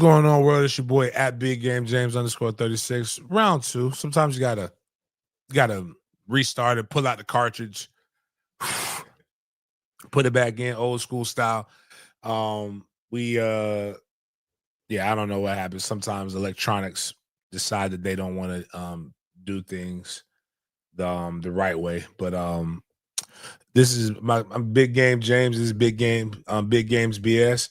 going on, world? It's your boy at Big Game James _36. Round two. Sometimes you gotta restart it, pull out the cartridge, put it back in, old school style. We yeah, I don't know what happens. Sometimes electronics decide that they don't want to do things the right way. But this is I'm Big Game James. This is Big Games B.S.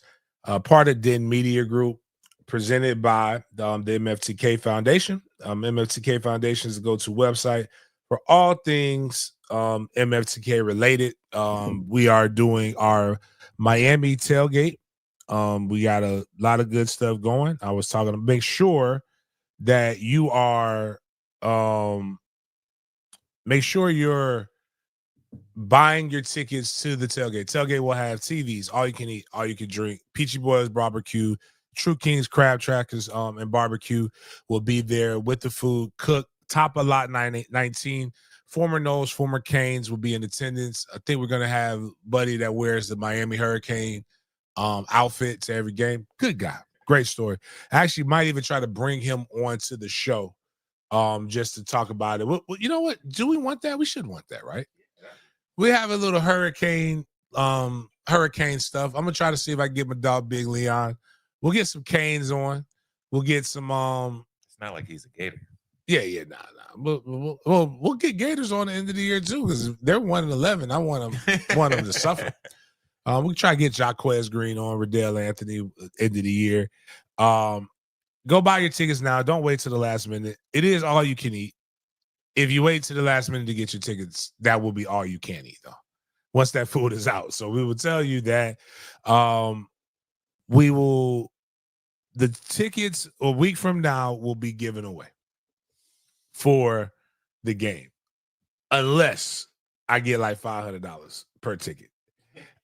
Part of Den Media Group, presented by the MFTK Foundation. MFTK Foundation is a go-to website for all things MFTK related. We are doing our Miami tailgate. We got a lot of good stuff going. I was talking to make sure that you are make sure you're buying your tickets to the tailgate. Tailgate will have TVs, all you can eat, all you can drink. Peachy Boys Barbecue, True Kings Crab Trackers, and barbecue will be there with the food. Cook, top of lot 19. Former Knowles, former Canes will be in attendance. I think we're gonna have Buddy that wears the Miami Hurricane outfit to every game. Good guy, great story. I actually might even try to bring him onto the show, just to talk about it. Well, you know what? Do we want that? We should want that, right? We have a little hurricane stuff. I'm gonna try to see if I can get my dog Big Leon. We'll get some canes on. We'll get some It's not like he's a Gator. Yeah, nah. We'll get Gators on the end of the year too, because they're 1-11. I want them to suffer. We try to get Jaquez Green on, Riddell Anthony end of the year. Go buy your tickets now. Don't wait till the last minute. It is all you can eat. If you wait to the last minute to get your tickets, that will be all you can eat, though, once that food is out. So we will tell you that the tickets a week from now will be given away for the game, unless I get like $500 per ticket.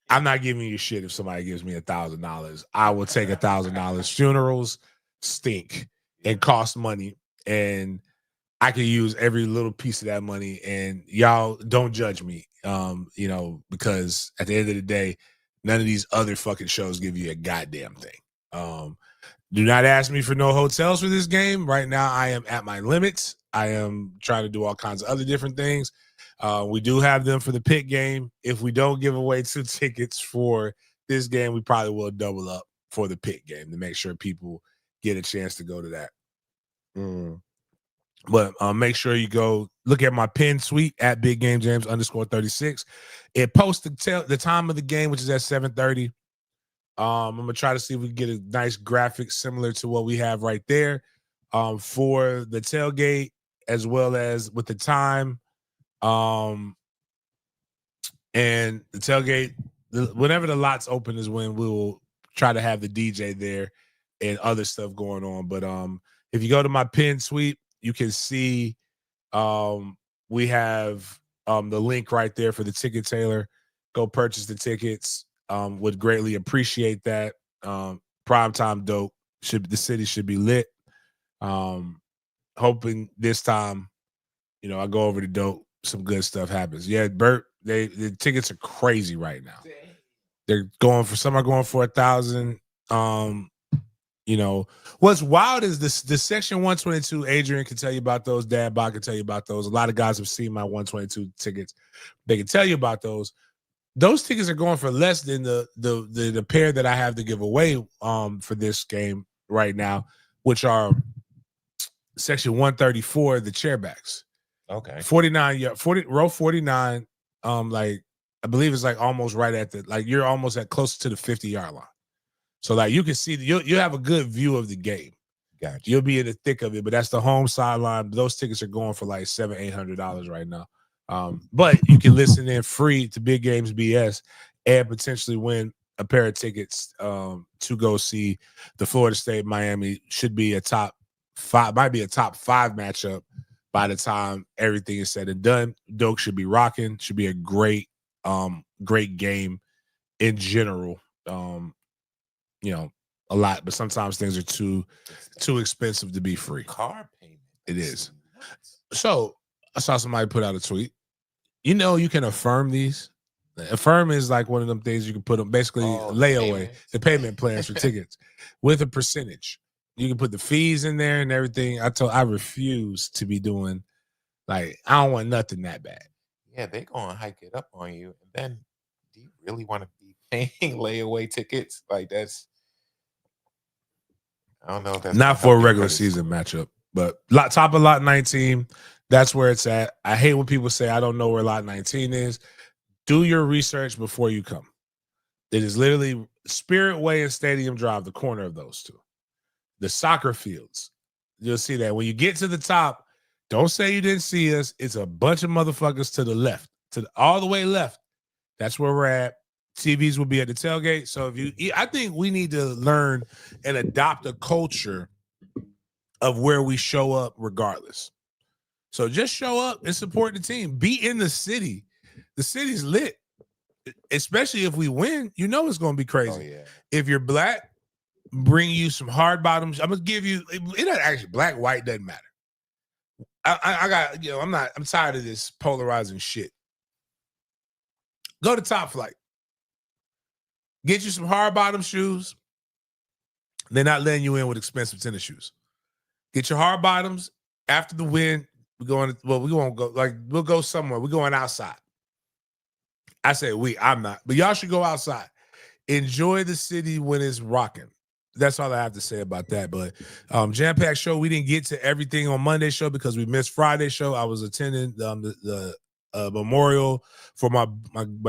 I'm not giving you shit if somebody gives me $1,000. I will take $1,000. Funerals stink and cost money, and I can use every little piece of that money, and y'all don't judge me, because at the end of the day, none of these other fucking shows give you a goddamn thing. Do not ask me for no hotels for this game. Right now, I am at my limits. I am trying to do all kinds of other different things. We do have them for the pit game. If we don't give away 2 tickets for this game, we probably will double up for the pit game to make sure people get a chance to go to that. But make sure you go look at my pinned tweet at Big Game James _36. It posts the time of the game, which is at 7:30. I'm gonna try to see if we can get a nice graphic similar to what we have right there for the tailgate, as well as with the time. And the tailgate, whenever the lots open is when we will try to have the DJ there and other stuff going on. But if you go to my pinned tweet, you can see we have the link right there for the ticket tailor. Go purchase the tickets. Would greatly appreciate that. Primetime dope. The city should be lit. Hoping this time, I go over the dope, some good stuff happens. Yeah, Bert, the tickets are crazy right now. Some are going for 1,000. What's wild is the section 122. Adrian can tell you about those. Dad Bob can tell you about those. A lot of guys have seen my 122 tickets. They can tell you about those. Those tickets are going for less than the pair that I have to give away for this game right now, which are section 134, the chairbacks. Okay. 49, 40 row 49. Like I believe it's like almost right at you're almost at close to the 50-yard line. So like you can see you have a good view of the game. Gotcha. You'll be in the thick of it, but that's the home sideline. Those tickets are going for like $700-800 right now. But you can listen in free to Big Games BS and potentially win a pair of tickets to go see the Florida State Miami. Should be a top 5, might be a top 5 matchup by the time everything is said and done. Doak should be rocking. Should be a great game in general. A lot, but sometimes things are too expensive to be free. Car payment. It is. So I saw somebody put out a tweet. You can affirm these. Affirm is like one of them things you can put them basically layaway, the payment plans for tickets with a percentage. You can put the fees in there and everything. I refuse to be doing like I don't want nothing that bad. Yeah, they're gonna hike it up on you, and then do you really want to be paying layaway tickets? Like that's I don't know if that's not for a regular season matchup, but top of lot 19. That's where it's at. I hate when people say I don't know where lot 19 is. Do your research before you come. It is literally Spirit Way and Stadium Drive, the corner of those two. The soccer fields. You'll see that. When you get to the top, don't say you didn't see us. It's a bunch of motherfuckers to the left, all the way left. That's where we're at. TVs will be at the tailgate. So I think we need to learn and adopt a culture of where we show up regardless. So just show up and support the team. Be in the city. The city's lit. Especially if we win, you know it's going to be crazy. Oh, yeah. If you're black, bring you some hard bottoms. I'm going to give you, it doesn't actually, black, white, doesn't matter. I got, I'm tired of this polarizing shit. Go to Top Flight. Get you some hard bottom shoes. They're not letting you in with expensive tennis shoes. Get your hard bottoms. After the win, we'll go somewhere. We're going outside. I say I'm not, but y'all should go outside. Enjoy the city when it's rocking. That's all I have to say about that. But jam-packed show. We didn't get to everything on Monday's show because we missed Friday's show. I was attending the memorial for my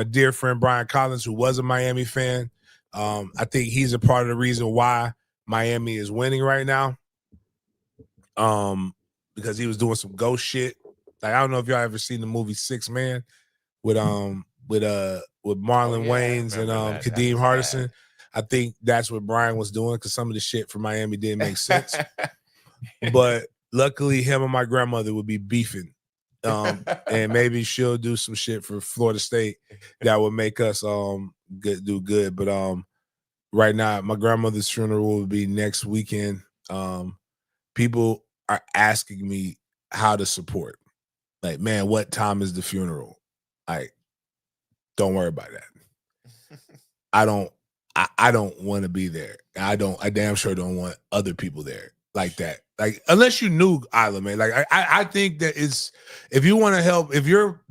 dear friend Brian Collins, who was a Miami fan. I think he's a part of the reason why Miami is winning right now. Because he was doing some ghost shit. Like I don't know if y'all ever seen the movie Six Man with Marlon Wayans and Kadeem Hardison. I think that's what Brian was doing because some of the shit from Miami didn't make sense. But luckily, him and my grandmother would be beefing. And maybe she'll do some shit for Florida State that would make us do good. But right now, my grandmother's funeral will be next weekend. People are asking me how to support. Like, man, what time is the funeral? Like, don't worry about that. I don't want to be there. I damn sure don't want other people there like that. Like, unless you knew Isla, man. Like, I think that if you want to help, if you're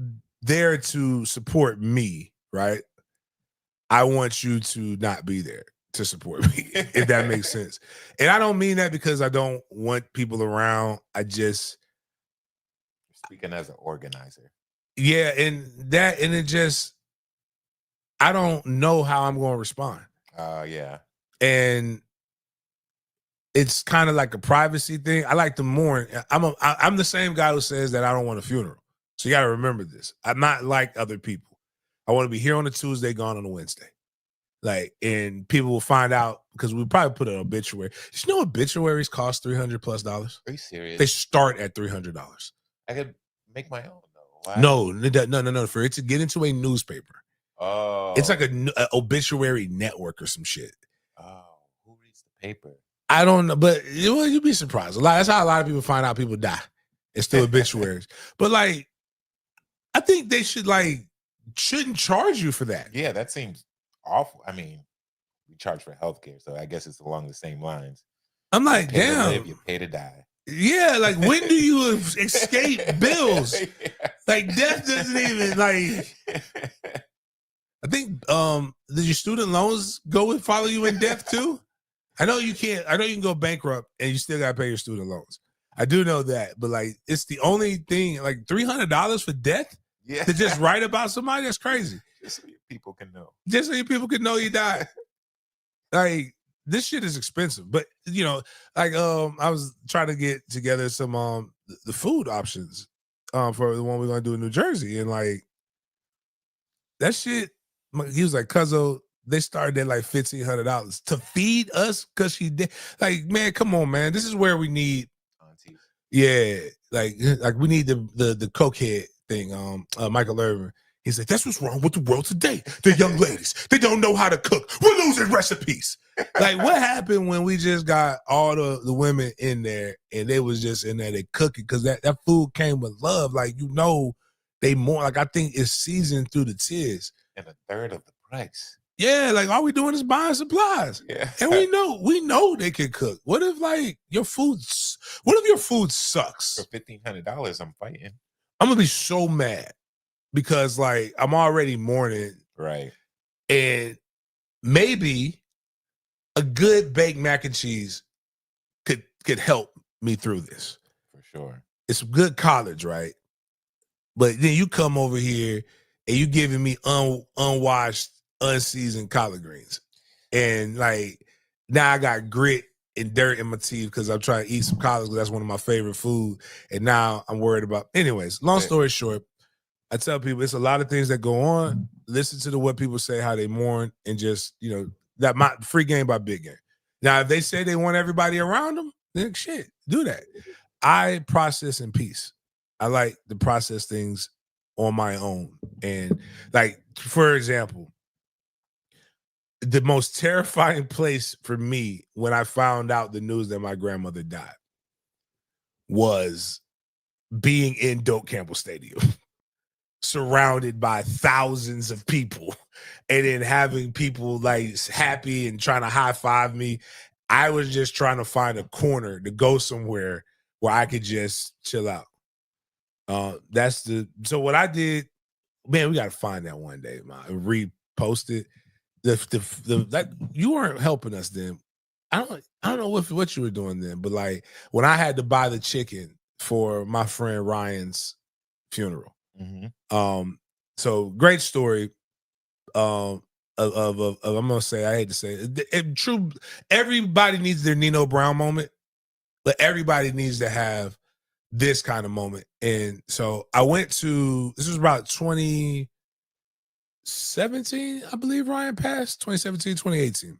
there to support me, right? I want you to not be there to support me, if that makes sense. And I don't mean that because I don't want people around. Speaking as an organizer. Yeah, I don't know how I'm going to respond. Yeah. And it's kind of like a privacy thing. I like to mourn. I'm the same guy who says that I don't want a funeral. So you got to remember this. I'm not like other people. I want to be here on a Tuesday, gone on a Wednesday. Like, and people will find out because we probably put an obituary. Did you know obituaries cost $300+? Are you serious? They start at $300. I could make my own though. Why? No. For it to get into a newspaper. Oh. It's like an obituary network or some shit. Oh, who reads the paper? I don't know, but you'd be surprised. That's how a lot of people find out people die. It's still obituaries. But like, I think they shouldn't charge you for that. Yeah, that seems awful. I mean, we charge for healthcare, so I guess it's along the same lines. I'm like, you pay damn, to live, you pay to die. Yeah, like when do you escape bills? Yeah. Like death doesn't even like. I think did your student loans follow you in death too? I know you can't. I know you can go bankrupt and you still gotta pay your student loans. I do know that, but like it's the only thing. Like $300 for death. Yeah. To just write about somebody, that's crazy. Just so people can know. Just so people can know you died. Like this shit is expensive, but you know, like I was trying to get together some the food options for the one we're gonna do in New Jersey, and like that shit. He was like, "Cuzzo, they started at like $1,500 to feed us because she did." Like, man, come on, man. This is where we need. Yeah, like we need the cokehead thing. Michael Irvin. He's like, that's what's wrong with the world today. The young ladies, they don't know how to cook. We're losing recipes. Like, what happened when we just got all the women in there and they was just in there, they cooking because that food came with love. Like, you know, they more like I think it's seasoned through the tiers. And a third of the price. Yeah, like all we doing is buying supplies. Yeah. And we know they can cook. What if like your what if your food sucks? For $1,500, I'm fighting. I'm gonna be so mad because like I'm already mourning. Right. And maybe a good baked mac and cheese could help me through this. For sure. It's good college, right? But then you come over here and you giving me unwashed, unseasoned collard greens. And like now I got grit and dirt in my teeth because I'm trying to eat some collards because that's one of my favorite food. And now I'm worried about. Anyways, long story short, I tell people it's a lot of things that go on. Listen to what people say, how they mourn, and just that my free game by big game. Now, if they say they want everybody around them, then shit, do that. I process in peace. I like to process things on my own. And like, for example, the most terrifying place for me when I found out the news that my grandmother died was being in Doak Campbell Stadium, surrounded by thousands of people, and then having people like happy and trying to high five me. I was just trying to find a corner to go somewhere where I could just chill out. So what I did, man, we got to find that one day, man, and repost it. That you weren't helping us then. I don't know what you were doing then, but like when I had to buy the chicken for my friend Ryan's funeral. Mm-hmm. So great story. Of I'm gonna say, I hate to say it, true. Everybody needs their Nino Brown moment, but everybody needs to have this kind of moment. And so I went to, this was about 2017, I believe Ryan passed, 2017, 2018.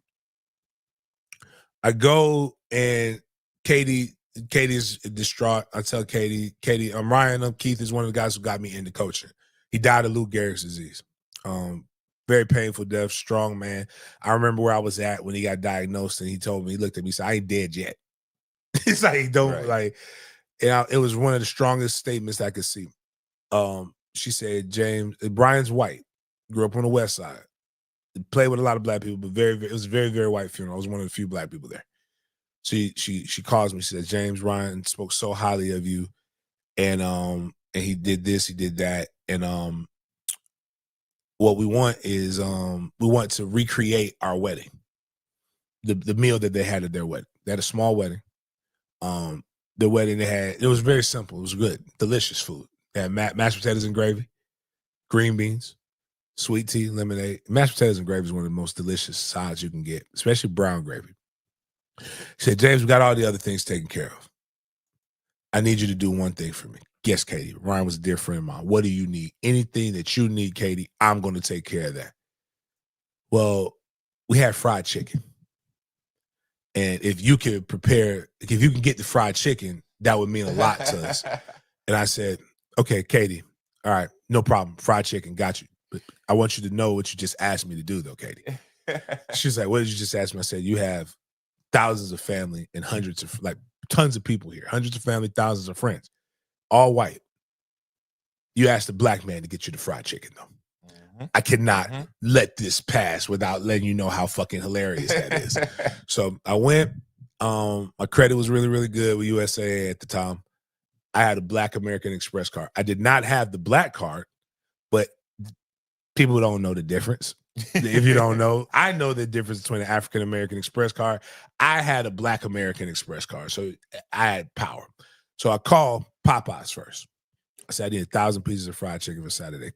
I go and Katie's distraught. I tell Katie, I'm Ryan. Keith is one of the guys who got me into coaching. He died of Lou Gehrig's disease. Very painful death, strong man. I remember where I was at when he got diagnosed, and he told me, he looked at me, he said, I ain't dead yet. It's like, don't like, it was one of the strongest statements I could see. She said, James, Brian's white, grew up on the West Side, played with a lot of black people, but it was a very, very white funeral. I was one of the few black people there. She calls me. She says, James, Ryan spoke so highly of you, and he did this, he did that, and what we want is we want to recreate our wedding, the meal that they had at their wedding. They had a small wedding. The wedding they had, it was very simple. It was good, delicious food. They had mashed potatoes and gravy, green beans, sweet tea, lemonade. Mashed potatoes and gravy is one of the most delicious sides you can get, especially brown gravy. She said, James, we got all the other things taken care of. I need you to do one thing for me. Yes, Katie. Ryan was a dear friend of mine. What do you need? Anything that you need, Katie, I'm going to take care of that. Well, we had fried chicken. And if you can get the fried chicken, that would mean a lot to us. And I said, okay, Katie, all right, no problem. Fried chicken, got you. But I want you to know what you just asked me to do, though, Katie. She's like, what did you just ask me? I said, you have thousands of family and hundreds of, like, tons of people here, hundreds of family, thousands of friends, all white. You asked a black man to get you the fried chicken, though. I cannot let this pass without letting you know how fucking hilarious that is. So I went. My credit was really, really good with USA at the time. I had a Black American Express card. I did not have the black card, but people don't know the difference. If you don't know, I know the difference between an African American Express card. I had a Black American Express card, so I had power. So I called Popeyes first. I said I need 1,000 pieces of fried chicken for Saturday.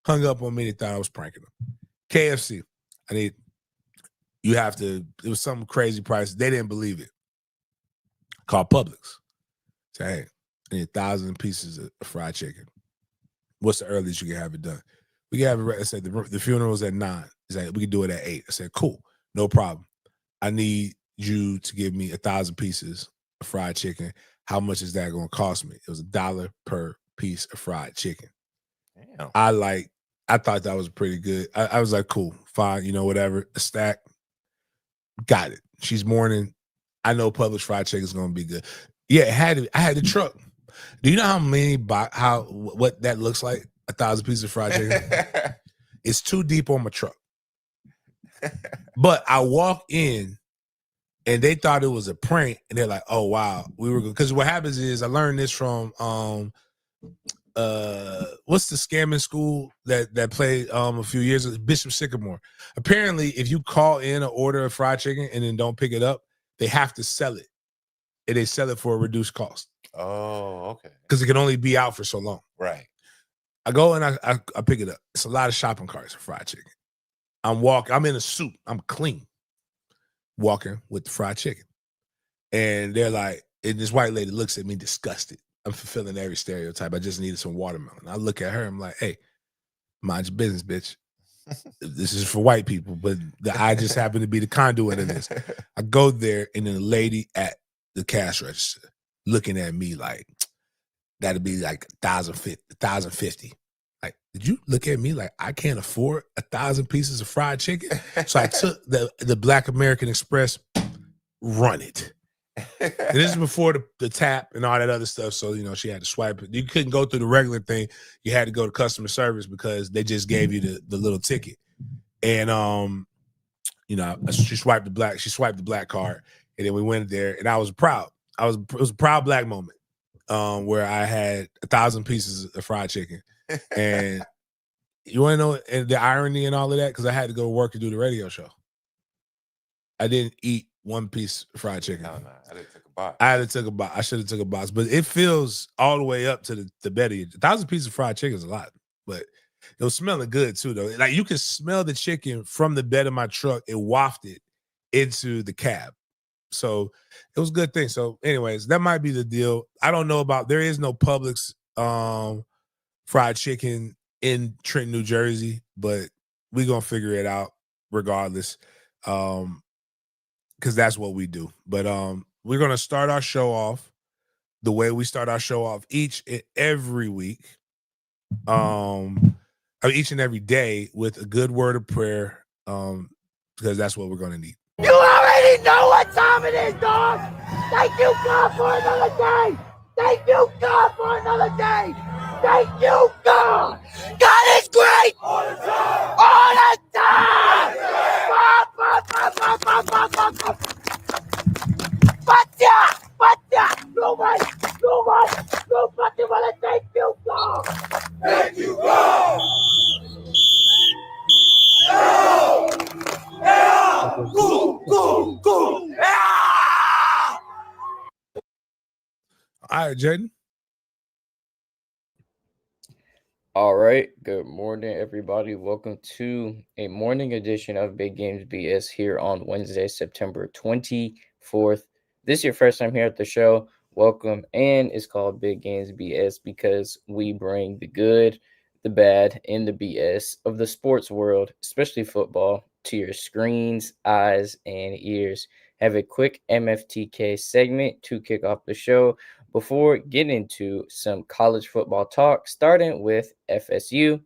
Hung up on me. They thought I was pranking them. KFC. It was some crazy price. They didn't believe it. Called Publix. Say, hey, I need 1,000 pieces of fried chicken. What's the earliest you can have it done? We can have it. I said the funeral's at 9. He said we can do it at 8. I said cool, no problem. I need you to give me 1,000 pieces of fried chicken. How much is that going to cost me? It was $1 per piece of fried chicken. Damn. I thought that was pretty good. I was like, cool, fine, whatever. A stack, got it. She's mourning. I know Publix fried chicken is going to be good. Yeah, I had the truck. Do you know how many what that looks like? 1,000 pieces of fried chicken. It's too deep on my truck. But I walk in and they thought it was a prank, and they're like, "Oh wow, we were," because what happens is I learned this from what's the scamming school that played a few years ago, Bishop Sycamore. Apparently, if you call in an order of fried chicken and then don't pick it up, they have to sell it, and they sell it for a reduced cost. Oh, okay. Because it can only be out for so long. Right. I go and I pick it up. It's a lot of shopping carts of fried chicken. I'm in a suit. I'm clean. Walking with the fried chicken. And they're like, and this white lady looks at me disgusted. I'm fulfilling every stereotype. I just needed some watermelon. I look at her. I'm like, hey, mind your business, bitch. This is for white people, but I just happen to be the conduit of this. I go there, and then the lady at the cash register looking at me like, that'd be like 1,050. Like, did you look at me like I can't afford 1,000 pieces of fried chicken? So I took the Black American Express, run it. And this is before the tap and all that other stuff. So, she had to swipe it. You couldn't go through the regular thing. You had to go to customer service because they just gave you the little ticket. And she swiped the black card, and then we went there, and I was proud. It was a proud black moment, where I had 1,000 pieces of fried chicken. And you want to know and the irony and all of that? Because I had to go to work and do the radio show. I didn't eat one piece of fried chicken. No, I didn't take a box. I should have took a box, but it feels all the way up to the bed of you. 1,000 pieces of fried chicken is a lot, but it was smelling good too, though. Like you can smell the chicken from the bed of my truck. It wafted into the cab. So it was a good thing. So, anyways, that might be the deal. I don't know there is no Publix fried chicken in Trenton, New Jersey, but we're gonna figure it out regardless. Because that's what we do. But we're gonna start our show off the way we start our show off each and every week. Each and every day with a good word of prayer. Because that's what we're gonna need. You already know what time it is, dog. Thank you, God, for another day. Thank you, God, for another day. Thank you, God. God is great. All the time. All the time. Nobody wanna thank you, God. Thank you, God. Go. All right, Jaden. All right. Good morning, everybody. Welcome to a morning edition of Big Games B.S. here on Wednesday, September 24th. This is your first time here at the show. Welcome. And it's called Big Games B.S. because we bring the good, the bad, and the BS of the sports world, especially football, to your screens, eyes, and ears. Have a quick MFTK segment to kick off the show before getting into some college football talk, starting with FSU.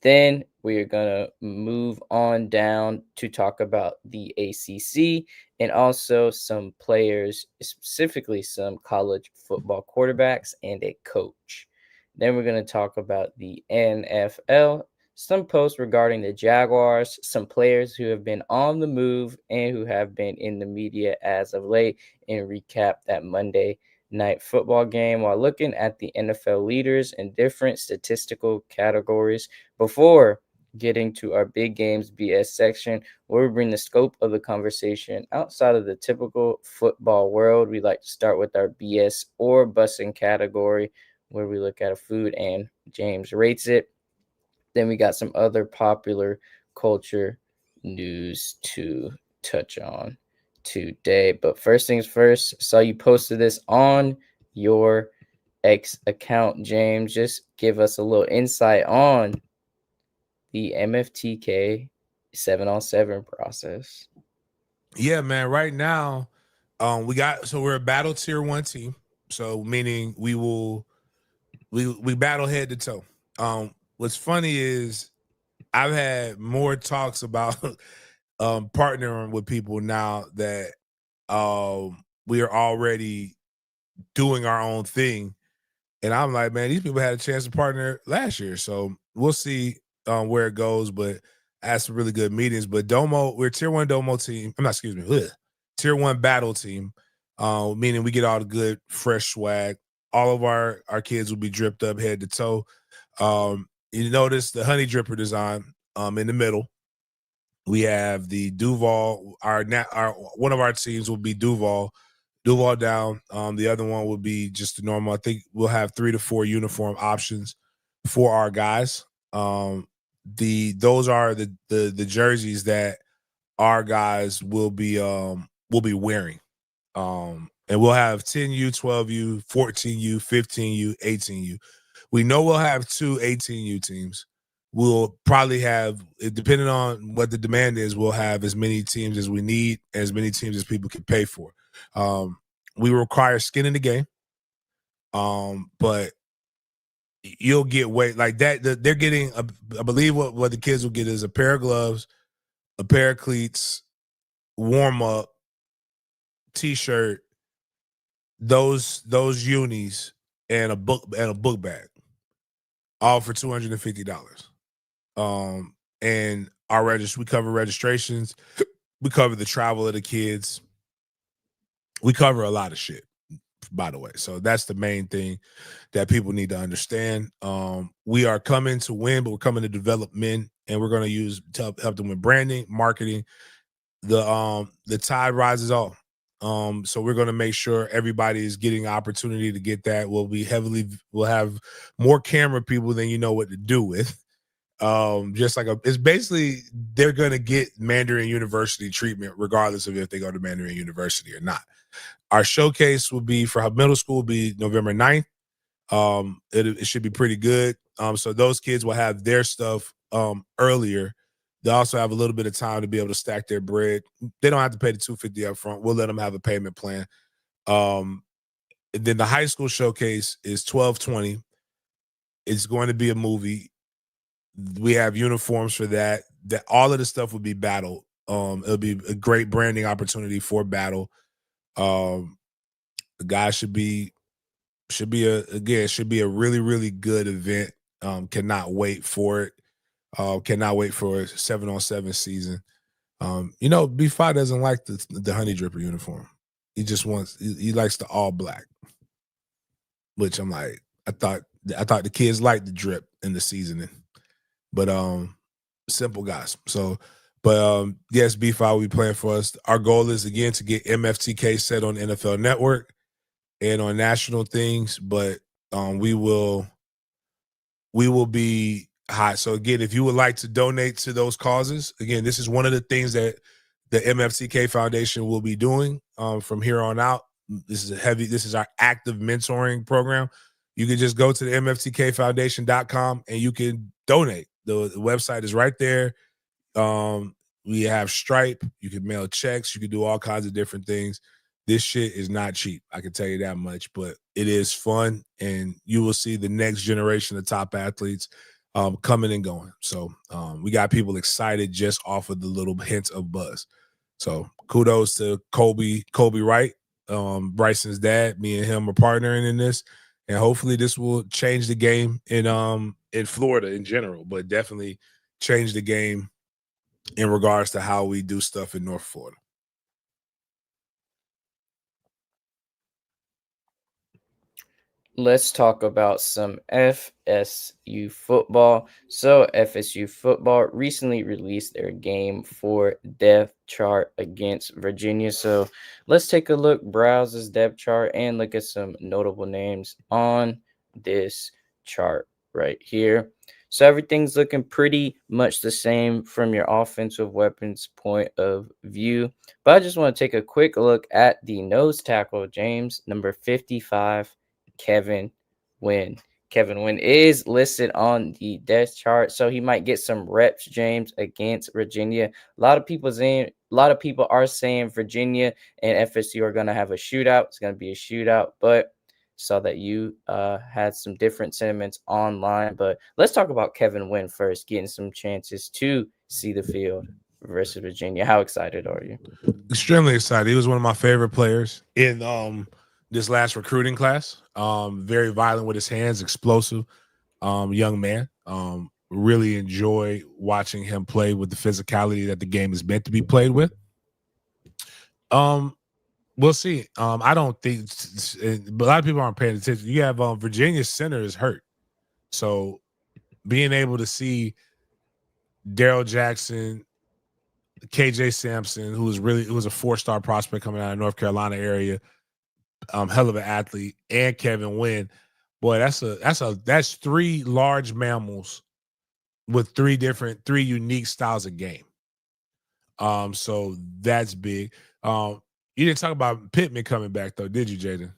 Then we are going to move on down to talk about the ACC and also some players, specifically some college football quarterbacks and a coach. Then we're going to talk about the NFL, some posts regarding the Jaguars, some players who have been on the move and who have been in the media as of late, and recap that Monday night football game while looking at the NFL leaders in different statistical categories before getting to our Big Games BS section, where we bring the scope of the conversation outside of the typical football world. We like to start with our BS or bussing category, where we look at a food and James rates it. Then we got some other popular culture news to touch on today. But first things first, saw you posted this on your X account, James. Just give us a little insight on the MFTK 7-on-7 process. Yeah, man. Right now, we're a battle tier 1 team. So meaning we battle head to toe. What's funny is I've had more talks about partnering with people now that we are already doing our own thing And I'm like, man, these people had a chance to partner last year. So we'll see where it goes. But I had some really good meetings. But Domo, we're tier 1 Domo team. I'm not, excuse me, tier 1 battle team, meaning we get all the good, fresh swag. All of our kids will be dripped up head to toe. You notice the honey dripper design in the middle. We have the Duval. Our one of our teams will be Duval down. The other one will be just the normal. I think we'll have 3 to 4 uniform options for our guys. Those are the jerseys that our guys will be wearing. And we'll have 10U, 12U, 14U, 15U, 18U. We know we'll have 2 18U teams. We'll probably have, depending on what the demand is, we'll have as many teams as we need, as many teams as people can pay for. We require skin in the game, but you'll get weight like that. They're getting, I believe what the kids will get is a pair of gloves, a pair of cleats, warm up, t-shirt, those unis, and a book bag, all for $250. And we cover registrations, we cover the travel of the kids, we cover a lot of shit, by the way. So that's the main thing that people need to understand. We are coming to win, but we're coming to develop men, and we're going to help them with branding, marketing. The tide rises all. So we're going to make sure everybody is getting opportunity to get that. We'll have more camera people than you know what to do with. Just like it's basically, they're going to get Mandarin University treatment regardless of if they go to Mandarin University or not. Our showcase will be for middle school will be November 9th. It should be pretty good. So those kids will have their stuff earlier. They also have a little bit of time to be able to stack their bread. They don't have to pay the $250 up front. We'll let them have a payment plan. Then the high school showcase is 12/20. It's going to be a movie. We have uniforms for that. That all of the stuff will be battle. It'll be a great branding opportunity for battle. The guys should be a really, really good event. Cannot wait for it. Cannot wait for a 7-on-7 season. B5 doesn't like the honey dripper uniform. He just he likes the all black, which I'm like, I thought the kids liked the drip in the seasoning, but simple guys. So, but yes, B5 will be playing for us. Our goal is again to get MFTK set on NFL Network and on national things, but we will be hot. So again, if you would like to donate to those causes, again, this is one of the things that the MFTK Foundation will be doing from here on out. This is our active mentoring program. You can just go to the mftkfoundation.com and you can donate. The website is right there. We have Stripe. You can mail checks. You can do all kinds of different things. This shit is not cheap. I can tell you that much, but it is fun, and you will see the next generation of top athletes coming and going. So we got people excited just off of the little hints of buzz. So kudos to Kobe Wright, Bryson's dad. Me and him are partnering in this, and hopefully this will change the game in Florida in general, but definitely change the game in regards to how we do stuff in North Florida. Let's talk about some FSU football. So FSU football recently released their game for depth chart against Virginia. So let's take a look, browse this depth chart, and look at some notable names on this chart right here. So everything's looking pretty much the same from your offensive weapons point of view. But I just want to take a quick look at the nose tackle, James, number 55. Kevin Wynn. Kevin Wynn is listed on the depth chart, so he might get some reps, James, against Virginia. A lot of people are saying Virginia and FSU are going to have a shootout. It's going to be a shootout, but saw that you had some different sentiments online. But let's talk about Kevin Wynn first, getting some chances to see the field versus Virginia. How excited are you? Extremely excited. He was one of my favorite players in this last recruiting class. Very violent with his hands, explosive young man. Really enjoy watching him play with the physicality that the game is meant to be played with. We'll see. I don't think, but a lot of people aren't paying attention. You have Virginia center is hurt, so being able to see Daryl Jackson, KJ Sampson, who was a 4-star prospect coming out of North Carolina area, hell of an athlete, and Kevin Wynn. Boy, that's 3 large mammals with 3 unique styles of game. So that's big. You didn't talk about Pittman coming back though, did you, Jaden?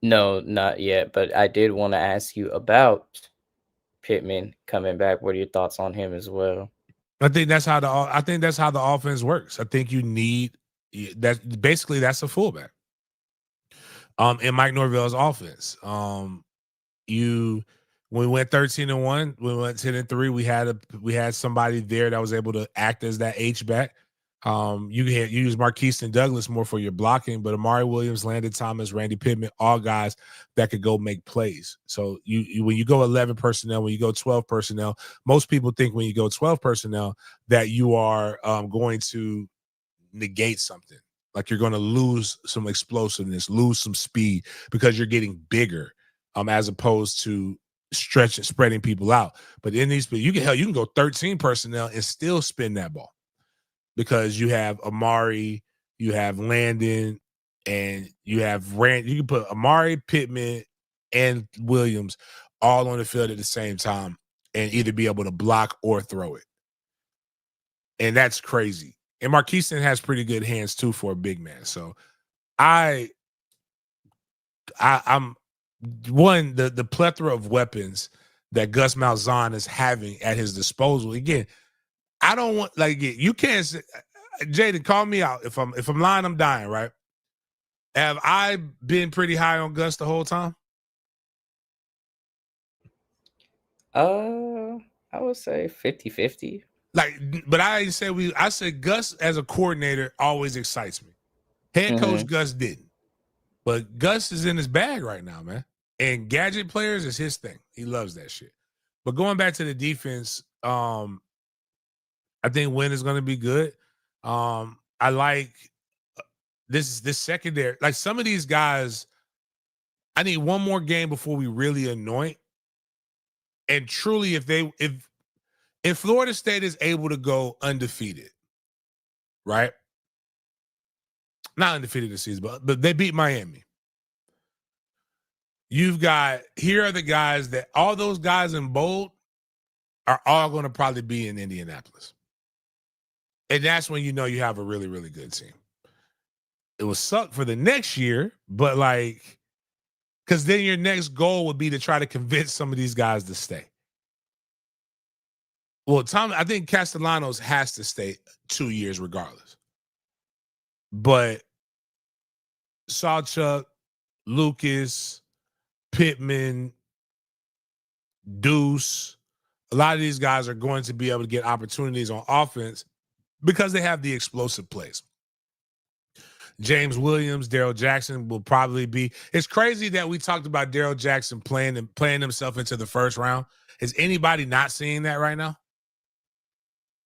No, not yet. But I did want to ask you about Pittman coming back. What are your thoughts on him as well? I think that's how the offense works. I think you need that. Basically, that's a fullback. In Mike Norvell's offense, when we went 13-1, we went 10-3. We had somebody there that was able to act as that H back. You use Marquise Douglas more for your blocking, but Amari Williams, Landon Thomas, Randy Pittman, all guys that could go make plays. So you when you go 11 personnel, when you go 12 personnel, most people think when you go 12 personnel that you are going to negate something. Like you're going to lose some explosiveness, lose some speed because you're getting bigger, as opposed to spreading people out. But in these, you can go 13 personnel and still spin that ball because you have Amari, you have Landon, and you have Rand. You can put Amari, Pittman, and Williams all on the field at the same time and either be able to block or throw it. And that's crazy. And Marquise has pretty good hands too for a big man. So I'm one, the plethora of weapons that Gus Malzahn is having at his disposal. Again, I don't want you can't say, Jaden, call me out. If I'm lying, I'm dying, right? Have I been pretty high on Gus the whole time? I would say 50-50. But I said Gus as a coordinator always excites me. Head coach Gus didn't. But Gus is in his bag right now, man. And gadget players is his thing. He loves that shit. But going back to the defense, I think Wynn is going to be good. I like this secondary. Like some of these guys, I need one more game before we really anoint. And truly, if Florida State is able to go undefeated, right? Not undefeated this season, but they beat Miami. Here are the guys that all those guys in bold are all going to probably be in Indianapolis. And that's when you know you have a really, really good team. It will suck for the next year, but because then your next goal would be to try to convince some of these guys to stay. Well, I think Castellanos has to stay 2 years regardless. But Sawchuk, Lucas, Pittman, Deuce, a lot of these guys are going to be able to get opportunities on offense because they have the explosive plays. James Williams, Daryl Jackson will probably be. It's crazy that we talked about Daryl Jackson playing himself into the first round. Is anybody not seeing that right now?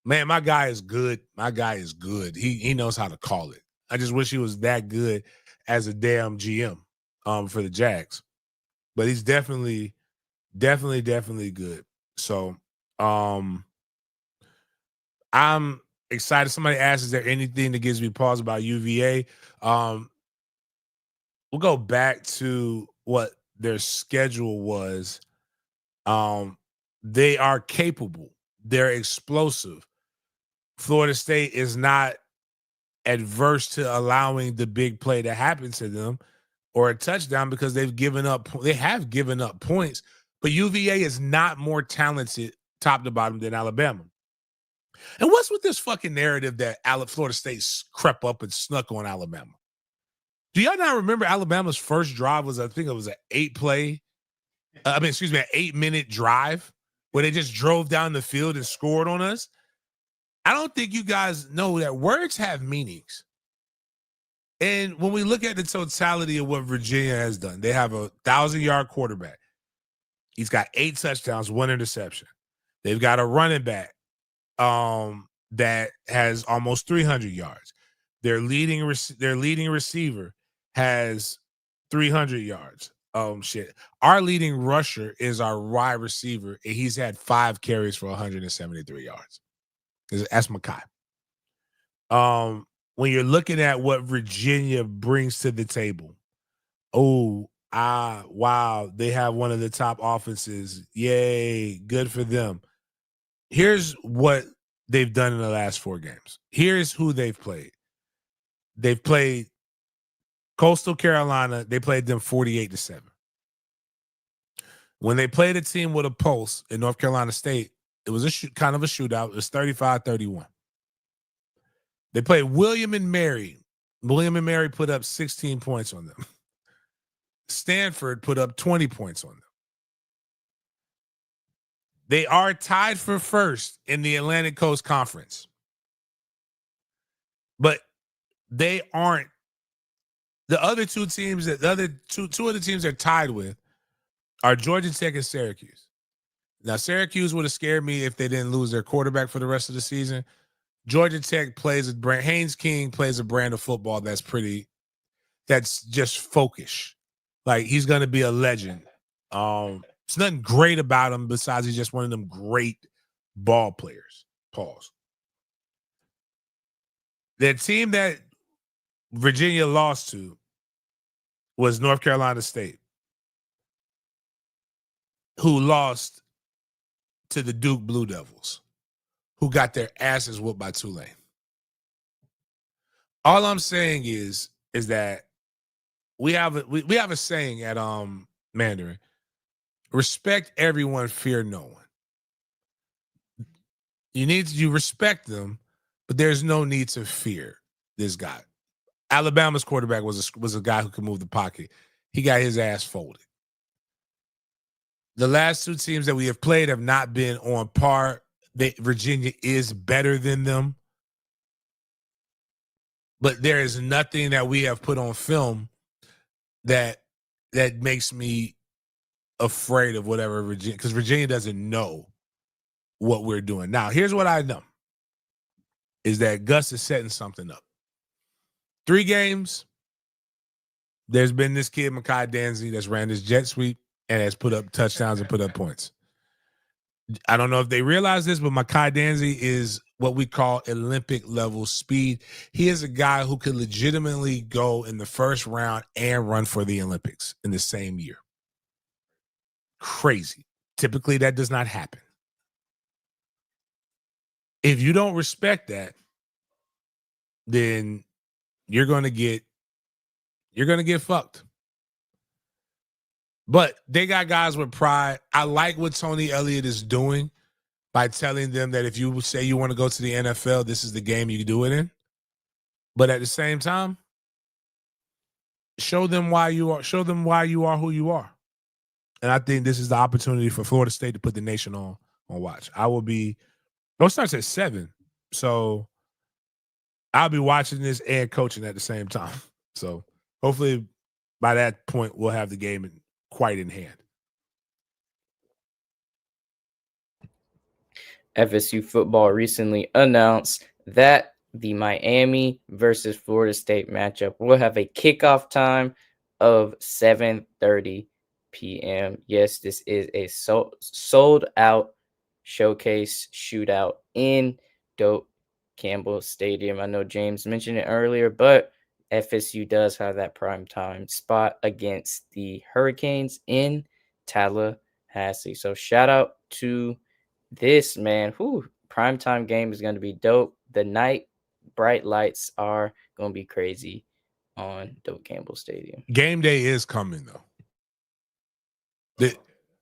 Man, my guy is good. My guy is good. He knows how to call it. I just wish he was that good as a damn GM for the Jags. But he's definitely good. So I'm excited. Somebody asked, is there anything that gives me pause about UVA? We'll go back to what their schedule was. They are capable. They're explosive. Florida State is not adverse to allowing the big play to happen to them or a touchdown because they have given up points, but UVA is not more talented top to bottom than Alabama. And what's with this fucking narrative that Florida State crept up and snuck on Alabama? Do y'all not remember Alabama's first drive was, I think it was an 8-minute drive where they just drove down the field and scored on us? I don't think you guys know that words have meanings. And when we look at the totality of what Virginia has done, they have a 1,000-yard quarterback. He's got 8 touchdowns, 1 interception. They've got a running back that has almost 300 yards. Their leading receiver has 300 yards. Our leading rusher is our wide receiver, and he's had 5 carries for 173 yards. That's Makai. When you're looking at what Virginia brings to the table, wow, they have one of the top offenses. Yay, good for them. Here's what they've done in the last 4 games. Here's who they've played. They've played Coastal Carolina. They played them 48-7. When they played a team with a pulse in North Carolina State, it was kind of a shootout. It was 35-31. They played William and Mary. William and Mary put up 16 points on them. Stanford put up 20 points on them. They are tied for first in the Atlantic Coast Conference. But they aren't. The other 2 teams, two of the teams they're tied with are Georgia Tech and Syracuse. Now, Syracuse would have scared me if they didn't lose their quarterback for the rest of the season. Georgia Tech plays a brand. Haynes King plays a brand of football that's just folkish. Like, he's going to be a legend. It's nothing great about him besides he's just one of them great ball players. Pause. The team that Virginia lost to was North Carolina State, who lost to the Duke Blue Devils, who got their asses whooped by Tulane. All I'm saying is that we have a saying at Mandarin: respect everyone, fear no one. You respect them, but there's no need to fear this guy. Alabama's quarterback was a guy who could move the pocket. He got his ass folded. The last 2 teams that we have played have not been on par. Virginia is better than them. But there is nothing that we have put on film that makes me afraid of whatever Virginia, because Virginia doesn't know what we're doing. Now, here's what I know, is that Gus is setting something up. 3 games, there's been this kid, Makai Danzy, that's ran this jet sweep and has put up touchdowns and put up points. I don't know if they realize this, but Makai Danzy is what we call Olympic level speed. He is a guy who could legitimately go in the first round and run for the Olympics in the same year. Crazy. Typically, that does not happen. If you don't respect that, then you're going to get fucked. But they got guys with pride. I like what Tony Elliott is doing by telling them that if you say you want to go to the NFL, this is the game you do it in. But at the same time, show them why you are who you are. And I think this is the opportunity for Florida State to put the nation on watch. It starts at 7. So I'll be watching this and coaching at the same time. So hopefully by that point, we'll have the game quite in hand. FSU football recently announced that the Miami versus Florida State matchup will have a kickoff time of 7:30 p.m. Yes, this is a sold out showcase shootout in Doak Campbell Stadium. I know James mentioned it earlier, but FSU does have that prime time spot against the Hurricanes in Tallahassee. So shout out to this, man. Primetime game is going to be dope. The night bright lights are going to be crazy on Doak Campbell Stadium. Game day is coming, though.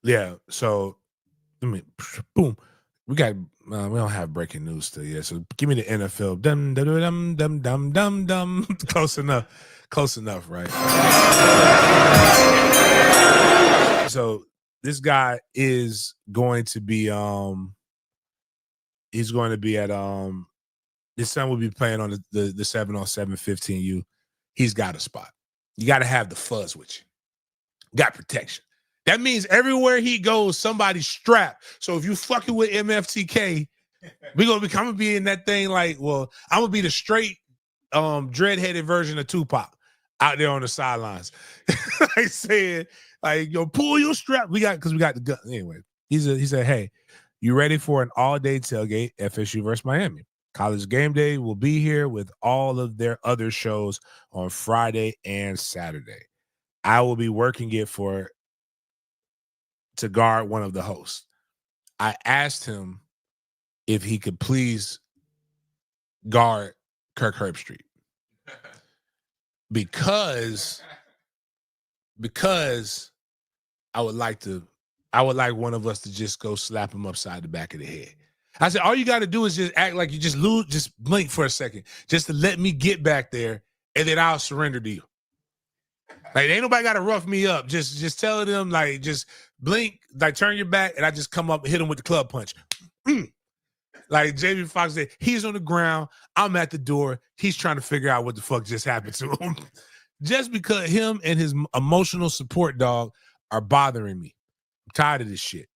Yeah, so boom. We don't have breaking news still yet. So give me the NFL. Dum dum dum dum dum dum dum. Close enough, right? So this guy is going to be he's going to be at his son will be playing on the 7-on-7 15U. he's got a spot. You got to have the fuzz with you. Got protection. That means everywhere he goes, somebody's strapped. So if you fucking with MFTK, I'm gonna be in that thing like, well, I'm gonna be the straight dread-headed version of Tupac out there on the sidelines. Like saying, like, yo, pull your strap. We got the gun. Anyway, he said, hey, you ready for an all-day tailgate, FSU versus Miami? College Game Day will be here with all of their other shows on Friday and Saturday. I will be working it to guard one of the hosts. I asked him if he could please guard Kirk Herbstreit because I would like one of us to just go slap him upside the back of the head. I said, all you got to do is just act like you just blink for a second, just to let me get back there, and then I'll surrender to you. Like, ain't nobody got to rough me up. Just tell them, like, just blink, like, turn your back, and I just come up and hit him with the club punch. Like Jamie Foxx said, he's on the ground. I'm at the door. He's trying to figure out what the fuck just happened to him. Just because him and his emotional support dog are bothering me. I'm tired of this shit.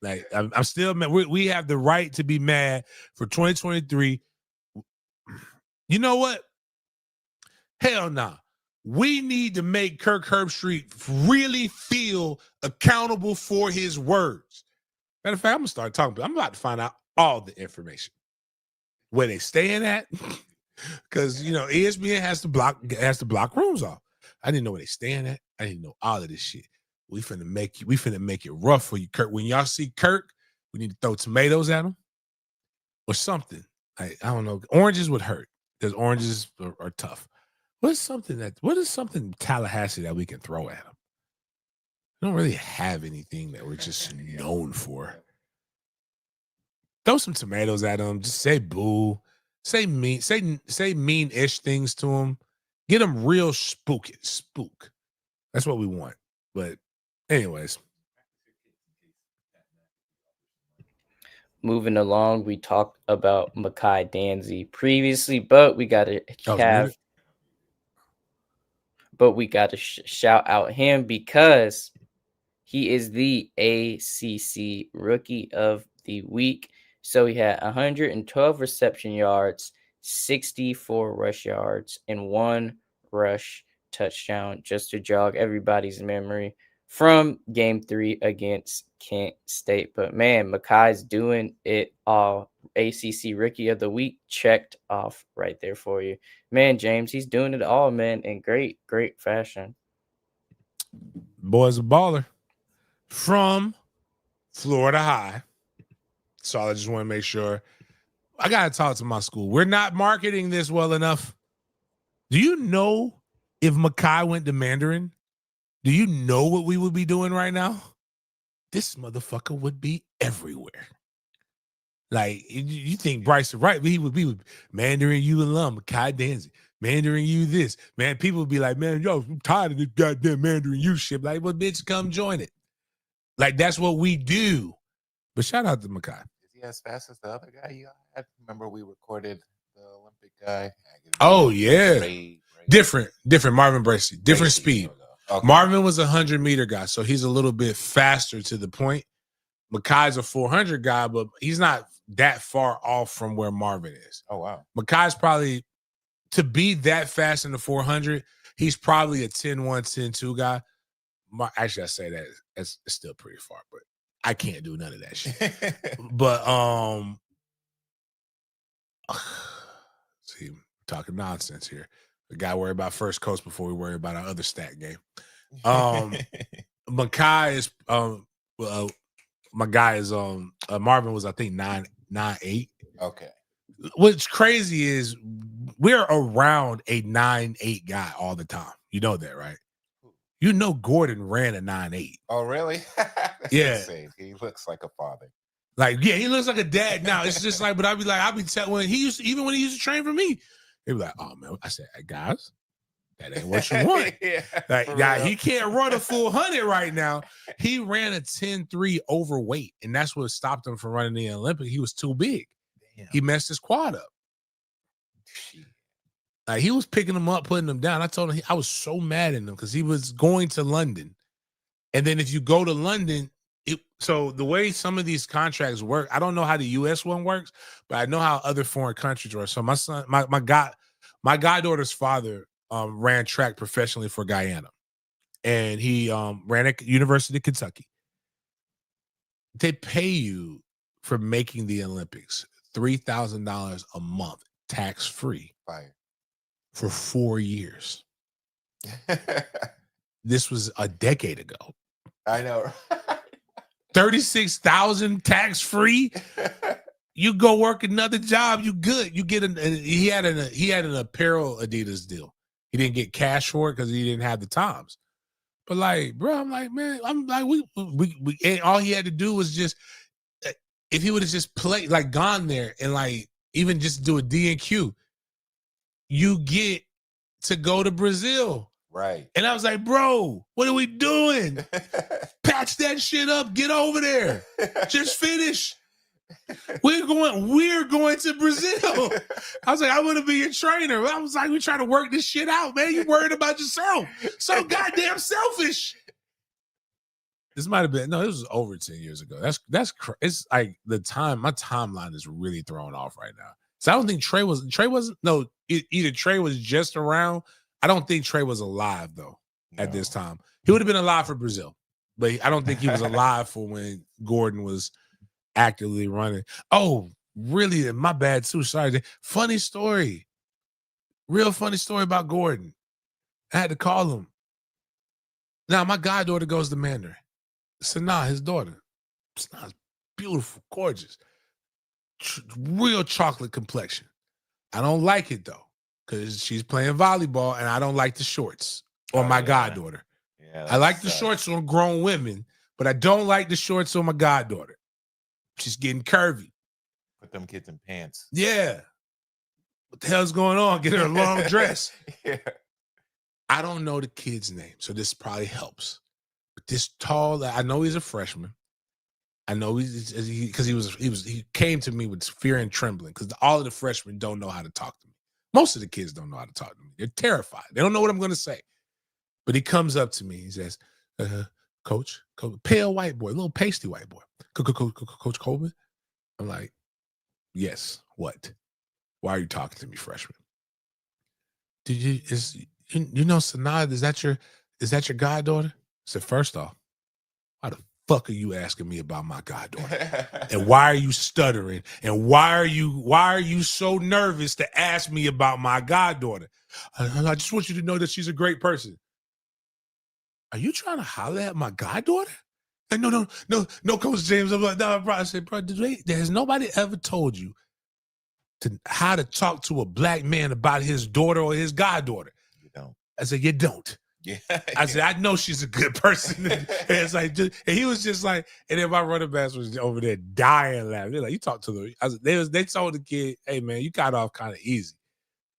Like, I'm still mad. We have the right to be mad for 2023. You know what? Hell nah. We need to make Kirk Herbstreit really feel accountable for his words. Matter of fact, I'm going to start talking. I'm about to find out all the information. Where they staying at. Because, you know, ESPN has to block rooms off. I didn't know where they staying at. I didn't know all of this shit. We finna make it rough for you, Kirk. When y'all see Kirk, we need to throw tomatoes at him or something. I don't know. Oranges would hurt because oranges are tough. What is something Tallahassee that we can throw at him? We don't really have anything that we're just known for. Throw some tomatoes at him. Just say boo. Say mean-ish things to him. Get him real spook. That's what we want. But anyways. Moving along, we talked about Mekhi Danzy previously, but we got to shout out him because he is the ACC Rookie of the Week. So he had 112 reception yards, 64 rush yards, and 1 rush touchdown, just to jog everybody's memory from Game 3 against Kent State. But, man, Mekhi's doing it all. ACC Rookie of the Week checked off right there for you. Man, James, he's doing it all, man, in great, great fashion. Boy's a baller. From Florida High. So I just want to make sure. I got to talk to my school. We're not marketing this well enough. Do you know if Mekhi went to Mandarin? Do you know what we would be doing right now? This motherfucker would be everywhere. Like, you think Bryce is right, but he would be Mandarin U alum, Mekhi Danzy. Mandarin U this. Man, people would be like, man, yo, I'm tired of this goddamn Mandarin U shit. Like, well, bitch, come join it. Like, that's what we do. But shout out to Mekhi. Is he as fast as the other guy? I remember we recorded the Olympic guy. Oh, yeah. Different Marvin Bracey. Different speed. Okay. Marvin was a 100-meter guy, so he's a little bit faster to the point. Mekhi's a 400 guy, but he's not that far off from where Marvin is. Oh, wow. Mekhi's probably, to be that fast in the 400, he's probably a 10-1, 10-2 guy. Actually, I say that it's still pretty far, but I can't do none of that shit. But see, talking nonsense here. We got to worry about first coast before we worry about our other stat game. Mekhi is my guy is Marvin was, I think, 9'8". Okay. What's crazy is we're around a 9'8" guy all the time. You know that, right? You know Gordon ran a 9'8". Oh, really? That's insane. He looks like a father. Like, yeah, he looks like a dad now. It's just like, but I'd be telling when he used to train for me, he'd be like, oh man, I said, hey, guys, that ain't what you want. Yeah, like, guy, he can't run a full 100 right now. He ran a 10-3 overweight, and that's what stopped him from running the Olympic. He was too big. Damn. He messed his quad up. Like, he was picking them up, putting them down. I told him I was so mad at him because he was going to London. And then if you go to London, so the way some of these contracts work, I don't know how the U.S. one works, but I know how other foreign countries work. So my goddaughter's father ran track professionally for Guyana, and he ran at University of Kentucky. They pay you for making the Olympics $3,000 a month, tax free, for 4 years. This was a decade ago. I know. 36,000 tax free. You go work another job, you good. You get he had an apparel Adidas deal. He didn't get cash for it because he didn't have the times. But like, bro, I'm like, man, I'm like, we and all he had to do was just, if he would have just played, like, gone there and like even just do a D&Q, you get to go to Brazil. Right. And I was like, bro, what are we doing? Patch that shit up. Get over there. Just finish. We're going to Brazil. I was like, I want to be your trainer. I was like, we're trying to work this shit out, man. You worried about yourself. So goddamn selfish. This might have been, no, this was over 10 years ago. It's like my timeline is really thrown off right now. So I don't think either Trey was just around. I don't think Trey was alive though at this time. He would have been alive for Brazil, but I don't think he was alive for when Gordon was actively running. Oh, really? My bad too. Sorry. Funny story. Real funny story about Gordon. I had to call him. Now, my goddaughter goes to Mandarin. Sanaa, his daughter. Sanaa's beautiful, gorgeous. Real chocolate complexion. I don't like it though, because she's playing volleyball and I don't like the shorts on my goddaughter. Yeah, I like the shorts on grown women, but I don't like the shorts on my goddaughter. She's getting curvy. Put them kids in pants. Yeah. What the hell's going on? Get her a long dress. Yeah. I don't know the kid's name, so this probably helps. But this tall, I know he's a freshman. I know he came to me with fear and trembling because all of the freshmen don't know how to talk to me. Most of the kids don't know how to talk to me. They're terrified. They don't know what I'm going to say. But he comes up to me. He says, Coach, pale white boy, little pasty white boy. Coach Coleman? I'm like, yes, what? Why are you talking to me, freshman? You know Sanaa, is that your goddaughter? I said, first off, why the fuck are you asking me about my goddaughter? And why are you stuttering? And why are you so nervous to ask me about my goddaughter? I just want you to know that she's a great person. Are you trying to holler at my goddaughter? Like, no, Coach James. I'm like, no, bro. I said, bro, has nobody ever told you how to talk to a black man about his daughter or his goddaughter? You don't. I said, you don't. Yeah. I said, I know she's a good person. And it's like, and he was just like, and then my running backs was over there dying laughing. They're like, you talk to them. They told the kid, hey man, you got off kind of easy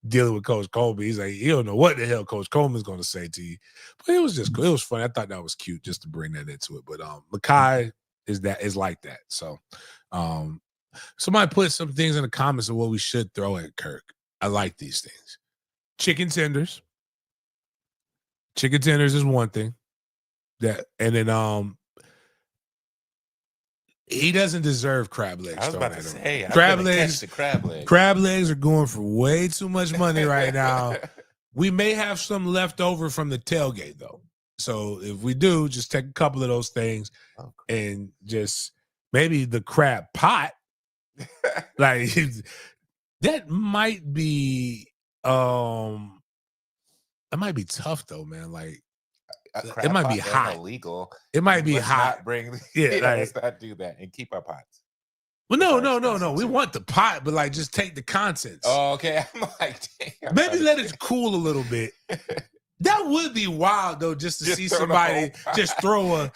dealing with Coach Colby. He's like, you don't know what the hell Coach Coleman's going to say to you. But it was just cool. It was funny. I thought that was cute just to bring that into it. But Makai is like that. So somebody put some things in the comments of what we should throw at Kirk. I like these things. Chicken tenders. Chicken tenders is one thing. And then he doesn't deserve crab legs. I was about to say, crab legs. The crab legs. Crab legs are going for way too much money right now. We may have some left over from the tailgate though. So if we do, just take a couple of those things and just maybe the crab pot. Like that might be tough though, man. Like it might be hot. Illegal. It might be hot. Let's not do that and keep our pots. Well, no. We want the pot, but like just take the contents. Oh, okay. I'm like, damn. Maybe let it cool a little bit. That would be wild though, just to see somebody just throw a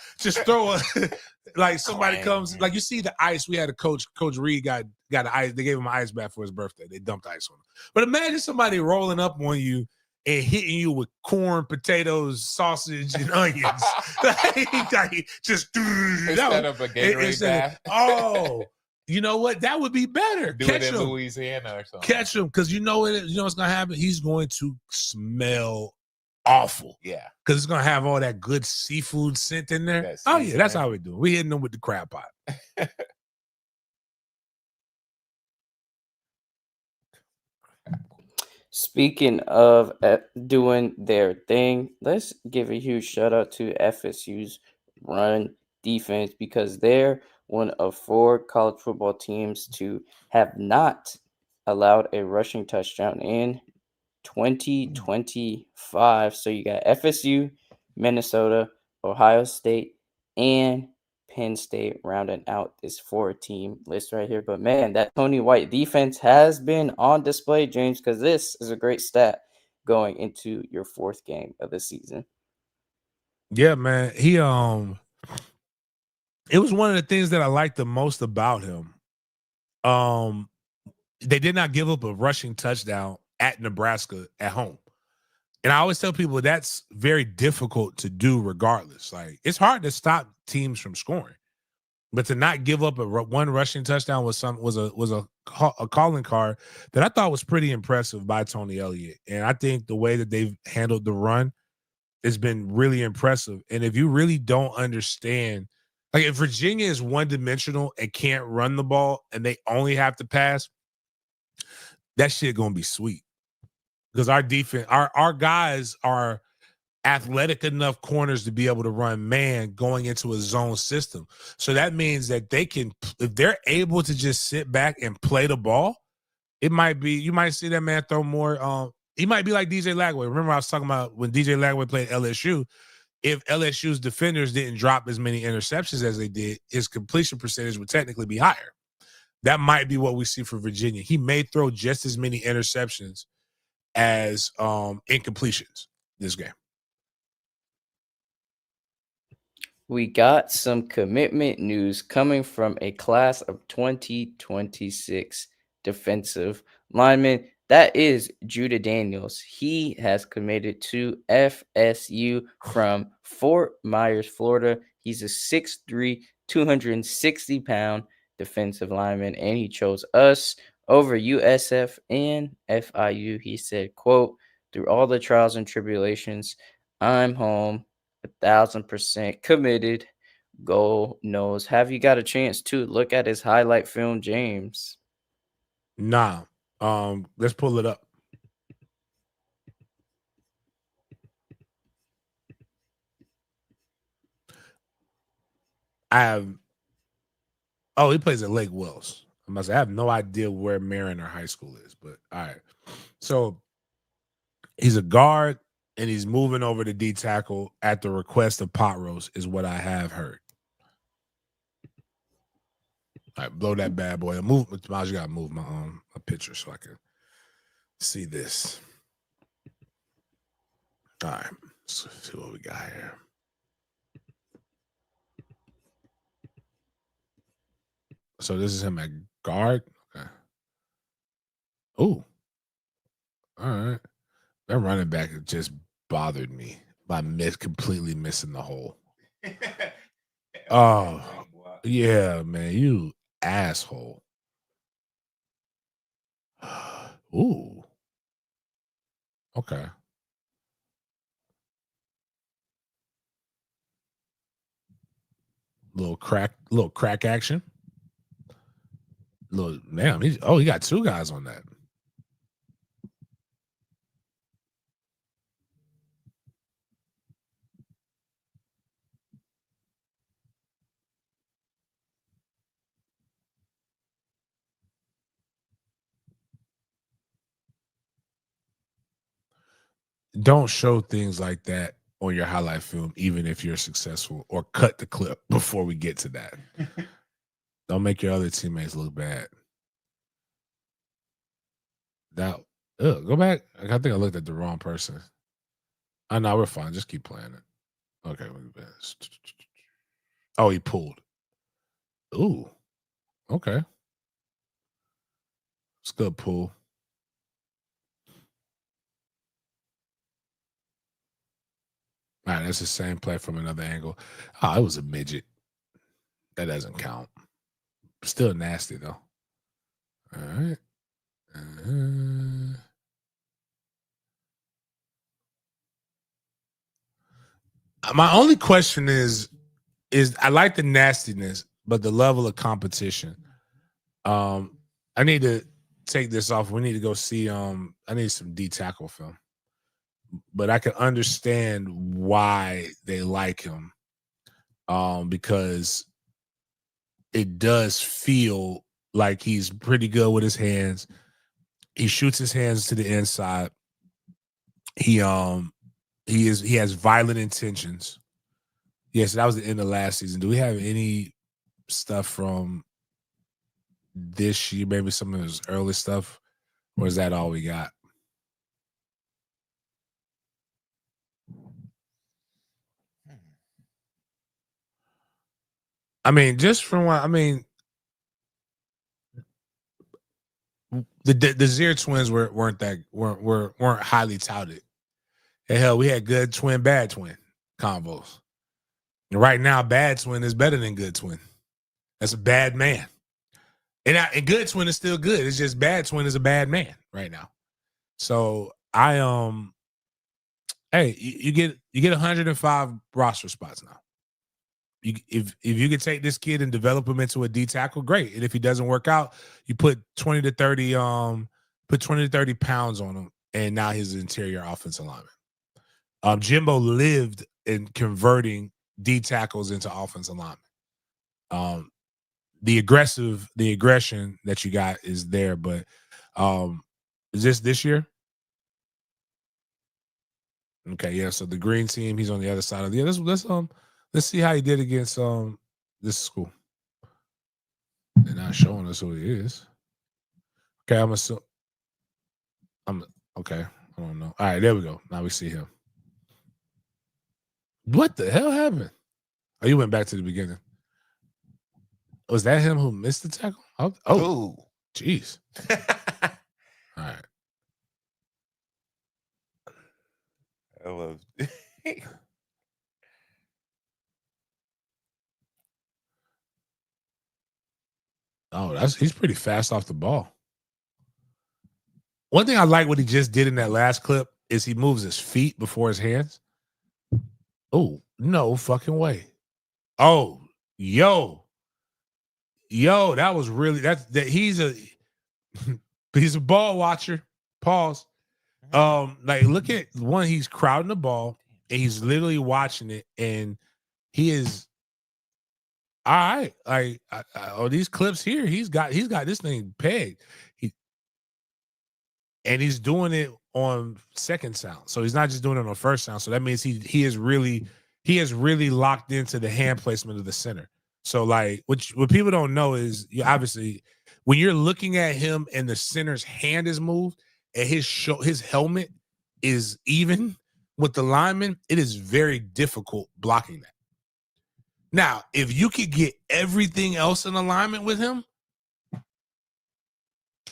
like somebody comes, like you see the ice. We had a Coach Reed got an ice. They gave him an ice bath for his birthday. They dumped ice on him. But imagine somebody rolling up on you and hitting you with corn, potatoes, sausage, and onions. Just Instead of a Gatorade bath. You know what? That would be better. Do Catch it in him. Louisiana or something. Catch him, because you know what's gonna happen. He's going to smell awful. Yeah. Because it's gonna have all that good seafood scent in there. That Oh yeah, that's seasoning. how we do it. We hitting them with the crab pot. Speaking of doing their thing, let's give a huge shout out to FSU's run defense, because they're one of 4 college football teams to have not allowed a rushing touchdown in 2025. So you got FSU, Minnesota, Ohio State, and Penn State rounding out this 4-team list right here. But man, that Tony White defense has been on display, James, because this is a great stat going into your 4th game of the season. Yeah, man. He it was one of the things that I liked the most about him. They did not give up a rushing touchdown at Nebraska at home. And I always tell people that's very difficult to do regardless. Like, it's hard to stop teams from scoring. But to not give up one rushing touchdown was a calling card that I thought was pretty impressive by Tony Elliott. And I think the way that they've handled the run has been really impressive. And if you really don't understand, like, if Virginia is one-dimensional and can't run the ball and they only have to pass, that shit gonna be sweet. Because our defense, our guys are athletic enough corners to be able to run man going into a zone system. So that means that they can, if they're able to just sit back and play the ball, it might be, you might see that man throw more. He might be like DJ Lagway. Remember I was talking about when DJ Lagway played LSU, if LSU's defenders didn't drop as many interceptions as they did, his completion percentage would technically be higher. That might be what we see for Virginia. He may throw just as many interceptions as incompletions this game. We got some commitment news coming from a class of 2026 defensive lineman. That is Judah Daniels. He has committed to FSU from Fort Myers, Florida. He's a 6'3", 260-pound defensive lineman, and he chose us over USF and FIU. He said, quote, "Through all the trials and tribulations, I'm home. 1,000% committed. Goal knows. Have you got a chance to look at his highlight film, James? Nah. Let's pull it up. I have. Oh, he plays at Lake Wells. I have no idea where Mariner High School is, but all right. So he's a guard and he's moving over to D tackle at the request of Pot Roast, is what I have heard. All right, blow that bad boy. Miles, you gotta move my picture so I can see this. All right, let's see what we got here. So this is him at guard. Okay. Oh, all right. That running back just bothered me by completely missing the hole. Oh, yeah, man, you asshole. Ooh. Okay. Little crack action. Damn, he got 2 guys on that. Don't show things like that on your highlight film, even if you're successful, or cut the clip before we get to that. Don't make your other teammates look bad. Go back. I think I looked at the wrong person. Oh, no, we're fine. Just keep playing it. Okay. Oh, he pulled. Ooh. Okay. It's a good pull. All right, that's the same play from another angle. Oh, it was a midget. That doesn't count. Still nasty though. All right. My only question is I like the nastiness, but the level of competition. I need to take this off. We need to go see. I need some D tackle film, but I can understand why they like him. Because it does feel like he's pretty good with his hands. He shoots his hands to the inside. He has violent intentions. Yes, that was the end of last season. Do we have any stuff from this year? Maybe some of his early stuff, or is that all we got? I mean, just from what the Zier twins weren't highly touted. And hell, we had good twin, bad twin combos. And right now, bad twin is better than good twin. That's a bad man. And good twin is still good. It's just bad twin is a bad man right now. So hey, you get 105 roster spots now. If you can take this kid and develop him into a D tackle, great. And if he doesn't work out, you put 20 to 30 pounds on him, and now he's an interior offensive lineman. Jimbo lived in converting D tackles into offensive linemen. The aggression that you got is there, but is this year? Okay, yeah. So the green team, he's on the other side of the. Yeah, let's see how he did against this school. They're not showing us who he is. Okay, I'm okay. I don't know. All right, there we go. Now we see him. What the hell happened? Oh, you went back to the beginning. Was that him who missed the tackle? Oh, jeez. All right. I love. Oh, he's pretty fast off the ball. One thing I like what he just did in that last clip is he moves his feet before his hands. Oh, no fucking way. Oh, yo, that was really that he's a ball watcher. Pause. Like look at one, he's crowding the ball and he's literally watching it, and he is all right. Like these clips here, he's got this thing pegged. And he's doing it on second sound. So he's not just doing it on first sound. So that means he is really locked into the hand placement of the center. So like what people don't know is obviously when you're looking at him and the center's hand is moved and his helmet is even with the lineman, it is very difficult blocking that. Now, if you could get everything else in alignment with him,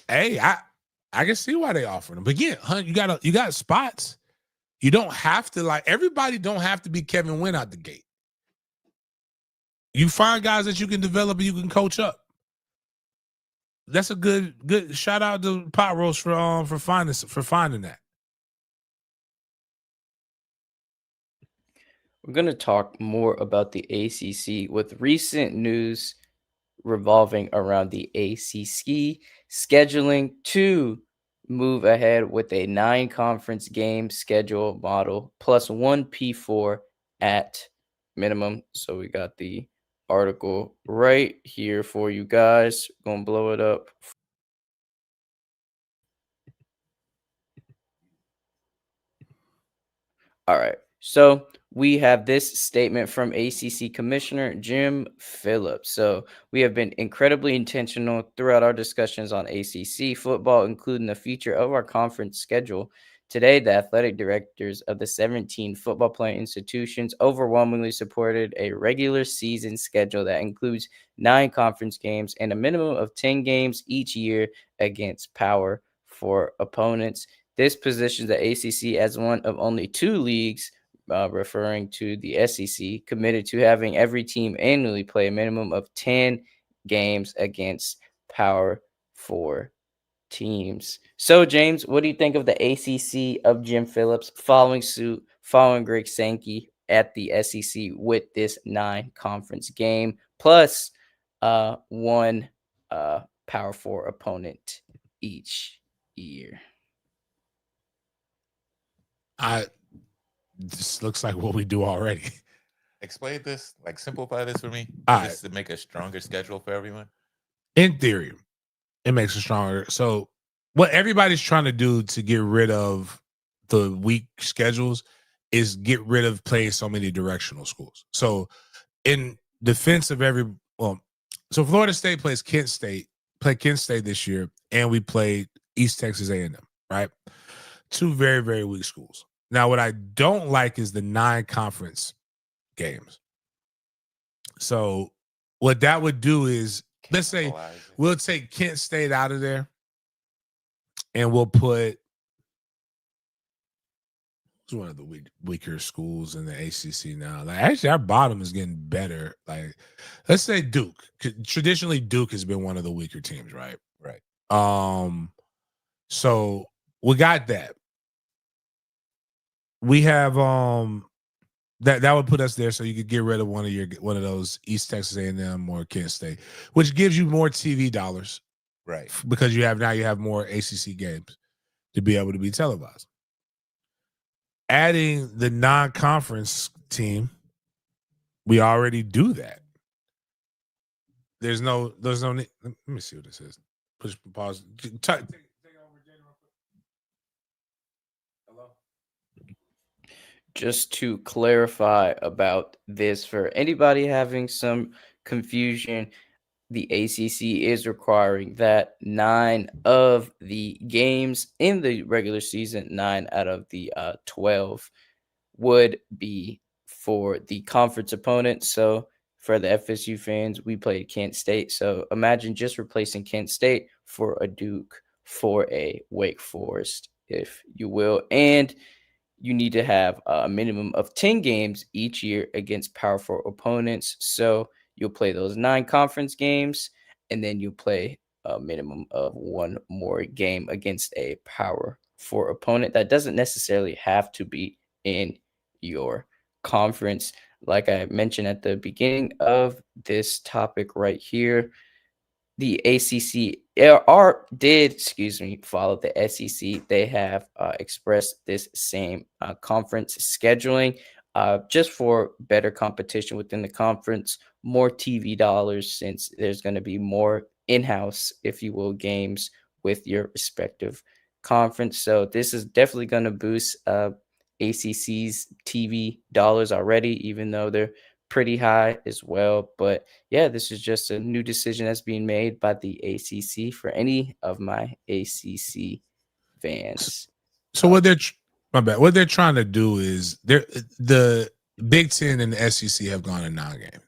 hey, I can see why they offered him. But again, you got spots. You don't have to everybody don't have to be Kevin Wynn out the gate. You find guys that you can develop and you can coach up. That's a good shout out to Pot Roast for finding that. We're going to talk more about the ACC with recent news revolving around the ACC scheduling to move ahead with a 9-conference game schedule model plus 1 P4 at minimum. So we got the article right here for you guys. Gonna blow it up. All right. So we have this statement from ACC Commissioner Jim Phillips. So we have been incredibly intentional throughout our discussions on ACC football, including the future of our conference schedule. Today, the athletic directors of the 17 football playing institutions overwhelmingly supported a regular season schedule that includes 9 conference games and a minimum of 10 games each year against Power 4 opponents. This positions the ACC as one of only 2 leagues, referring to the SEC, committed to having every team annually play a minimum of 10 games against Power 4 teams. So, James, what do you think of the ACC of Jim Phillips following suit, following Greg Sankey at the SEC with this 9-conference game plus one Power 4 opponent each year? This looks like what we do already. Explain this, like simplify this for me. All Just to make a stronger schedule for everyone. In theory, it makes it stronger. So what everybody's trying to do to get rid of the weak schedules is get rid of playing so many directional schools. So in defense of so Florida State played Kent State this year, and we played East Texas A&M, right? Two very, very weak schools. Now, what I don't like is the 9-conference games. So what that would do is, let's say we'll take Kent State out of there, and we'll put one of the weaker schools in the ACC now. Like, actually, our bottom is getting better. Like, let's say Duke. Traditionally, Duke has been one of the weaker teams, right? Right. So we got that. We have that would put us there, so you could get rid of one of those East Texas A&M or Kent State, which gives you more TV dollars, right? Because you have more ACC games to be able to be televised. Adding the non-conference team, we already do that. There's no need. Let me see what this is. Push pause. Take over, hello. Just to clarify about this for anybody having some confusion, the ACC is requiring that 9 of the games in the regular season, 9 out of the 12 would be for the conference opponent. So for the FSU fans, we played Kent State. So imagine just replacing Kent State for a Duke, for a Wake Forest, if you will. And you need to have a minimum of 10 games each year against powerful opponents. So you'll play those 9 conference games, and then you play a minimum of 1 more game against a Power 4 opponent. That doesn't necessarily have to be in your conference. Like I mentioned at the beginning of this topic right here, the ACC follow the SEC. They have expressed this same conference scheduling just for better competition within the conference, more TV dollars, since there's going to be more in-house, if you will, games with your respective conference. So this is definitely going to boost ACC's TV dollars already, even though they're pretty high as well. But yeah, this is just a new decision that's being made by the ACC for any of my ACC fans. So what what they're trying to do is the Big Ten and the SEC have gone to 9 games.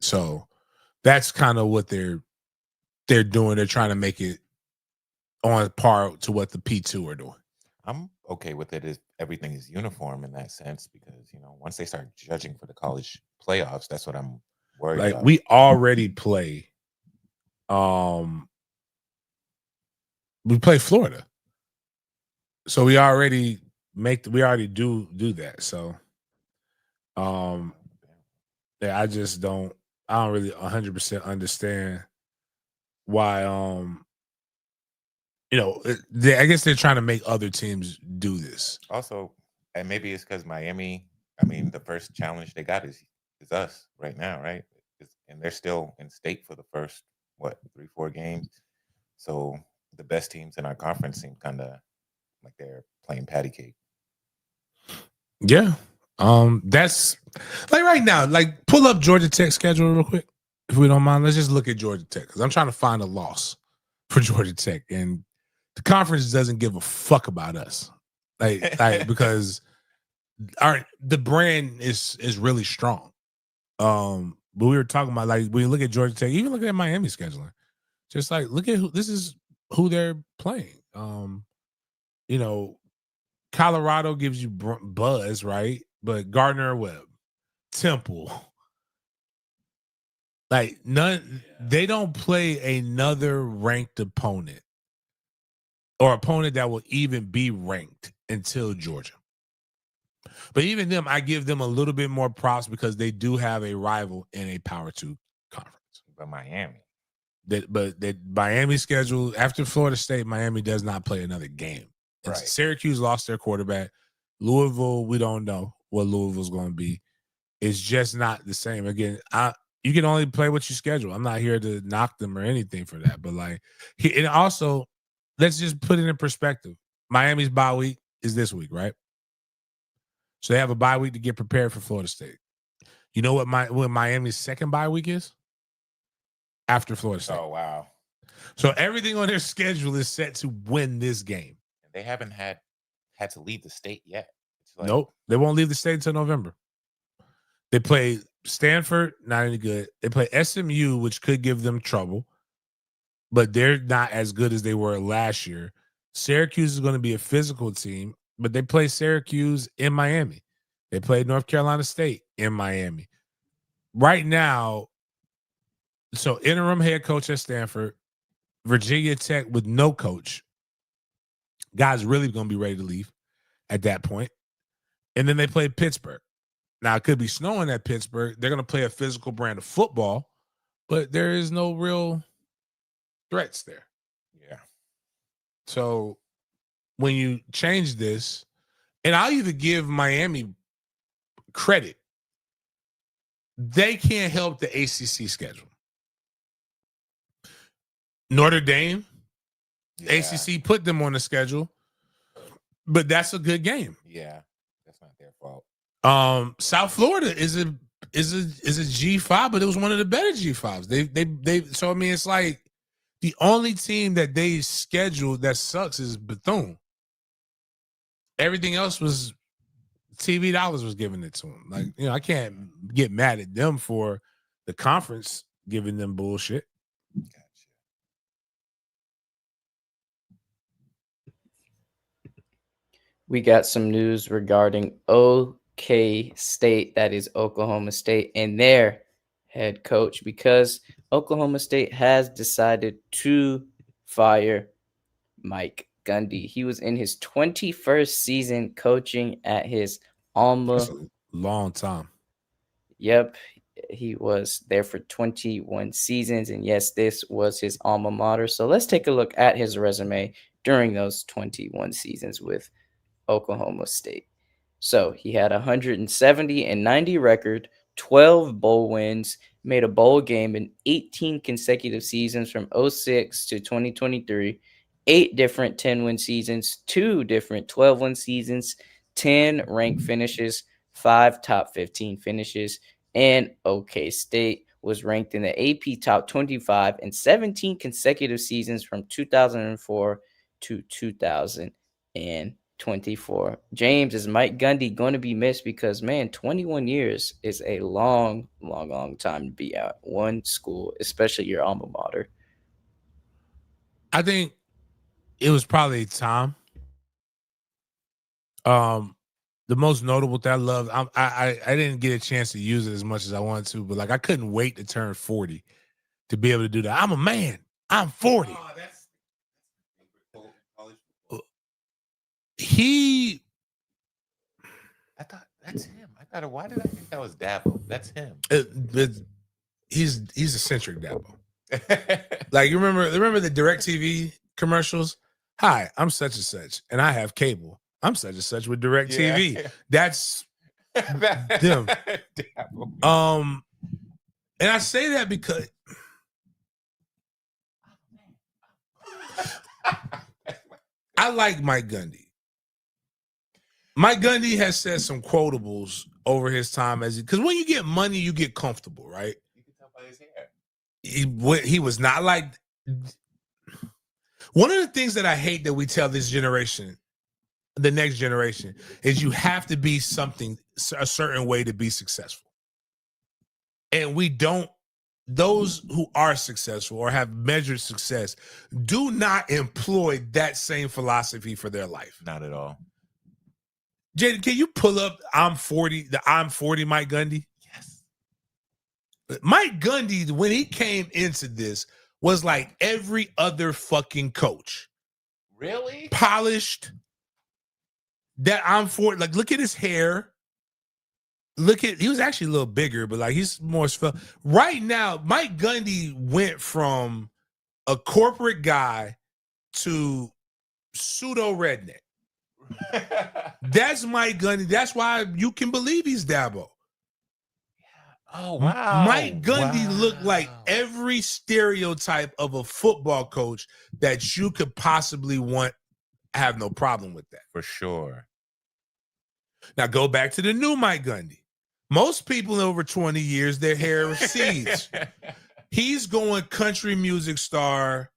So that's kind of what they're doing. They're trying to make it on par to what the P2 are doing. I'm okay with it if everything is uniform in that sense, because once they start judging for the college playoffs, that's what I'm worried about. We already play we play Florida. So we already do that. So yeah, I don't really 100% understand why I guess they're trying to make other teams do this. Also, and maybe it's because Miami, the first challenge they got is us right now, right? And they're still in state for the first 3-4 games. So the best teams in our conference seem kind of like they're playing patty cake. Yeah. That's like right now, like pull up Georgia Tech schedule real quick, if we don't mind. Let's just look at Georgia Tech, because I'm trying to find a loss for Georgia Tech, and the conference doesn't give a fuck about us, like because the brand is really strong. But we were talking about, like, when you look at Georgia Tech, even look at Miami scheduling, just like look at who they're playing. Colorado gives you buzz, right? But Gardner Webb, Temple, Like they don't play another ranked opponent or opponent that will even be ranked until Georgia. But even them, I give them a little bit more props because they do have a rival in a Power 2 conference. But Miami. That Miami schedule after Florida State, Miami does not play another game. Right. Syracuse lost their quarterback. Louisville, we don't know what Louisville's going to be. It's just not the same. Again, you can only play what you schedule. I'm not here to knock them or anything for that. But and also, let's just put it in perspective. Miami's bye week is this week, right? So they have a bye week to get prepared for Florida State. You know what Miami's second bye week is? After Florida State. Oh, wow. So everything on their schedule is set to win this game. They haven't had to leave the state yet. Nope. They won't leave the state until November. They play Stanford, not any good. They play SMU, which could give them trouble, but they're not as good as they were last year. Syracuse is going to be a physical team, but they play Syracuse in Miami. They played North Carolina State in Miami. Right now, so interim head coach at Stanford, Virginia Tech with no coach. Guys really going to be ready to leave at that point. And then they play Pittsburgh. Now, it could be snowing at Pittsburgh. They're going to play a physical brand of football, but there is no real threats there. Yeah. So when you change this, and I'll even give Miami credit, they can't help the ACC schedule. Notre Dame, ACC put them on the schedule, but that's a good game. Yeah, that's not their fault. South Florida is a G5, but it was one of the better G5s. They so I mean it's like the only team that they scheduled that sucks is Bethune. Everything else was TV dollars was giving it to them. Like, you know, I can't get mad at them for the conference giving them bullshit. Gotcha. We got some news regarding OK State, that is Oklahoma State, and their head coach, because Oklahoma State has decided to fire Mike Gundy. He was in his 21st season coaching at his alma. That's a long time. Yep, he was there for 21 seasons, and yes, this was his alma mater. So let's take a look at his resume during those 21 seasons with Oklahoma State. So he had 170-90 record, 12 bowl wins, made a bowl game in 18 consecutive seasons from 06 to 2023, 8 different 10-win seasons, 2 different 12-win seasons, 10 ranked finishes, 5 top 15 finishes, and OK State was ranked in the AP top 25 in 17 consecutive seasons from 2004 to 2024. James, is Mike Gundy going to be missed? Because, man, 21 years is a long, long, long time to be at one school, especially your alma mater. I think it was probably time. The most notable that I love, I didn't get a chance to use it as much as I wanted to, but like I couldn't wait to turn 40 to be able to do that. I'm a man. I'm 40. Oh, that's I thought that's him. Why did I think that was Dabo? That's him. He's eccentric Dabo. Like you remember the DirecTV commercials? Hi, I'm such and such, and I have cable. I'm such and such with DirecTV. Yeah. That's them. And I say that because I like Mike Gundy. Mike Gundy has said some quotables over his time because when you get money, you get comfortable, right? You can tell by his hair. He was not like. One of the things that I hate that we tell this generation, the next generation, is you have to be something a certain way to be successful. And we don't, those who are successful or have measured success do not employ that same philosophy for their life. Not at all. Jaden, can you pull up I'm 40 Mike Gundy? Yes. Mike Gundy, when he came into this, was like every other fucking coach. Really? Polished. That I'm for. Like, look at his hair. He was actually a little bigger, but like he's more svelte. Right now, Mike Gundy went from a corporate guy to pseudo redneck. That's Mike Gundy. That's why you can believe he's Dabo. Oh, wow. Mike Gundy looked like every stereotype of a football coach that you could possibly want. I have no problem with that. For sure. Now go back to the new Mike Gundy. Most people in over 20 years, their hair recedes. He's going country music star.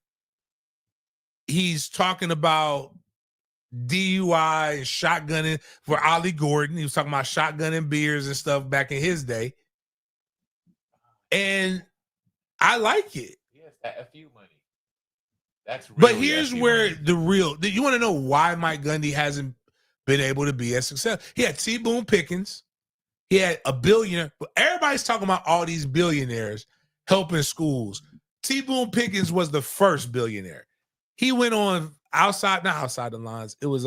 He's talking about DUI and shotgunning for Ollie Gordon. He was talking about shotgunning beers and stuff back in his day. And I like it. Yes, that FU money. That's real. But here's FU where money. you want to know why Mike Gundy hasn't been able to be as successful. He had T. Boone Pickens. He had a billionaire. Everybody's talking about all these billionaires helping schools. T. Boone Pickens was the first billionaire. He went on not outside the lines. It was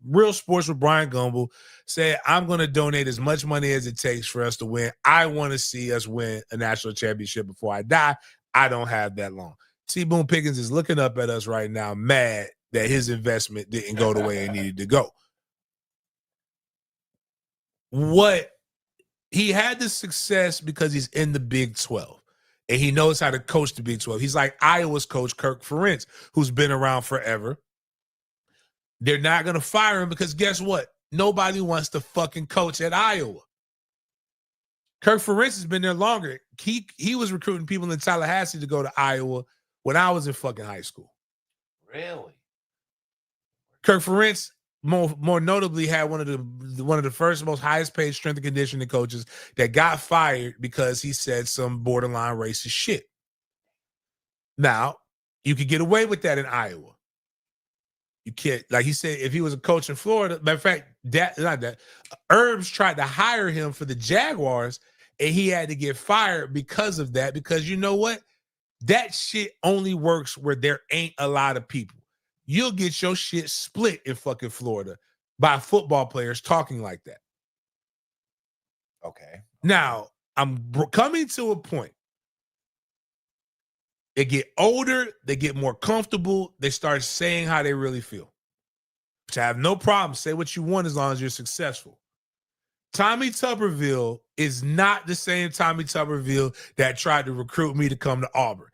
Real Sports with Brian Gumbel, said, I'm going to donate as much money as it takes for us to win. I want to see us win a national championship before I die. I don't have that long. T. Boone Pickens is looking up at us right now, mad that his investment didn't go the way it needed to go. He had the success because he's in the Big 12 and he knows how to coach the Big 12. He's like Iowa's coach, Kirk Ferentz, who's been around forever. They're not going to fire him because guess what? Nobody wants to fucking coach at Iowa. Kirk Ferentz has been there longer. He was recruiting people in Tallahassee to go to Iowa when I was in fucking high school. Really? Kirk Ferentz more notably had one of the first most highest paid strength and conditioning coaches that got fired because he said some borderline racist shit. Now, you could get away with that in Iowa. You can't, like he said, if he was a coach in Florida, matter of fact, Herbs tried to hire him for the Jaguars and he had to get fired because of that, because you know what? That shit only works where there ain't a lot of people. You'll get your shit split in fucking Florida by football players talking like that. Okay. Now, I'm coming to a point. They get older, they get more comfortable, they start saying how they really feel. Which I have no problem. Say what you want as long as you're successful. Tommy Tuberville is not the same Tommy Tuberville that tried to recruit me to come to Auburn.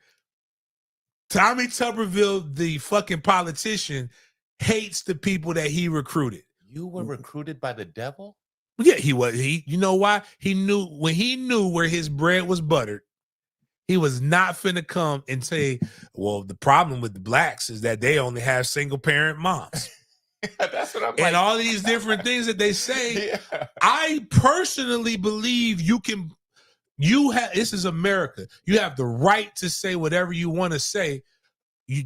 Tommy Tuberville, the fucking politician, hates the people that he recruited. You were recruited by the devil? Yeah, he was. You know why? He knew where his bread was buttered. He was not finna come and say, well, the problem with the blacks is that they only have single parent moms. That's what I'm and all these different things that they say. Yeah. I personally believe this is America. You have the right to say whatever you want to say.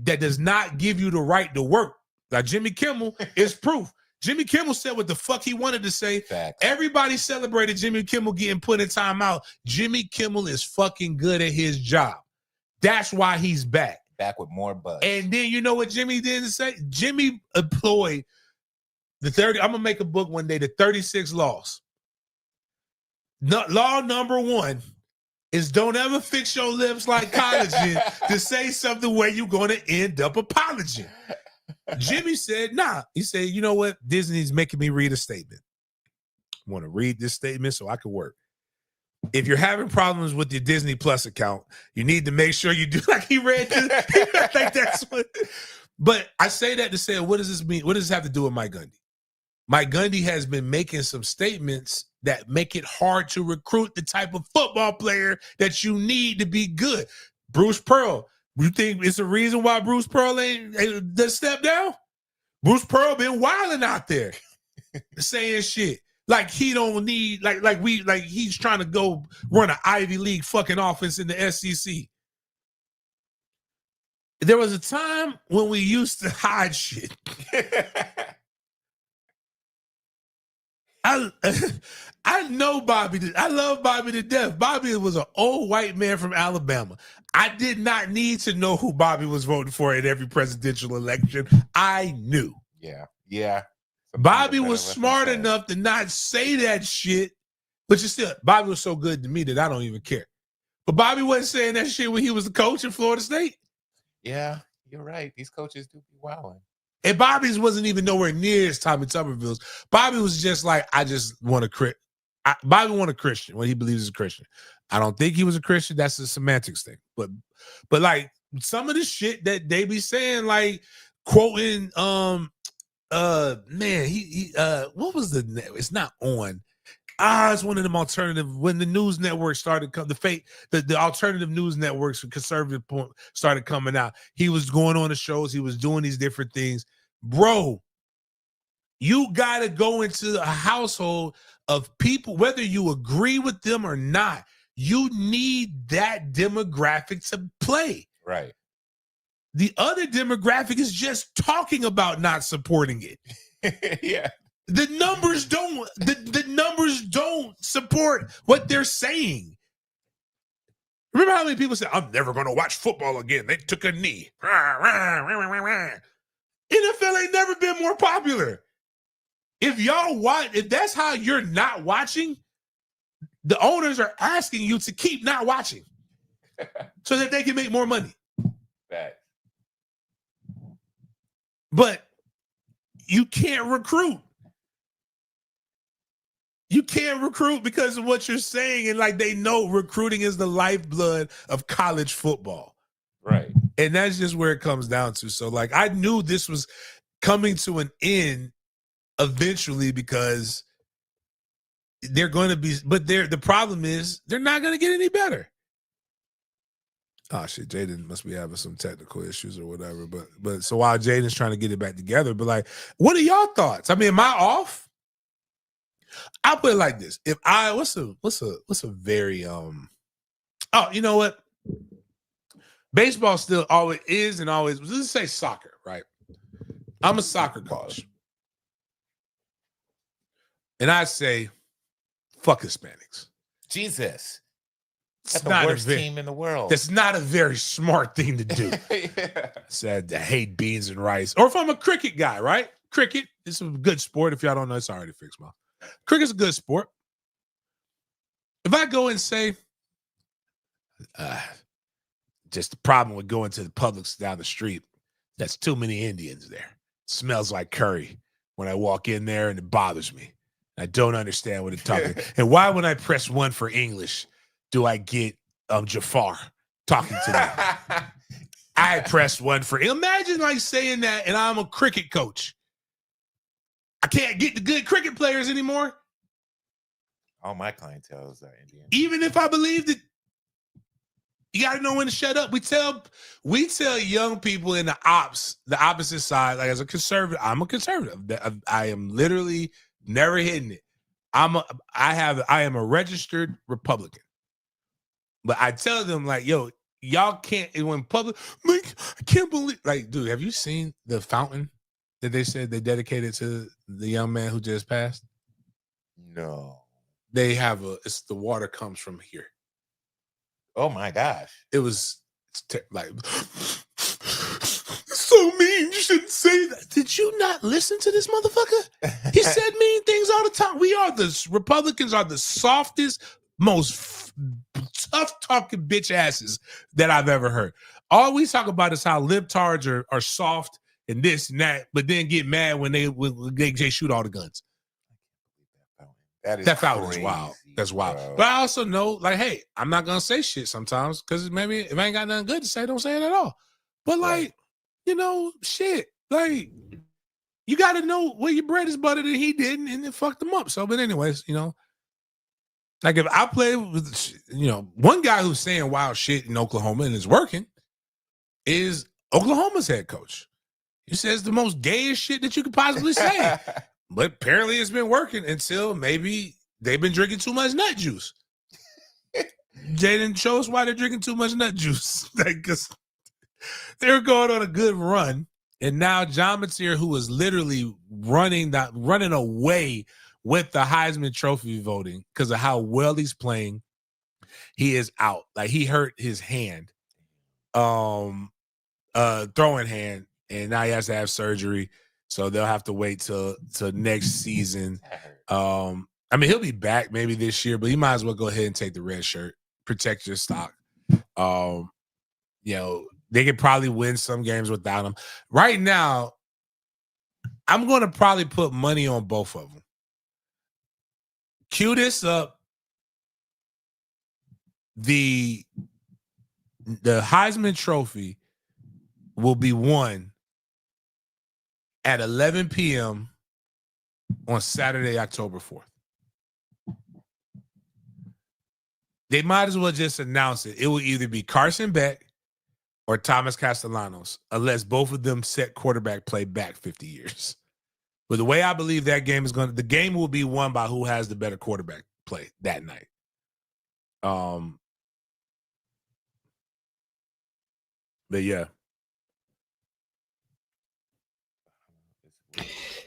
That does not give you the right to work. Like Jimmy Kimmel is proof. Jimmy Kimmel said what the fuck he wanted to say. Facts. Everybody celebrated Jimmy Kimmel getting put in timeout. Jimmy Kimmel is fucking good at his job. That's why he's back. Back with more buzz. And then you know what Jimmy didn't say? Jimmy employed the 30. I'm going to make a book one day, the 36 laws. Law number 1 is don't ever fix your lips like collagen to say something where you're going to end up apologizing. Jimmy said, nah. He said, you know what? Disney's making me read a statement. I want to read this statement so I can work. If you're having problems with your Disney Plus account, you need to make sure you do like he read this. Like that's what. But I say that to say, what does this mean? What does this have to do with Mike Gundy? Mike Gundy has been making some statements that make it hard to recruit the type of football player that you need to be good. Bruce Pearl. You think it's a reason why Bruce Pearl ain't the step down? Bruce Pearl been wilding out there saying shit like he don't need like he's trying to go run an Ivy League fucking offense in the SEC. There was a time when we used to hide shit. I know Bobby. I love Bobby to death. Bobby was an old white man from Alabama. I did not need to know who Bobby was voting for in every presidential election. I knew. Yeah. Bobby was smart enough to not say that shit, but Bobby was so good to me that I don't even care. But Bobby wasn't saying that shit when he was the coach in Florida State. Yeah, you're right. These coaches do be wilding. And Bobby's wasn't even nowhere near as Tommy Tuberville's. Bobby was just like, I just want to Bobby wanted a Christian when he believes he's a Christian. I don't think he was a Christian. That's a semantics thing. But like some of the shit that they be saying, like quoting, man, he what was it's not on. It's one of them alternative, when the news networks started the alternative news networks and conservative point started coming out. He was going on the shows, he was doing these different things. Bro, you gotta go into a household of people, whether you agree with them or not. You need that demographic to play. Right. The other demographic is just talking about not supporting it. Yeah. The numbers don't. The numbers don't support what they're saying. Remember how many people said, "I'm never going to watch football again"? They took a knee. NFL ain't never been more popular. If that's how you're not watching, the owners are asking you to keep not watching, so that they can make more money. Facts. But you can't recruit. You can't recruit because of what you're saying. And like, they know recruiting is the lifeblood of college football. Right. And that's just where it comes down to. So like, I knew this was coming to an end eventually, because they're going to be, but the problem is they're not going to get any better. Oh shit, Jaden must be having some technical issues or whatever. But so while Jaden's trying to get it back together, but like, what are y'all thoughts? I mean, am I off? I'll put it like this. If I what's a very you know what? Baseball still always is and always, let's say soccer, right? I'm a soccer coach. And I say, fuck Hispanics. Jesus. That's the worst team in the world. That's not a very smart thing to do. Yeah. Said I hate beans and rice. Or if I'm a cricket guy, right? Cricket is a good sport. If y'all don't know, it's already fixed, man. Cricket's a good sport. If I go and say, just the problem with going to the Publix down the street, that's too many Indians there. Smells like curry when I walk in there, and it bothers me. I don't understand what it's talking. And why, when I press 1 for English, do I get Jafar talking to me? I pressed 1 for. Imagine like saying that, and I'm a cricket coach. I can't get the good cricket players anymore. All my clientele is Indian. Even if I believed it, you got to know when to shut up. We tell young people in the opposite side, like as a conservative, I'm a conservative. I am literally never hitting it. I am a registered Republican. But I tell them, like, yo, y'all can't, when public, like, I can't believe, like, dude, have you seen the fountain that they said they dedicated to the young man who just passed? No. They have it's the water comes from here. Oh my gosh. It's like, so mean. You shouldn't say that. Did you not listen to this motherfucker? He said mean things all the time. Republicans are the softest, most tough talking bitch asses that I've ever heard. All we talk about is how libtards are soft and this and that, but then get mad when they shoot all the guns. That fountain is wild. That's wild. Bro. But I also know, like, hey, I'm not gonna say shit sometimes because maybe if I ain't got nothing good to say, don't say it at all. But like, you know, shit, like, you got to know where your bread is buttered, and he didn't, and it fucked him up. So, but anyways, you know, like if I play with, you know, one guy who's saying wild shit in Oklahoma and is working is Oklahoma's head coach. He says the most gayest shit that you could possibly say. But apparently it's been working until maybe they've been drinking too much nut juice. Jaden, show us why they're drinking too much nut juice. Because they're going on a good run. And now John Mateer, who was literally running away with the Heisman Trophy voting, because of how well he's playing, he is out. Like, he hurt his hand, throwing hand, and now he has to have surgery. So they'll have to wait till next season. I mean, he'll be back maybe this year, but he might as well go ahead and take the red shirt, protect your stock. You know, they could probably win some games without him. Right now, I'm going to probably put money on both of them. Cue this up. The Heisman Trophy will be won at 11 p.m. on Saturday, October 4th. They might as well just announce it. It will either be Carson Beck or Thomas Castellanos, unless both of them set quarterback play back 50 years. But the way I believe that game is the game will be won by who has the better quarterback play that night. But yeah.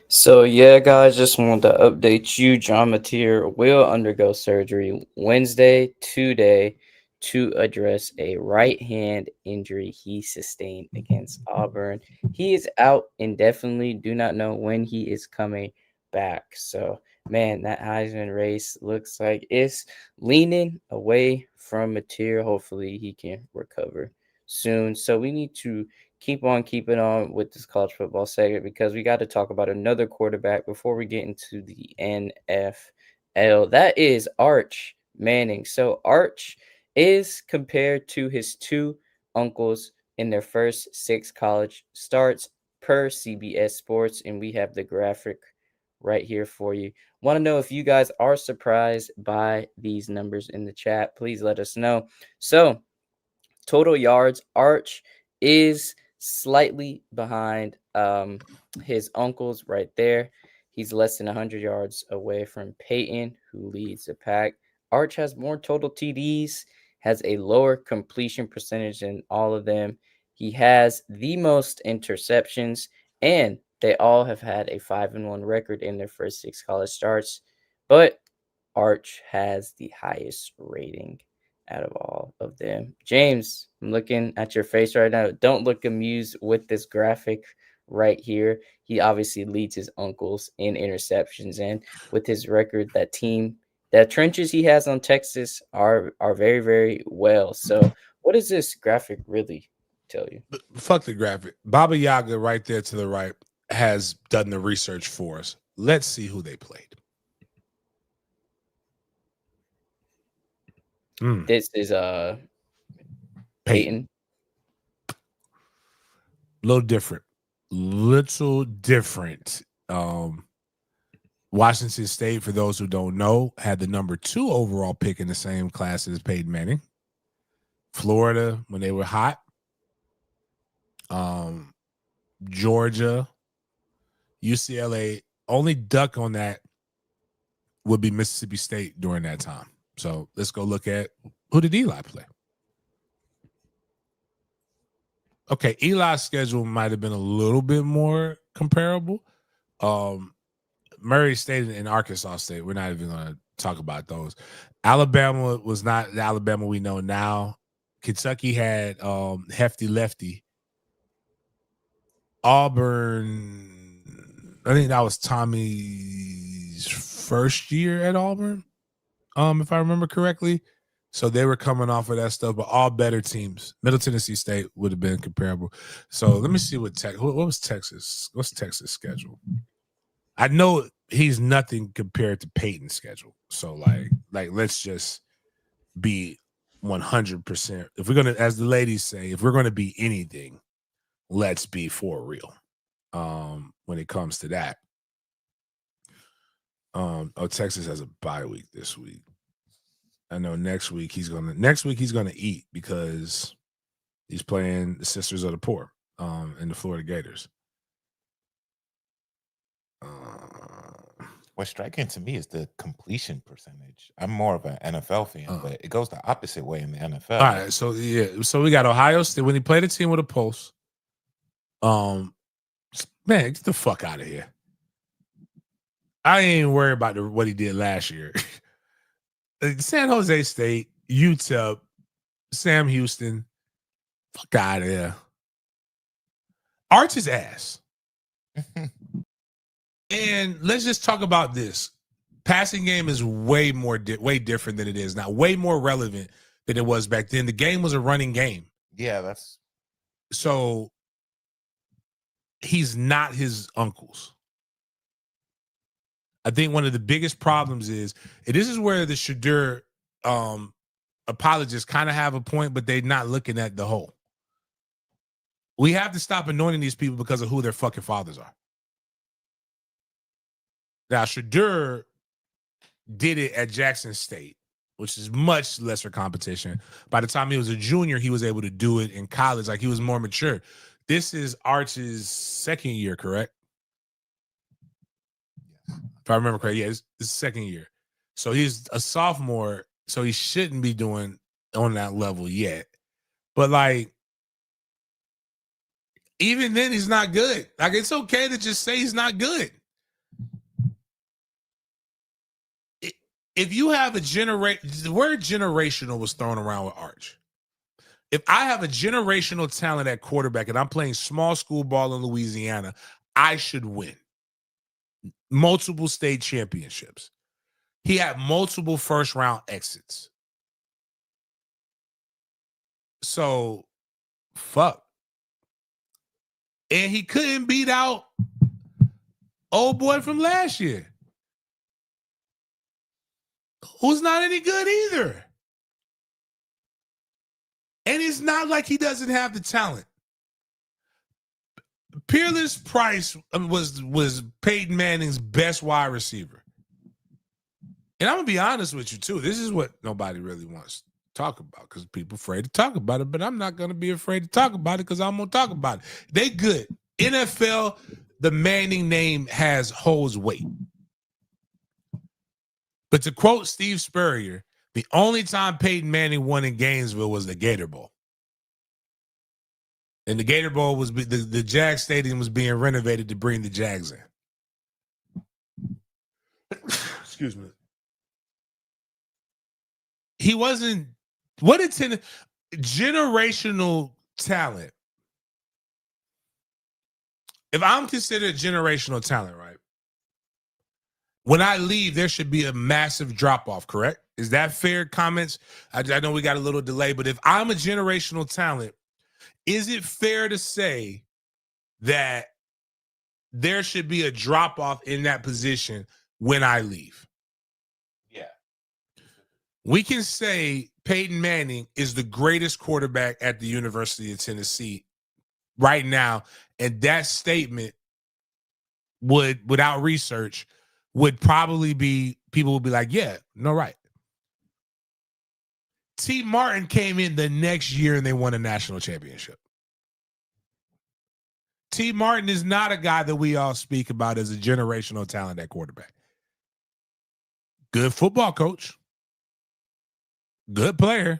So yeah, guys, just wanted to update you. John Mateer will undergo surgery Wednesday today to address a right hand injury he sustained against Auburn. He is out indefinitely. Do not know when he is coming back. So man, that Heisman race looks like it's leaning away from Mateer. Hopefully he can recover soon. So we need to keep on keeping on with this college football segment because we got to talk about another quarterback before we get into the NFL. That is Arch Manning. So Arch is compared to his two uncles in their first 6 college starts per CBS Sports, and we have the graphic right here for you. Want to know if you guys are surprised by these numbers in the chat? Please let us know. So total yards, Arch is slightly behind his uncles right there. He's less than 100 yards away from Peyton, who leads the pack. Arch has more total TDs, has a lower completion percentage than all of them. He has the most interceptions, and they all have had a 5-1 record in their first 6 college starts. But Arch has the highest rating out of all of them. James, I'm looking at your face right now. Don't look amused with this graphic right here. He obviously leads his uncles in interceptions, and with his record, that trenches he has on Texas are very, very well. So what does this graphic really tell you? Fuck the graphic. Baba Yaga right there to the right has done the research for us. Let's see who they played. This is Peyton. Little different. Washington State, for those who don't know, had the number 2 overall pick in the same class as Peyton Manning. Florida, when they were hot. Georgia, UCLA. Only duck on that would be Mississippi State during that time. So let's go look at who did Eli play. Okay, Eli's schedule might have been a little bit more comparable. Murray State and Arkansas State, we're not even going to talk about those. Alabama was not the Alabama we know now. Kentucky had Hefty Lefty. Auburn, I think that was Tommy's first year at Auburn, if I remember correctly. So they were coming off of that stuff, but all better teams. Middle Tennessee State would have been comparable. So let me see what was Texas? What's Texas' schedule? I know he's nothing compared to Peyton's schedule. So like let's just be 100%. If we're gonna, as the ladies say, if we're gonna be anything, let's be for real. When it comes to that. Texas has a bye week this week. I know next week he's gonna eat because he's playing the Sisters of the Poor in the Florida Gators. What's striking to me is the completion percentage. I'm more of an NFL fan, but it goes the opposite way in the NFL. All right, so so we got Ohio State when he played a team with a pulse. Man, get the fuck out of here. I ain't worried about what he did last year. San Jose State, UTEP, Sam Houston, fuck out of there. Arch his ass. And let's just talk about this. Passing game is way different than it is now. Way more relevant than it was back then. The game was a running game. Yeah, that's so. He's not his uncles. I think one of the biggest problems is, and this is where the Shadur apologists kind of have a point, but they're not looking at the whole. We have to stop anointing these people because of who their fucking fathers are. Now, Shadur did it at Jackson State, which is much lesser competition. By the time he was a junior, he was able to do it in college. Like, he was more mature. This is Arch's second year, correct? If I remember correctly, yeah, it's second year. So he's a sophomore, so he shouldn't be doing on that level yet. But, like, even then, he's not good. Like, it's okay to just say he's not good. If you have a the word generational was thrown around with Arch. If I have a generational talent at quarterback and I'm playing small school ball in Louisiana, I should win. Multiple state championships. He had multiple first round exits. So, fuck. And he couldn't beat out old boy from last year, who's not any good either. And it's not like he doesn't have the talent. Peerless Price was Peyton Manning's best wide receiver. And I'm going to be honest with you, too. This is what nobody really wants to talk about because people are afraid to talk about it, but I'm not going to be afraid to talk about it because I'm going to talk about it. They good. NFL, the Manning name holds weight. But to quote Steve Spurrier, the only time Peyton Manning won in Gainesville was the Gator Bowl. And the Gator Bowl was the Jag Stadium was being renovated to bring the Jags in. Excuse me. He wasn't generational talent. If I'm considered generational talent, right? When I leave, there should be a massive drop-off, correct? Is that fair comments? I know we got a little delay, but if I'm a generational talent, is it fair to say that there should be a drop-off in that position when I leave? Yeah. We can say Peyton Manning is the greatest quarterback at the University of Tennessee right now, and that statement would, without research, would probably be, people would be like, yeah, no, right. T. Martin came in the next year and they won a national championship. T. Martin is not a guy that we all speak about as a generational talent at quarterback. Good football coach. Good player.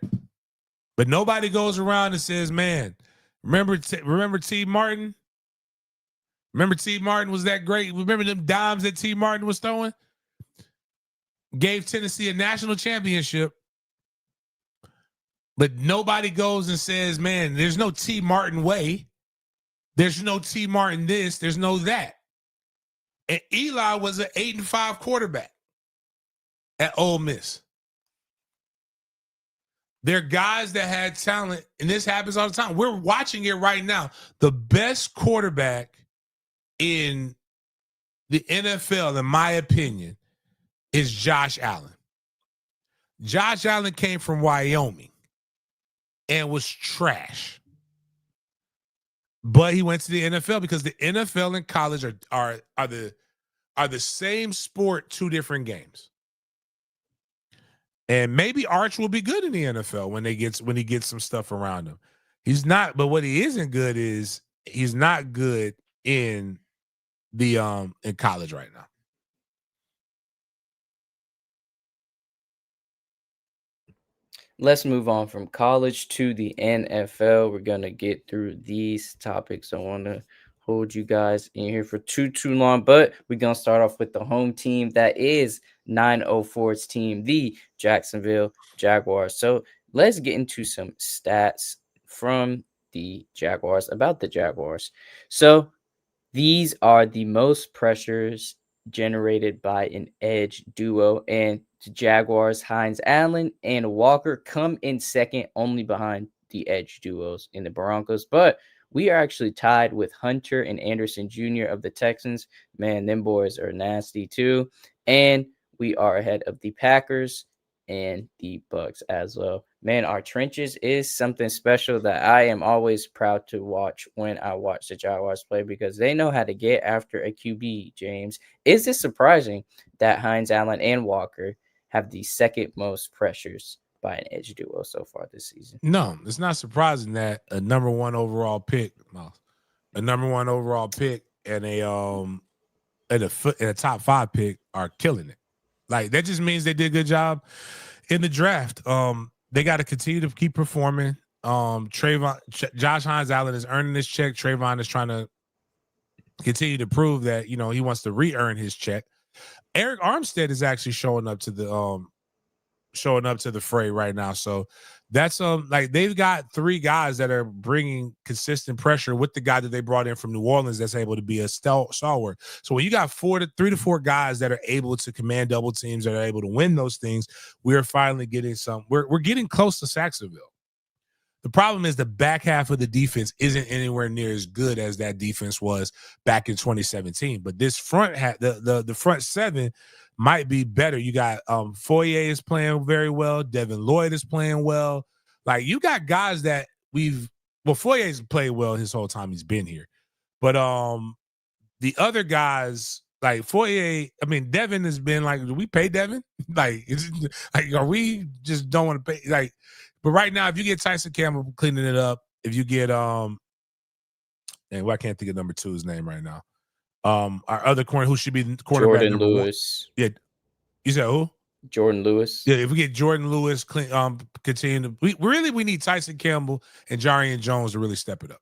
But nobody goes around and says, man, remember T. Martin? Remember T. Martin was that great? Remember them dimes that T. Martin was throwing? Gave Tennessee a national championship. But nobody goes and says, man, there's no T. Martin way. There's no T. Martin this. There's no that. And Eli was an 8-5 quarterback at Ole Miss. They're guys that had talent, and this happens all the time. We're watching it right now. The best quarterback in the NFL, in my opinion, is Josh Allen. Josh Allen came from Wyoming and was trash. But he went to the NFL because the NFL and college are the same sport, two different games. And maybe Arch will be good in the NFL when he gets some stuff around him. He's not, but what he isn't good is he's not good in the in college right now. Let's move on from college to the NFL. We're gonna get through these topics. I want to hold you guys in here for too long, but we're gonna start off with the home team that is 904's team, the Jacksonville Jaguars. So let's get into some stats from the Jaguars about the Jaguars. So these are the most pressures generated by an edge duo, and the Jaguars, Hines Allen and Walker, come in second, only behind the edge duos in the Broncos. But we are actually tied with Hunter and Anderson Jr. of the Texans. Man, them boys are nasty too. And we are ahead of the Packers and the Bucks as well. Man, our trenches is something special that I am always proud to watch when I watch the Jaguars play, because they know how to get after a QB, James. Is it surprising that Hines Allen and Walker have the second most pressures by an edge duo so far this season? No, it's not surprising that a number one overall pick and a top 5 pick are killing it. Like, that just means they did a good job in the draft. They got to continue to keep performing. Josh Hines Allen is earning this check. Trayvon is trying to continue to prove that, he wants to re-earn his check. Eric Armstead is actually showing up to the fray right now. So that's like, they've got 3 guys that are bringing consistent pressure with the guy that they brought in from New Orleans that's able to be a stalwart. So when you got 3 to 4 guys that are able to command double teams, that are able to win those things, we're finally getting we're getting close to Saxonville. The problem is the back half of the defense isn't anywhere near as good as that defense was back in 2017. But this the front 7 might be better. You got Foyer is playing very well. Devin Lloyd is playing well. Like, you got guys that Foyer's played well his whole time he's been here. But the other guys, like Foyer, Devin has been like, do we pay Devin? Are we just don't want to pay? Like, but right now, if you get Tyson Campbell cleaning it up, if you get I can't think of number 2's name right now. Our other corner, who should be quarterback Jordan number Lewis. 1. Yeah, you said who? Jordan Lewis. Yeah, if we get Jordan Lewis, continue to, we need Tyson Campbell and Jarian Jones to really step it up.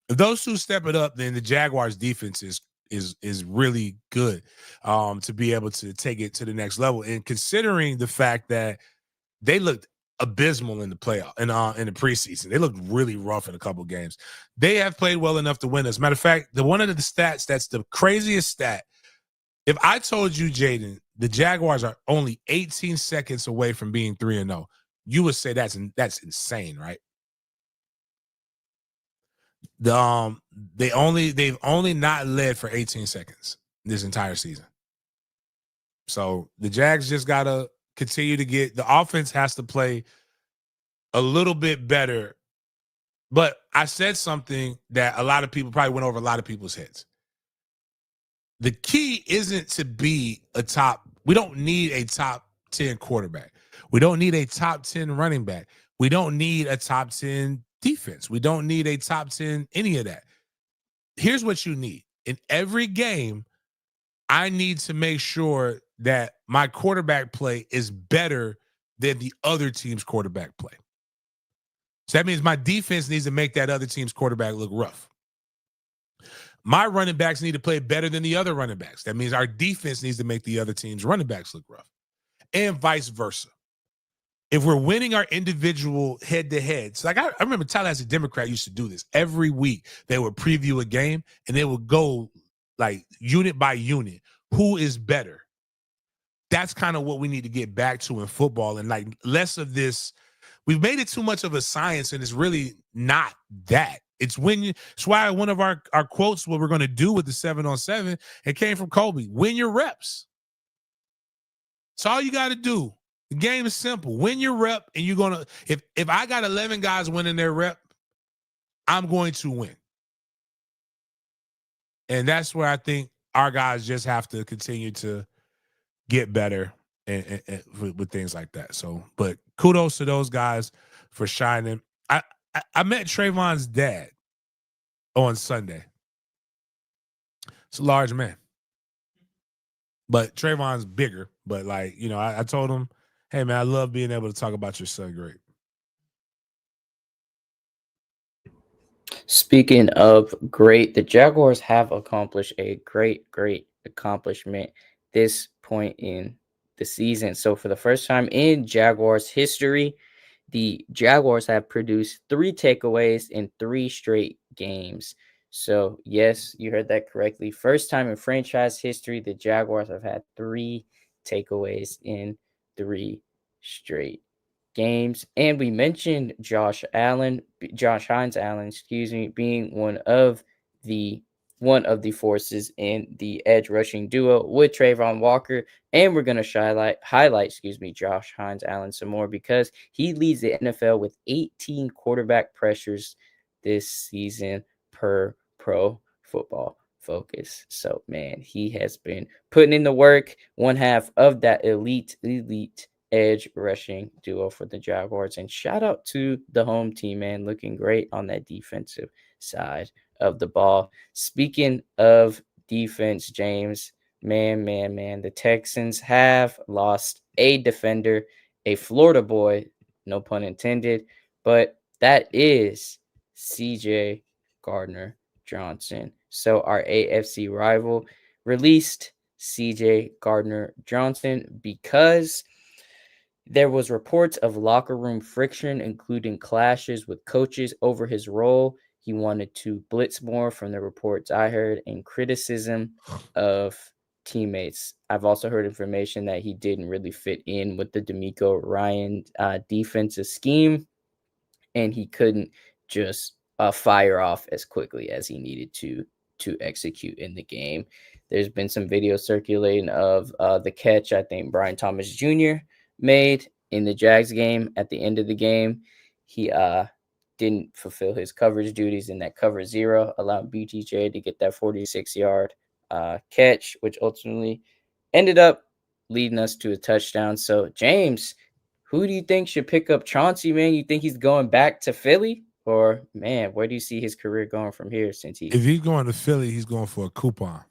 If those 2 step it up, then the Jaguars defense is really good to be able to take it to the next level. And considering the fact that they looked abysmal in the playoff and in the preseason, they looked really rough in a couple games. They have played well enough to win us. Matter of fact, one of the stats that's the craziest stat. If I told you, Jaden, the Jaguars are only 18 seconds away from being 3-0, you would say that's insane, right? They've only not led for 18 seconds this entire season. So the Jags just gotta continue to the offense has to play a little bit better. But I said something that a lot of people probably went over a lot of people's heads. The key isn't to be we don't need a top 10 quarterback. We don't need a top 10 running back. We don't need a top 10 defense. We don't need a top 10, any of that. Here's what you need. In every game, I need to make sure that my quarterback play is better than the other team's quarterback play. So that means my defense needs to make that other team's quarterback look rough. My running backs need to play better than the other running backs. That means our defense needs to make the other team's running backs look rough, and vice versa. If we're winning our individual head-to-heads, like I remember Tallahassee Democrat used to do this. Every week they would preview a game, and they would go like unit by unit. Who is better? That's kind of what we need to get back to in football, and like less of this. We've made it too much of a science, and it's really not that. It's why one of our quotes, what we're going to do with the 7-on-7, it came from Kobe. Win your reps. It's all you got to do. The game is simple. Win your rep, and you're going to, if I got 11 guys winning their rep, I'm going to win. And that's where I think our guys just have to continue to get better and with things like that. So, but kudos to those guys for shining. I met Trayvon's dad on Sunday. It's a large man. But Trayvon's bigger. But like, I told him, hey man, I love being able to talk about your son great. Speaking of great, the Jaguars have accomplished a great accomplishment this point in the season. So, for the first time in Jaguars history, the Jaguars have produced 3 takeaways in 3 straight games. So, yes, you heard that correctly. First time in franchise history, the Jaguars have had 3 takeaways in 3 straight games. And we mentioned Josh Hines Allen, excuse me, being the one of the forces in the edge rushing duo with Trayvon Walker. And we're going to highlight, Josh Hines Allen some more because he leads the NFL with 18 quarterback pressures this season per Pro Football Focus. So, man, he has been putting in the work, one half of that elite edge rushing duo for the Jaguars. And shout out to the home team, man, looking great on that defensive side of the ball. Speaking of defense, James, man, the Texans have lost a defender, a Florida boy, no pun intended, but that is CJ Gardner Johnson. So our AFC rival released CJ Gardner Johnson because there was reports of locker room friction, including clashes with coaches over his role. He wanted to blitz more from the reports I heard, and criticism of teammates. I've also heard information that he didn't really fit in with the D'Amico Ryan defensive scheme, and he couldn't just fire off as quickly as he needed to execute in the game. There's been some video circulating of the catch I think Brian Thomas Jr. made in the Jags game at the end of the game. He didn't fulfill his coverage duties in that cover 0, allowing BTJ to get that 46-yard catch, which ultimately ended up leading us to a touchdown. So, James, who do you think should pick up Chauncey, man? You think he's going back to Philly? Or, man, where do you see his career going from here since If he's going to Philly, he's going for a coupon.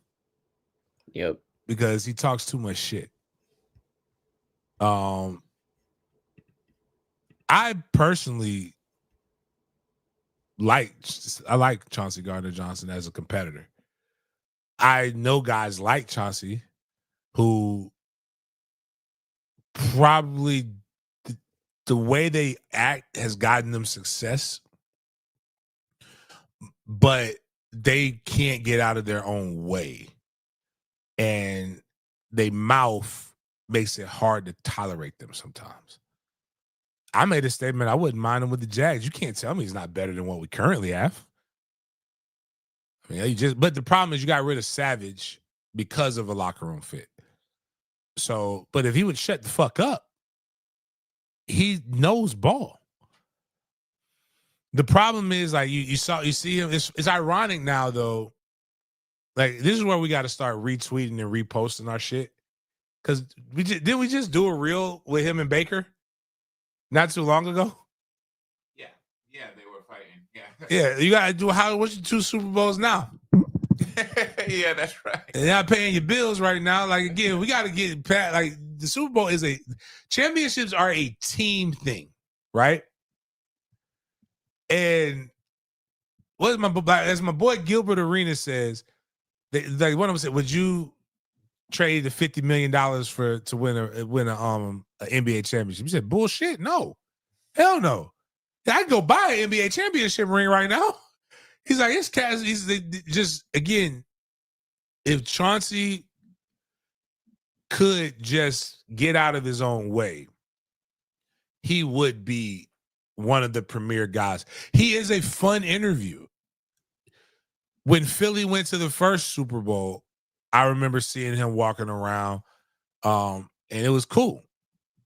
Yep. Because he talks too much shit. I personally like Chauncey Gardner Johnson as a competitor. I know guys like Chauncey who probably the way they act has gotten them success, but they can't get out of their own way. And they mouth makes it hard to tolerate them sometimes. I made a statement I wouldn't mind him with the Jags. You can't tell me he's not better than what we currently have. I mean, but the problem is you got rid of Savage because of a locker room fit. So, but if he would shut the fuck up, he knows ball. The problem is like you see him. It's ironic now though. Like this is where we got to start retweeting and reposting our shit. Because didn't we just do a reel with him and Baker not too long ago? Yeah, they were fighting. Yeah, you got to do what's your 2 Super Bowls now? Yeah, that's right. And you're not paying your bills right now. Like again, we got to get past. Like the Super Bowl championships are a team thing, right? And as my boy Gilbert Arenas says, like one of them said, would you trade the $50 million to win a NBA championship? He said, bullshit, no, hell no. I can go buy an NBA championship ring right now. He's like, it's cash. He's just again, if Chauncey could just get out of his own way, he would be one of the premier guys. He is a fun interview. When Philly went to the first Super Bowl, I remember seeing him walking around, and it was cool.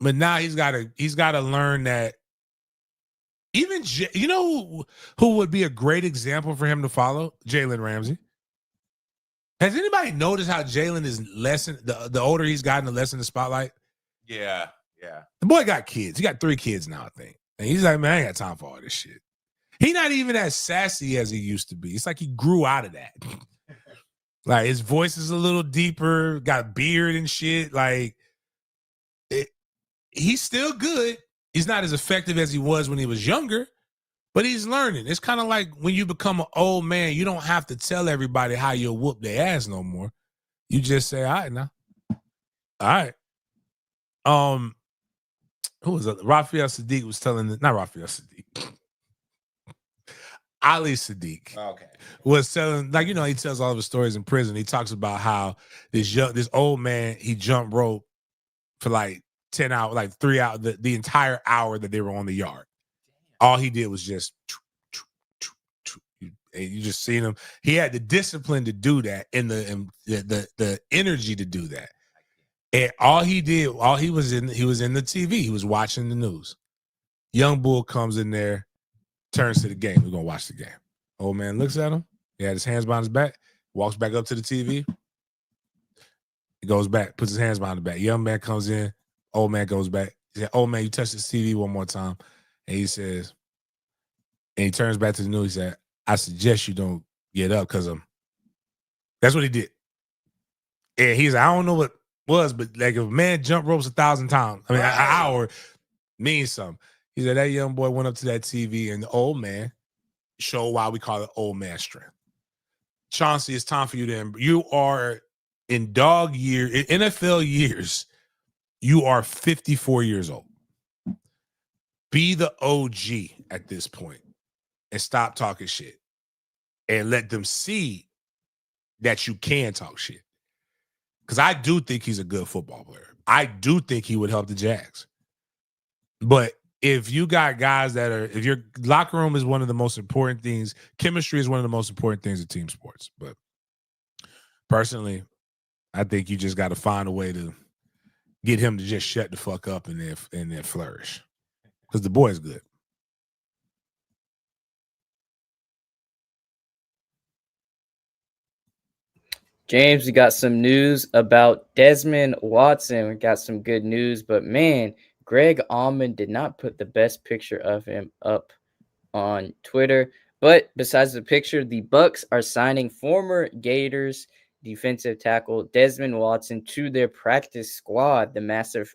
But now he's got to learn that. Even you know who would be a great example for him to follow? Jalen Ramsey. Has anybody noticed how Jalen is the older he's gotten, the less in the spotlight? Yeah. The boy got kids. He got 3 kids now, I think. And he's like, man, I ain't got time for all this shit. He's not even as sassy as he used to be. It's like he grew out of that. Like his voice is a little deeper, got a beard and shit. Like he's still good. He's not as effective as he was when he was younger, But he's learning. It's kind of like when you become an old man, you don't have to tell everybody how you'll whoop their ass no more. You just say, all right, now. All right. Who was it? Raphael Sadiq was telling not Raphael Sadiq. Ali Sadiq Okay. was telling, like, he tells all of his stories in prison. He talks about how this old man, he jumped rope for like 10 hours, like 3 hours, the entire hour that they were on the yard. All he did was just and you just seen him. He had the discipline to do that and the energy to do that. And he was in the TV. He was watching the news. Young Bull comes in there, turns to the game. We're gonna watch the game. Old man looks at him. He had his hands behind his back, walks back up to the TV. He goes back, puts his hands behind the back. Young man comes in, old man goes back. He said, "Old man, you touch this TV one more time." And he says, and he turns back to the news. He said, "I suggest you don't get up because that's what he did." And he's like, I don't know what was, but like if a man jump ropes 1,000 times, I mean, an hour means something. He said that young boy went up to that TV and the old man showed why we call it old man strength. Chauncey, it's time for you to, you are in NFL years, you are 54 years old. Be the OG at this point and stop talking shit and let them see that you can talk shit. Because I do think he's a good football player. I do think he would help the Jags. But if you got guys if your locker room is one of the most important things, chemistry is one of the most important things in team sports. But personally, I think you just got to find a way to get him to just shut the fuck up and then flourish. Because the boy is good. James, we got some news about Desmond Watson. We got some good news, but man, Greg Allman did not put the best picture of him up on Twitter. But besides the picture, the Bucks are signing former Gators defensive tackle Desmond Watson to their practice squad. The massive,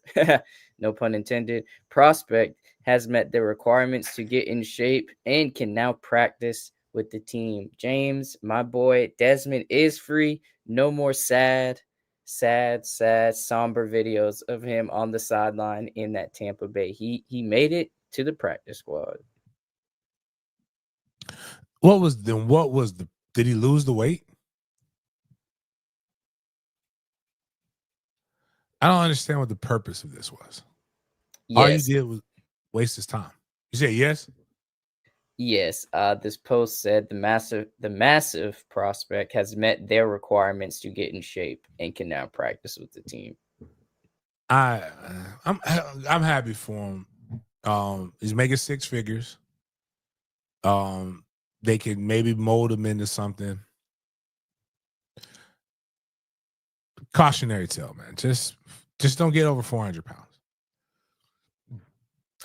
no pun intended, prospect has met the requirements to get in shape and can now practice with the team. James, my boy, Desmond is free. No more sad, somber videos of him on the sideline in that Tampa Bay. He made it to the practice squad. Did he lose the weight? I don't understand what the purpose of this was. Yes. All you did was waste his time. You said yes? Yes. This post said the massive prospect has met their requirements to get in shape and can now practice with the team. I'm happy for him. He's making six figures. They can maybe mold him into something. Cautionary tale, man. Just don't get over 400 pounds.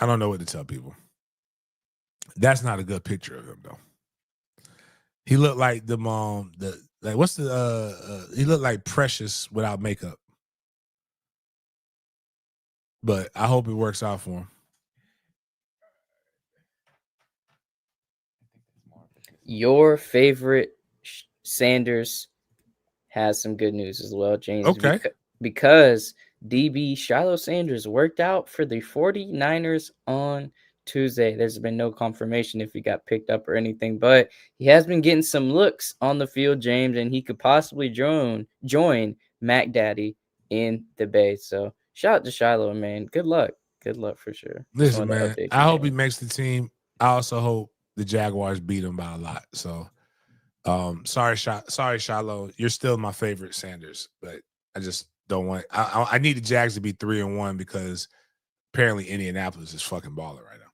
I don't know what to tell people. That's not a good picture of him, though. He looked like he looked like Precious without makeup. But I hope it works out for him. Your favorite Sanders has some good news as well, James. Okay. Because DB Shiloh Sanders worked out for the 49ers on Tuesday. There's been no confirmation if he got picked up or anything, but he has been getting some looks on the field, James, and he could possibly join Mac Daddy in the Bay. So shout out to Shiloh, man. Good luck. Good luck for sure. Listen, man, I hope he makes the team. I also hope the Jaguars beat him by a lot. So sorry, Shiloh. You're still my favorite Sanders, but I just don't want I need the Jags to be 3-1 because apparently Indianapolis is fucking balling right now.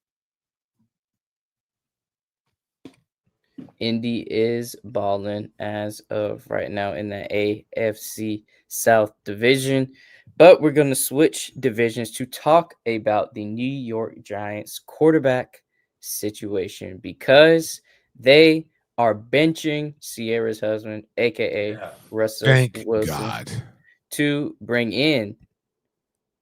Indy is balling as of right now in the AFC South division. But we're going to switch divisions to talk about the New York Giants quarterback situation because they are benching Sierra's husband, a.k.a. Russell Thank Wilson, God, to bring in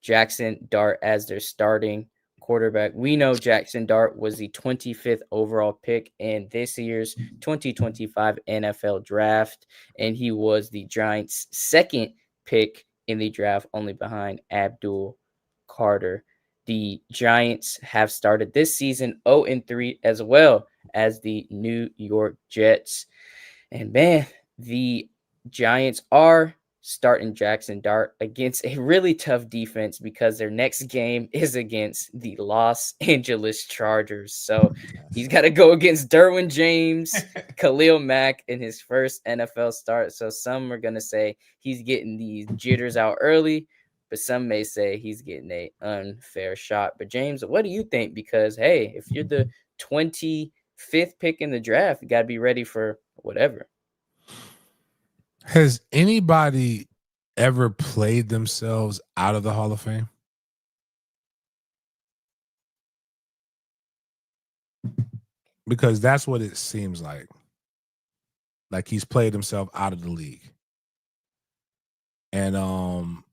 Jackson Dart as their starting quarterback. We know Jackson Dart was the 25th overall pick in this year's 2025 NFL draft, and he was the Giants' second pick in the draft, only behind Abdul Carter. The Giants have started this season 0-3 as well as the New York Jets. And man, the Giants are starting Jackson Dart against a really tough defense because their next game is against the Los Angeles Chargers. So he's got to go against Derwin James, Khalil Mack in his first NFL start. So some are going to say he's getting these jitters out early, but some may say he's getting an unfair shot. But James, what do you think? Because, hey, if you're the 25th pick in the draft, you got to be ready for whatever. Has anybody ever played themselves out of the Hall of Fame? Because that's what it seems like. Like he's played himself out of the league. And I'm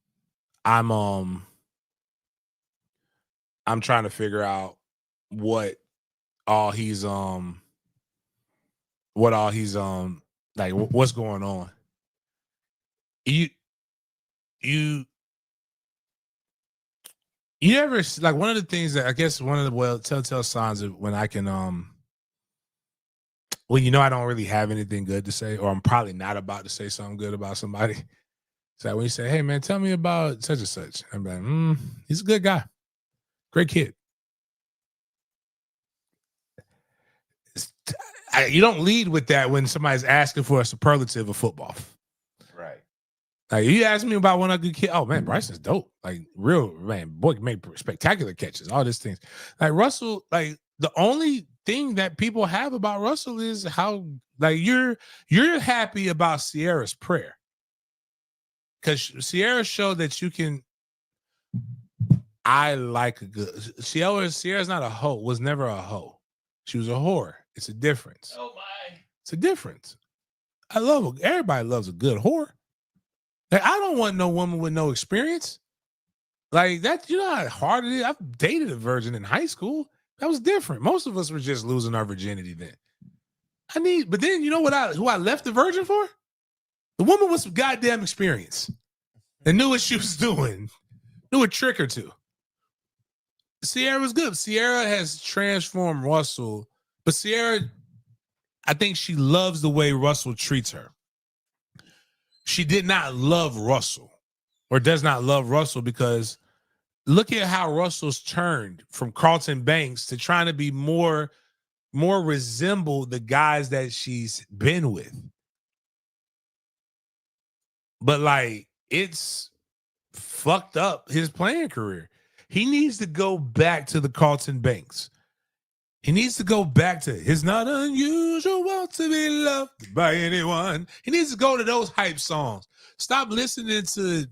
trying to figure out what all he's like what's going on. You ever, like, one of the things that I guess one of the telltale signs of when I can I don't really have anything good to say, or I'm probably not about to say something good about somebody. So when you say, "Hey man, tell me about such and such," I'm like, he's a good guy, great kid. You don't lead with that when somebody's asking for a superlative of football. Right. Like, you ask me about one of the good kid. Oh man, Bryson's dope. Like, real man, boy, made spectacular catches. All these things. Like Russell, like the only thing that people have about Russell is how, like, you're happy about Sierra's prayer, because Sierra showed that you can. I like a good Sierra's not a hoe. Was never a hoe. She was a whore. It's a difference. Oh my! It's a difference. I love. Everybody loves a good whore. Like, I don't want no woman with no experience. Like that, you know how hard it is. I've dated a virgin in high school. That was different. Most of us were just losing our virginity then. But then you know who I left the virgin for? The woman with some goddamn experience and knew what she was doing, knew a trick or two. Sierra was good. Sierra has transformed Russell, but Sierra, I think she loves the way Russell treats her. She did not love Russell, or does not love Russell, because look at how Russell's turned from Carlton Banks to trying to be more resemble the guys that she's been with. But like, it's fucked up his playing career. He needs to go back to the Carlton Banks. He needs to go back to "It's not unusual to be loved by anyone." He needs to go to those hype songs. Stop listening to,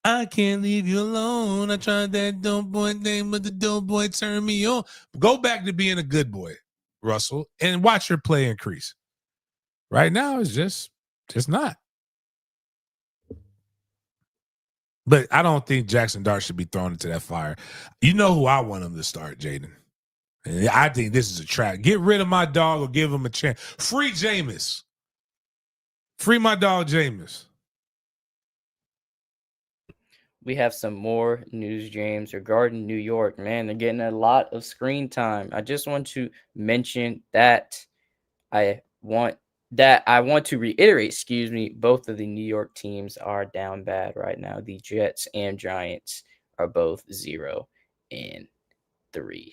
"I can't leave you alone. I tried that dope boy thing, but the dope boy turned me on." Go back to being a good boy, Russell, and watch your play increase. Right now, it's just not. But I don't think Jackson Dart should be thrown into that fire. You know who I want him to start, Jaden? I think this is a trap. Get rid of my dog or give him a chance. Free Jameis. Free my dog, Jameis. We have some more news, James, regarding New York. Man, they're getting a lot of screen time. I just want to mention that I want to reiterate, both of the New York teams are down bad right now. The Jets and Giants are both 0-3.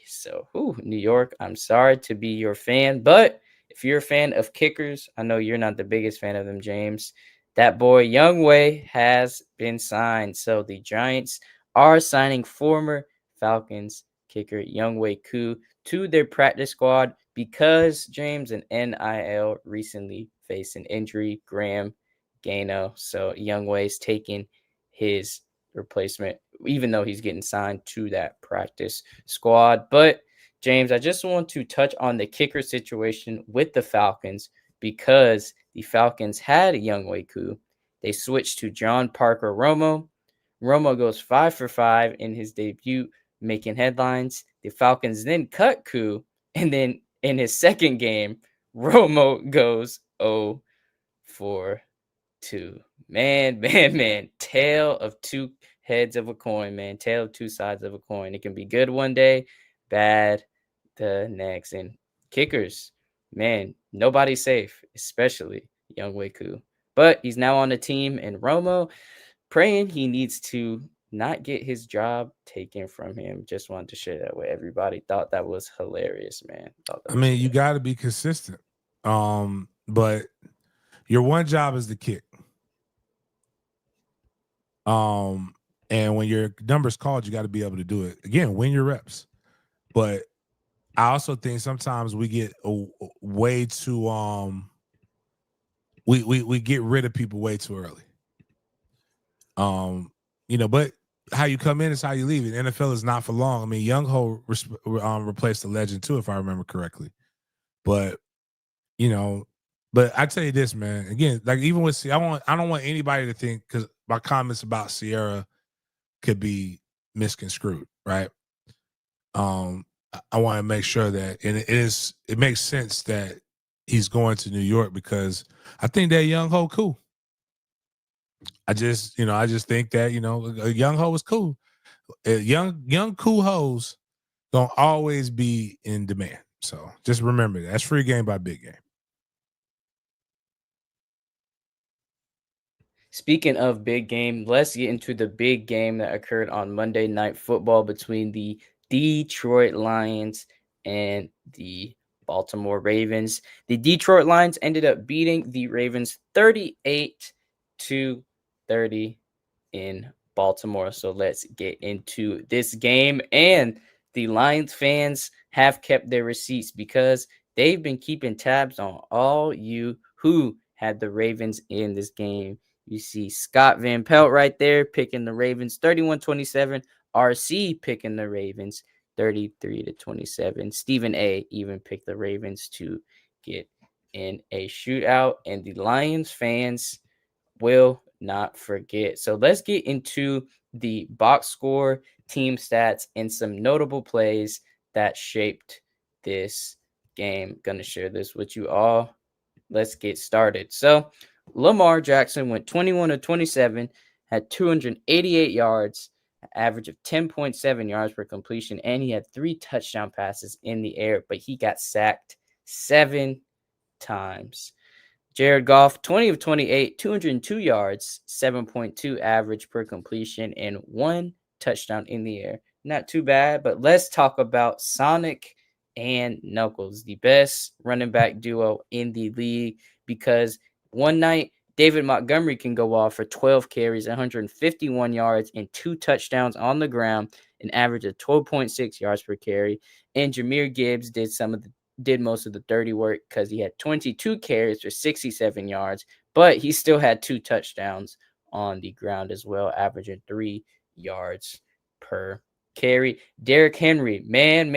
So, New York, I'm sorry to be your fan, but if you're a fan of kickers, I know you're not the biggest fan of them, James. That boy Youngway has been signed. So the Giants are signing former Falcons kicker Youngway Koo to their practice squad because James, an NIL recently faced an injury, Graham Gano. So Youngway's taking his replacement, even though he's getting signed to that practice squad. But James, I just want to touch on the kicker situation with the Falcons because the Falcons had a Youngway Koo. They switched to John Parker Romo. Romo goes 5 for 5 in his debut making headlines. The Falcons then cut Koo, and then in his second game, Romo goes 0 for 2. Man, Tail of two heads of a coin, man. Tail of two sides of a coin. It can be good one day, bad the next. And kickers, man, nobody's safe, especially Young Koo. But he's now on the team, and Romo praying he needs to not get his job taken from him. Just wanted to share that with everybody. Thought that was hilarious, man. I mean, you got to be consistent. But your one job is to kick. And when your number's called, you got to be able to do it. Again, win your reps. But I also think sometimes we get way too we get rid of people way too early. But how you come in is how you leave. And NFL is not for long. I mean, Young Ho replaced the legend too, if I remember correctly. But I tell you this, man. Again, like even with I don't want anybody to think, because my comments about Sierra could be misconstrued, right? I want to make sure that, and it makes sense that he's going to New York, because I think that Young Ho cool. I just think that, a Young Ho is cool. Young cool hoes gonna always be in demand. So just remember that. That's free game by big game. Speaking of big game, let's get into the big game that occurred on Monday Night Football between the Detroit Lions and the Baltimore Ravens. The Detroit Lions ended up beating the Ravens 38-30 in Baltimore. So let's get into this game. And the Lions fans have kept their receipts, because they've been keeping tabs on all you who had the Ravens in this game. You see Scott Van Pelt right there picking the Ravens 31-27. RC picking the Ravens 33-27. Stephen A even picked the Ravens to get in a shootout. And the Lions fans will not forget. So let's get into the box score, team stats, and some notable plays that shaped this game. Gonna share this with you all. Let's get started. So Lamar Jackson went 21 of 27, had 288 yards, an average of 10.7 yards per completion, and he had 3 touchdown passes in the air, but he got sacked 7 times. Jared Goff, 20 of 28, 202 yards, 7.2 average per completion, and 1 touchdown in the air. Not too bad, but let's talk about Sonic and Knuckles, the best running back duo in the league, because one night David Montgomery can go off for 12 carries, 151 yards, and 2 touchdowns on the ground, an average of 12.6 yards per carry. And Jahmyr Gibbs did most of the dirty work, because he had 22 carries for 67 yards, but he still had 2 touchdowns on the ground as well, averaging 3 yards per carry. Derrick Henry, man,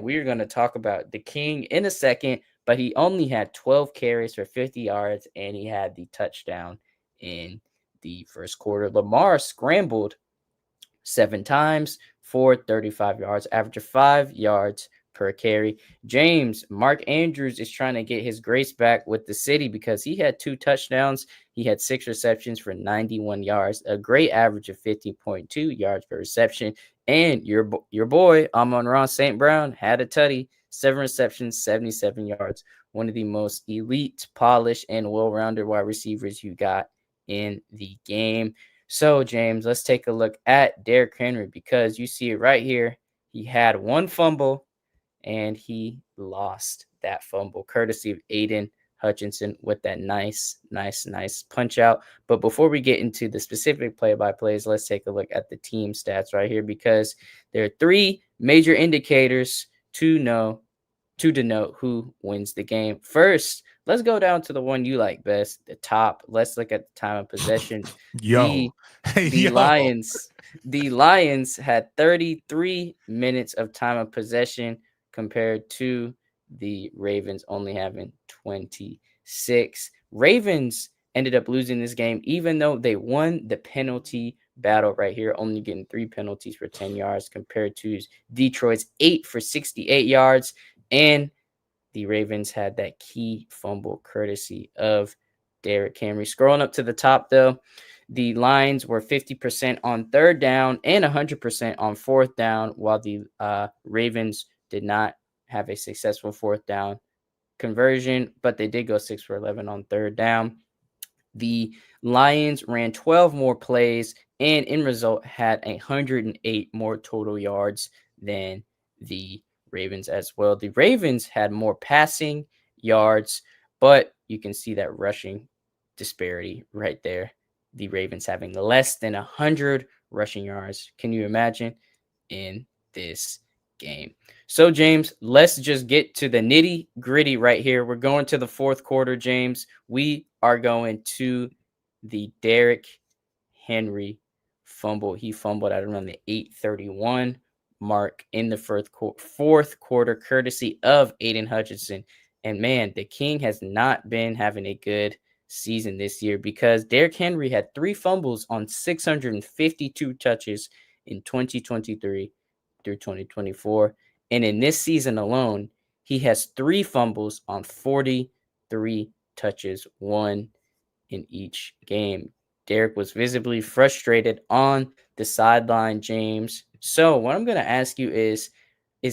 we're going to talk about the king in a second, but he only had 12 carries for 50 yards, and he had the touchdown in the first quarter. Lamar scrambled 7 times for 35 yards, average of 5 yards per carry. Mark Andrews is trying to get his grace back with the city, because he had 2 touchdowns. He had 6 receptions for 91 yards, a great average of 50.2 yards per reception. And your boy, Amon-Ra St. Brown, had a tutty, 7 receptions, 77 yards. One of the most elite, polished, and well-rounded wide receivers you got in the game. So, James, let's take a look at Derrick Henry, because you see it right here. He had 1 fumble, and he lost that fumble, courtesy of Aiden Hutchinson with that nice punch out. But before we get into the specific play-by-plays, let's take a look at the team stats right here, because there are 3 major indicators to denote who wins the game. First, let's go down to the one you like best, the top. Let's look at the time of possession. The Lions had 33 minutes of time of possession, compared to the Ravens only having 26. Ravens ended up losing this game, even though they won the penalty battle right here, only getting 3 penalties for 10 yards compared to Detroit's 8 for 68 yards. And the Ravens had that key fumble courtesy of Derrick Henry. Scrolling up to the top, though, the Lions were 50% on third down and 100% on fourth down, while the Ravens did not have a successful fourth down conversion, but they did go 6 for 11 on third down. The Lions ran 12 more plays and in result had 108 more total yards than the Ravens as well. The Ravens had more passing yards, but you can see that rushing disparity right there. The Ravens having less than 100 rushing yards. Can you imagine in this game? So, James, let's just get to the nitty gritty right here. We're going to the fourth quarter, James. We are going to the Derrick Henry fumble. He fumbled at around the 8:31 mark in the fourth quarter, courtesy of Aiden Hutchinson. And man, the King has not been having a good season this year because Derrick Henry had 3 fumbles on 652 touches in 2023 through 2024. And in this season alone, he has 3 fumbles on 43 touches, 1 in each game. Derrick was visibly frustrated on the sideline, James. So what I'm going to ask you is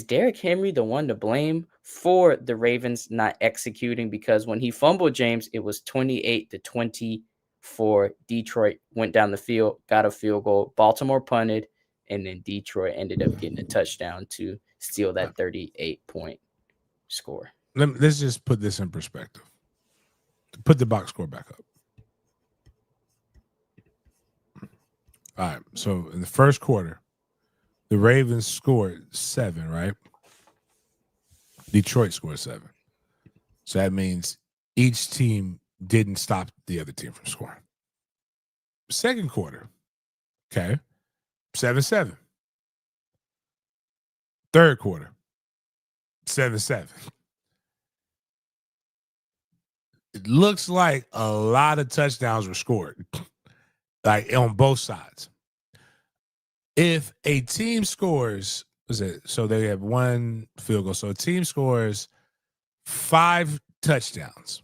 Derrick Henry the one to blame for the Ravens not executing? Because when he fumbled, James, it was 28-20 for Detroit. Went down the field, got a field goal. Baltimore punted, and then Detroit ended up getting a touchdown to steal that 38-point score. Let's just put this in perspective. Put the box score back up. All right. So in the first quarter, the Ravens scored 7, right? Detroit scored 7. So that means each team didn't stop the other team from scoring. Second quarter, okay, 7-7. Third quarter, 7-7. It looks like a lot of touchdowns were scored, like on both sides. If a team scores, so they have 1 field goal. So a team scores 5 touchdowns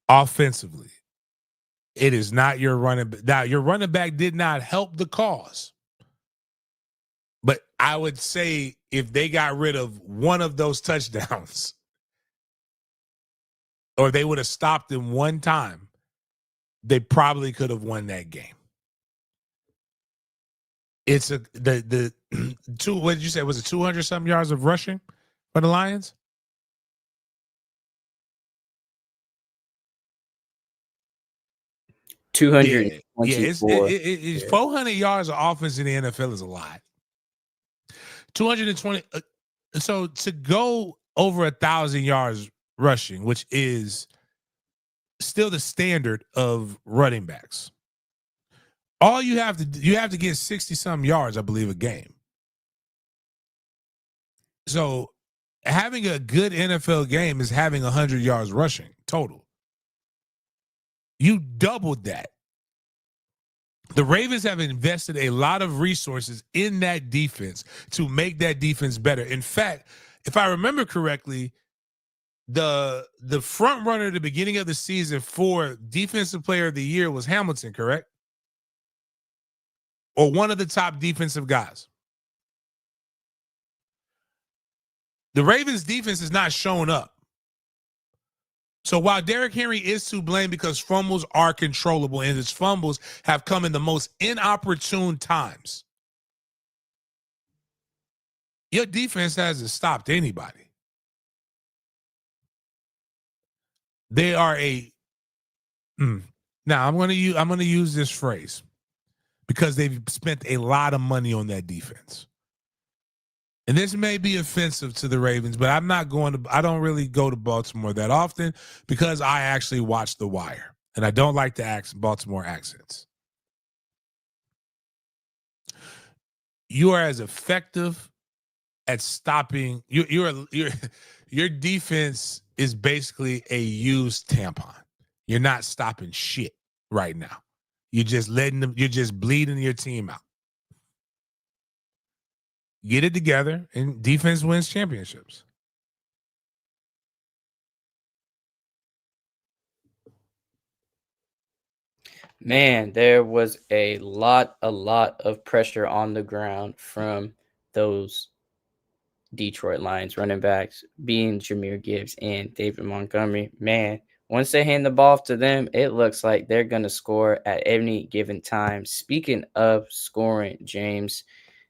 offensively, it is not your running back. Now, your running back did not help the cause. But I would say if they got rid of one of those touchdowns, or they would have stopped him one time, they probably could have won that game. It's the two. What did you say? Was it 200 something yards of rushing for the Lions? $224. It's 400 yards of offense in the NFL is a lot. 220. So to go over 1,000 yards rushing, which is still the standard of running backs, all you have to get 60 some yards, I believe, a game. So having a good NFL game is having 100 yards rushing total. You doubled that. The Ravens have invested a lot of resources in that defense to make that defense better. In fact, if I remember correctly, the front runner at the beginning of the season for Defensive Player of the Year was Hamilton, correct? Or one of the top defensive guys. The Ravens defense is not showing up. So while Derrick Henry is to blame because fumbles are controllable and his fumbles have come in the most inopportune times, your defense hasn't stopped anybody. They are now I'm going to use this phrase because they've spent a lot of money on that defense. And this may be offensive to the Ravens, but I don't really go to Baltimore that often because I actually watch The Wire and I don't like the Baltimore accents. You are as effective at stopping your defense is basically a used tampon. You're not stopping shit right now. You're just letting them, you're just bleeding your team out. Get it together, and defense wins championships. Man, there was a lot of pressure on the ground from those Detroit Lions running backs, being Jameer Gibbs and David Montgomery. Man, once they hand the ball off to them, it looks like they're going to score at any given time. Speaking of scoring, James,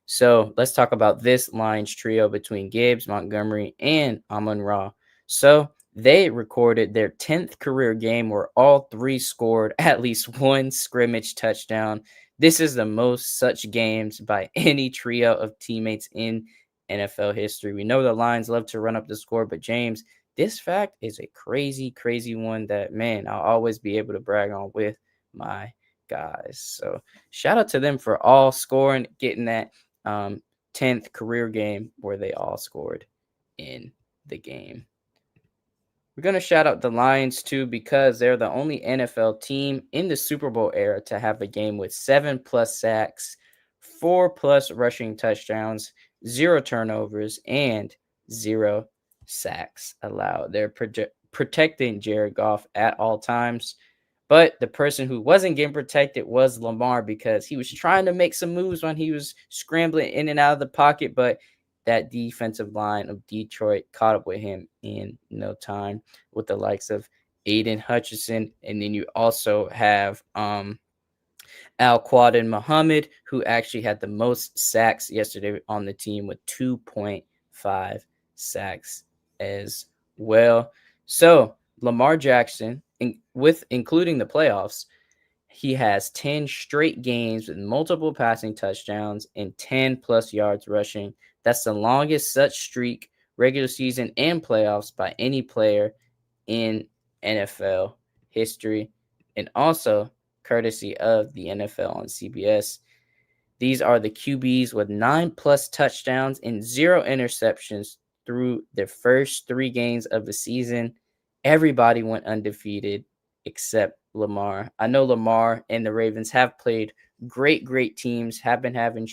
so let's talk about this Lions trio between Gibbs, Montgomery, and Amon-Ra. So they recorded their 10th career game where all three scored at least one scrimmage touchdown. This is the most such games by any trio of teammates in NFL history. We know the Lions love to run up the score, but James, this fact is a crazy one that, man, I'll always be able to brag on with my guys. So shout out to them for all scoring, getting that 10th career game where they all scored in the game. We're going to shout out the Lions too because they're the only NFL team in the Super Bowl era to have a game with 7+ sacks, 4+ rushing touchdowns, 0 turnovers, and 0 sacks allowed. They're protecting Jared Goff at all times. But the person who wasn't getting protected was Lamar because he was trying to make some moves when he was scrambling in and out of the pocket, but that defensive line of Detroit caught up with him in no time with the likes of Aiden Hutchinson. And then you also have Al-Quadin Muhammad, who actually had the most sacks yesterday on the team with 2.5 sacks as well. So Lamar Jackson, including the playoffs, he has 10 straight games with multiple passing touchdowns and 10+ yards rushing. That's the longest such streak, regular season and playoffs, by any player in NFL history. And also, courtesy of the NFL on CBS, these are the QBs with 9+ touchdowns and 0 interceptions through their first 3 games of the season. Everybody went undefeated except Lamar. I know Lamar and the Ravens have played great teams, have been having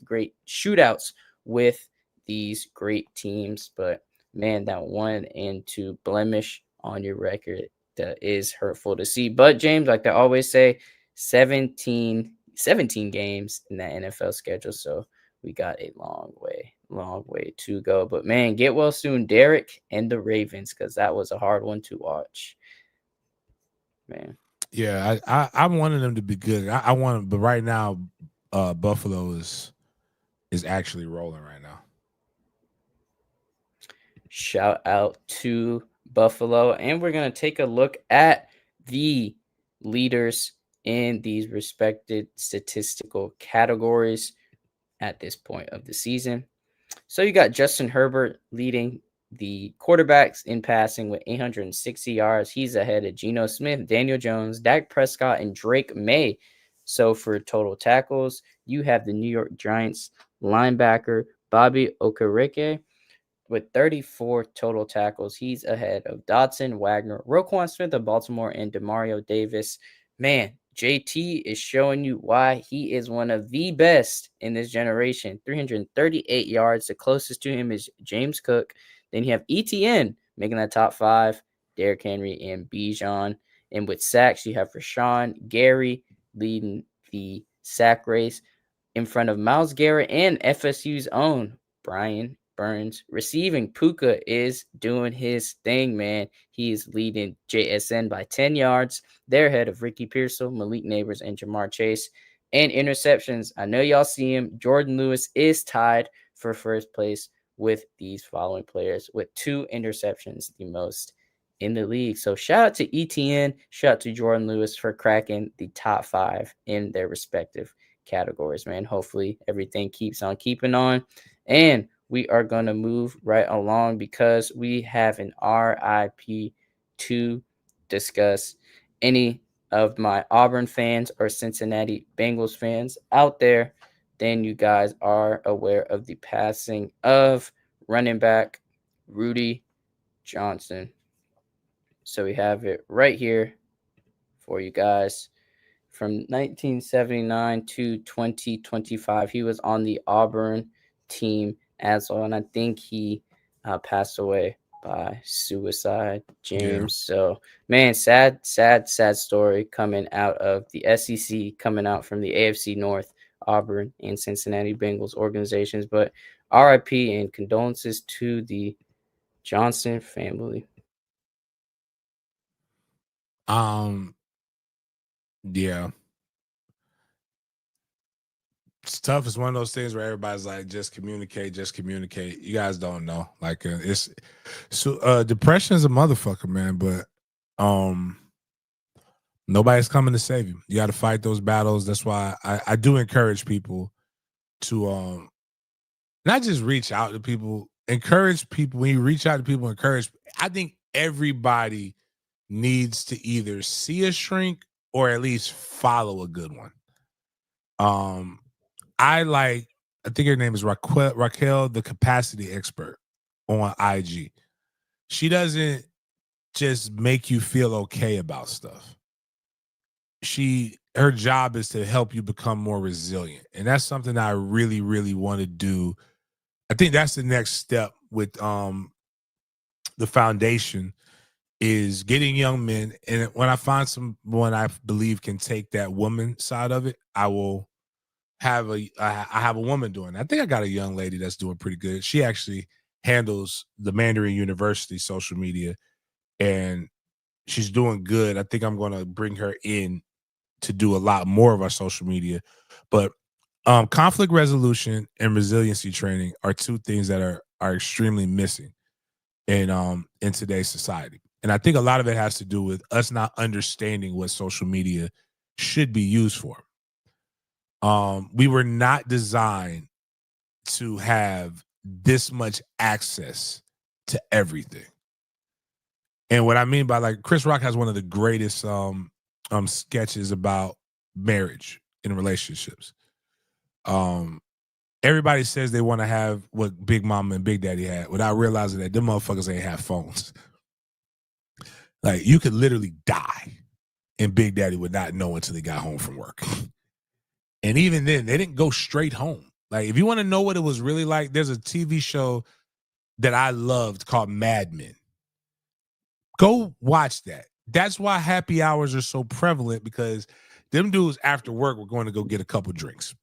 great shootouts with these great teams, but man, that 1-2 blemish on your record, that is hurtful to see. But James, like I always say, 17 games in that NFL schedule, so we got a long way to go. But man, get well soon, Derek and the Ravens, because that was a hard one to watch. Man. Yeah, I wanted them to be good. I want, but right now, Buffalo is actually rolling right now. Shout out to Buffalo, and we're gonna take a look at the leaders in these respected statistical categories at this point of the season. So you got Justin Herbert leading the quarterbacks in passing with 860 yards. He's ahead of Geno Smith, Daniel Jones, Dak Prescott, and Drake May. So for total tackles, you have the New York Giants linebacker Bobby Okereke with 34 total tackles. He's ahead of Dotson, Wagner, Roquan Smith of Baltimore, and Demario Davis. Man, JT is showing you why he is one of the best in this generation. 338 yards. The closest to him is James Cook. Then you have ETN making that top 5, Derrick Henry and Bijan. And with sacks, you have Rashawn Gary leading the sack race in front of Myles Garrett and FSU's own Brian Burns. Receiving, Puka is doing his thing, man. He's leading JSN by 10 yards. They're ahead of Ricky Pearsall, Malik Neighbors, and Jamar Chase. And interceptions, I know y'all see him. Jordan Lewis is tied for first place with these following players with 2 interceptions, the most in the league. So shout out to ETN, shout out to Jordan Lewis for cracking the top 5 in their respective categories, man. Hopefully everything keeps on keeping on. And we are going to move right along because we have an RIP to discuss. Any of my Auburn fans or Cincinnati Bengals fans out there, then you guys are aware of the passing of running back Rudy Johnson. So we have it right here for you guys. From 1979 to 2025, he was on the Auburn team as well, and I think he passed away by suicide, James. So, man, sad story coming out of the SEC, coming out from the AFC North, Auburn and Cincinnati Bengals organizations. But RIP and condolences to the Johnson family. Yeah. It's tough. It's one of those things where everybody's like, just communicate. You guys don't know. Like, it's so depression is a motherfucker, man. But nobody's coming to save you. You got to fight those battles. That's why I do encourage people to not just reach out to people. Encourage people. When you reach out to people, encourage. I think everybody needs to either see a shrink or at least follow a good one. I think her name is Raquel, the capacity expert on IG. She doesn't just make you feel okay about stuff. Her job is to help you become more resilient. And that's something I really, really want to do. I think that's the next step with the foundation is getting young men. And when I find someone I believe can take that woman side of it, I will have I have a woman doing it. I think I got a young lady that's doing pretty good. She actually handles the Mandarin University social media, and she's doing good. I think I'm going to bring her in to do a lot more of our social media. But conflict resolution and resiliency training are two things that are extremely missing in today's society. And I think a lot of it has to do with us not understanding what social media should be used for. We were not designed to have this much access to everything. And what I mean by, like, Chris Rock has one of the greatest sketches about marriage and relationships. Everybody says they want to have what Big Mama and Big Daddy had without realizing that them motherfuckers ain't have phones. Like, you could literally die and Big Daddy would not know until he got home from work. And even then, they didn't go straight home. Like, if you want to know what it was really like, there's a TV show that I loved called Mad Men. Go watch that. That's why happy hours are so prevalent, because them dudes after work were going to go get a couple drinks.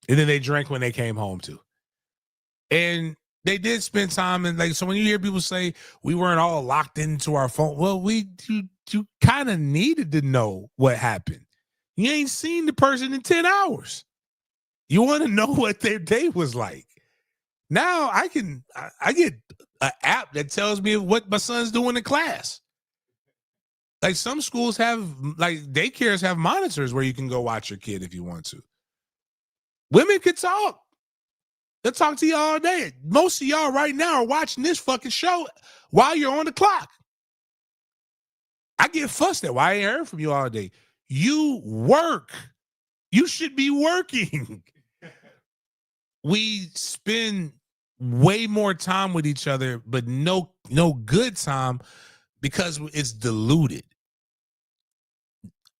And then they drank when they came home too. And they did spend time. And, like, so when you hear people say we weren't all locked into our phone, well, you kind of needed to know what happened. You ain't seen the person in 10 hours. You want to know what their day was like. Now I get an app that tells me what my son's doing in class. Like, some schools have, like, daycares have monitors where you can go watch your kid if you want to. Women could talk. They'll talk to you all day. Most of y'all right now are watching this fucking show while you're on the clock. I get fussed at why I ain't heard from you all day. You work. You should be working. We spend way more time with each other, but no good time, because it's diluted.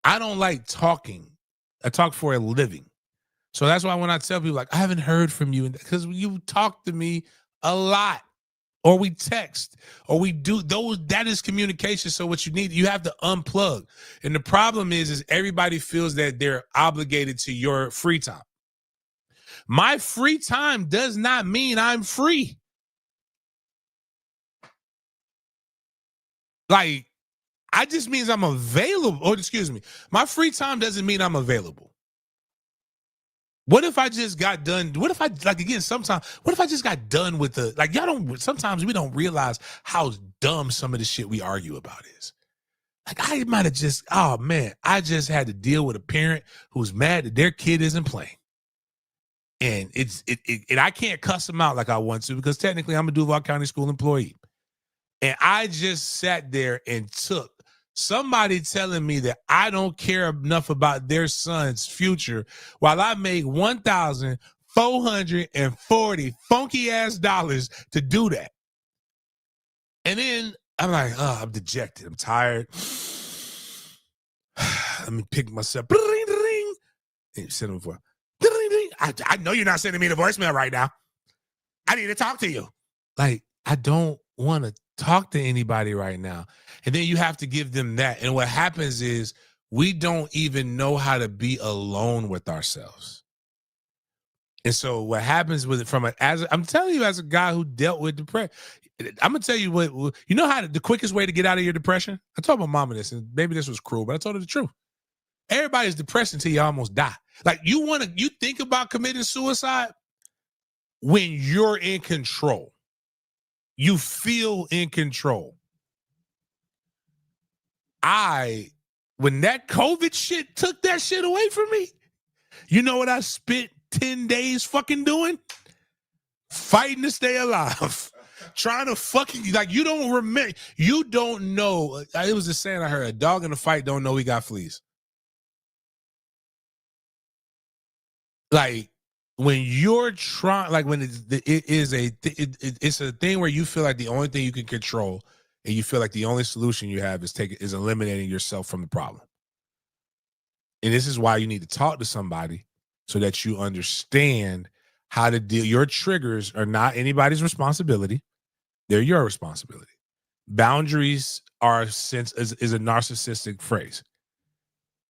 I don't like talking. I talk for a living. So that's why when I tell people, like, I haven't heard from you, because you talk to me a lot, or we text, or we do those. That is communication. So what you need, you have to unplug. And the problem is everybody feels that they're obligated to your free time. My free time does not mean I'm free. Like, I just means I'm available. Or excuse me, my free time doesn't mean I'm available. What if I just got done? What if I, like, again, sometimes, what if I just got done with the, like, sometimes we don't realize how dumb some of the shit we argue about is. Like, I might have just, oh man, I just had to deal with a parent who's mad that their kid isn't playing. And and I can't cuss them out like I want to, because technically I'm a Duval County School employee. And I just sat there and took somebody telling me that I don't care enough about their son's future while I make $1,440 funky ass dollars to do that. And then I'm like, oh, I'm dejected. I'm tired. let me pick myself. And send him for. I know you're not sending me the voicemail right now. I need to talk to you. Like, I don't want to talk to anybody right now. And then you have to give them that. And what happens is we don't even know how to be alone with ourselves. And so what happens with it I'm telling you, as a guy who dealt with depression, I'm gonna tell you what you know how the quickest way to get out of your depression. I told my mama this, and maybe this was cruel, but I told her the truth. Everybody's depressed until you almost die. Like you think about committing suicide when you're in control. You feel in control. When that COVID shit took that shit away from me, you know what I spent 10 days fucking doing? Fighting to stay alive. Trying to fucking, like, you don't remember, you don't know. It was a saying I heard, a dog in a fight don't know he got fleas. Like, when you're trying, like, when it's a thing where you feel like the only thing you can control, and you feel like the only solution you have is eliminating yourself from the problem. And this is why you need to talk to somebody so that you understand how to deal. Your triggers are not anybody's responsibility. They're your responsibility. Boundaries is a narcissistic phrase.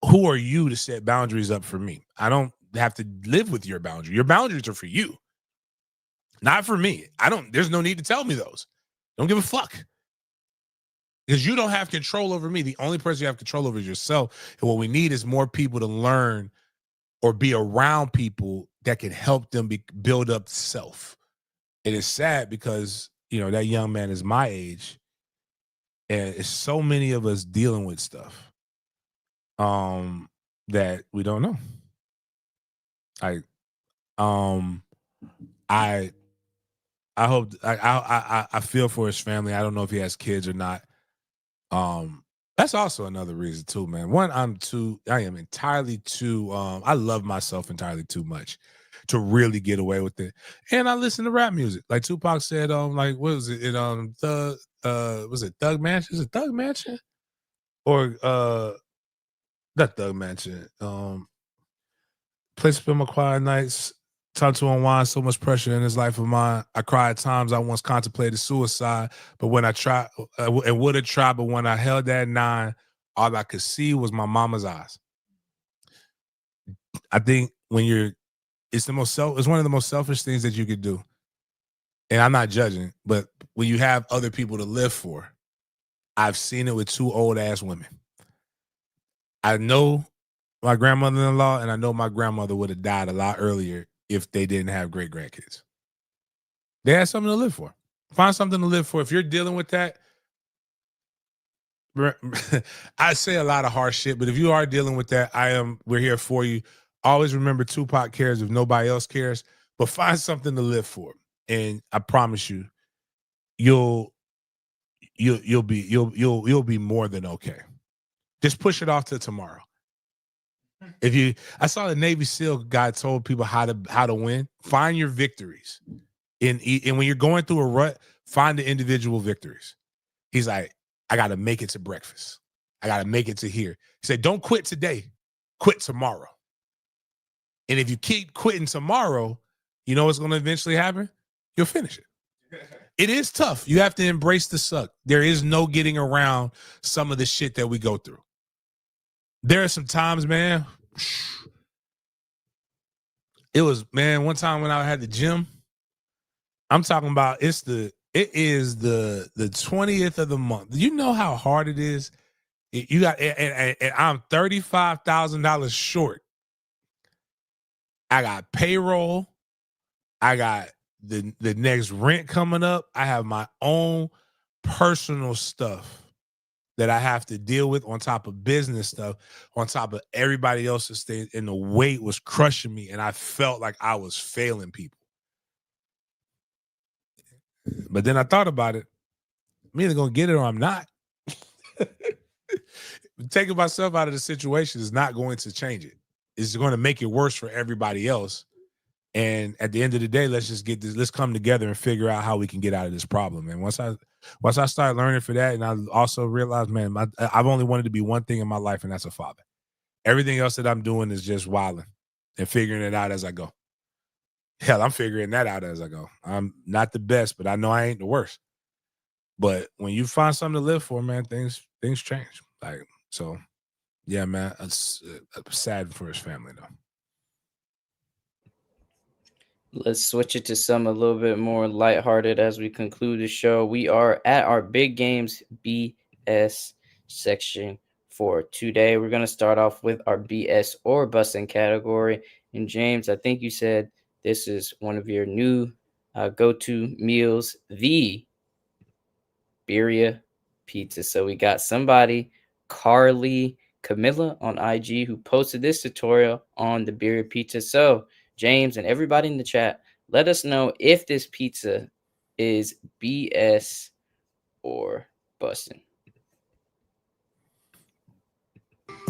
Who are you to set boundaries up for me? I don't have to live with your boundary. Your boundaries are for you, not for me. There's no need to tell me those. Don't give a fuck. Because you don't have control over me. The only person you have control over is yourself. And what we need is more people to learn or be around people that can help them build up self. It is sad because, that young man is my age. And it's so many of us dealing with stuff that we don't know. I hope I feel for his family. I don't know if he has kids or not. That's also another reason too, man. One, I am entirely too I love myself entirely too much to really get away with it. And I listen to rap music. Like Tupac said, like, what was it? Was it Thug Mansion? Is it Thug Mansion? Or not Thug Mansion. Place to spend my quiet nights, time to unwind, so much pressure in this life of mine. I cried at times I once contemplated suicide, but when I tried, and would have tried, but when I held that 9, all I could see was my mama's eyes. I think it's one of the most selfish things that you could do. And I'm not judging, but when you have other people to live for, I've seen it with 2 old ass women. I know my grandmother-in-law, and I know my grandmother would have died a lot earlier if they didn't have great grandkids. They had something to live for. Find something to live for. If you're dealing with that, I say a lot of harsh shit, but if you are dealing with that, we're here for you. Always remember Tupac cares if nobody else cares, but find something to live for. And I promise you, you'll be more than okay. Just push it off to tomorrow. I saw the Navy SEAL guy told people how to win. Find your victories, and when you're going through a rut, find the individual victories. He's like, I got to make it to breakfast. I got to make it to here. He said, don't quit today, quit tomorrow. And if you keep quitting tomorrow, you know what's going to eventually happen? You'll finish it. It is tough. You have to embrace the suck. There is no getting around some of the shit that we go through. There are some times, man. It was, man, one time when I had the gym, I'm talking about it is the 20th of the month. You know how hard it is? You got, and I'm $35,000 short. I got payroll. I got the next rent coming up. I have my own personal stuff that I have to deal with on top of business stuff, on top of everybody else's things. And the weight was crushing me. And I felt like I was failing people. But then I thought about it. I'm either going to get it or I'm not. Taking myself out of the situation is not going to change it. It's going to make it worse for everybody else. And at the end of the day, let's come together and figure out how we can get out of this problem. And once I started learning for that, and I also realized, man, I've only wanted to be one thing in my life, and that's a father. Everything else that I'm doing is just wilding and figuring it out as I go. Hell, I'm figuring that out as I go. I'm not the best, but I know I ain't the worst. But when you find something to live for, man, things change. Like, so, yeah, man, it's sad for his family though. Let's switch it to some a little bit more lighthearted as we conclude the show. We are at our Big Games BS section for today. We're going to start off with our BS or busting category. And James, I think you said this is one of your new go-to meals, the birria pizza. So we got somebody, Carly Camilla on IG, who posted this tutorial on the birria pizza. So James and everybody in the chat, let us know if this pizza is BS or busting.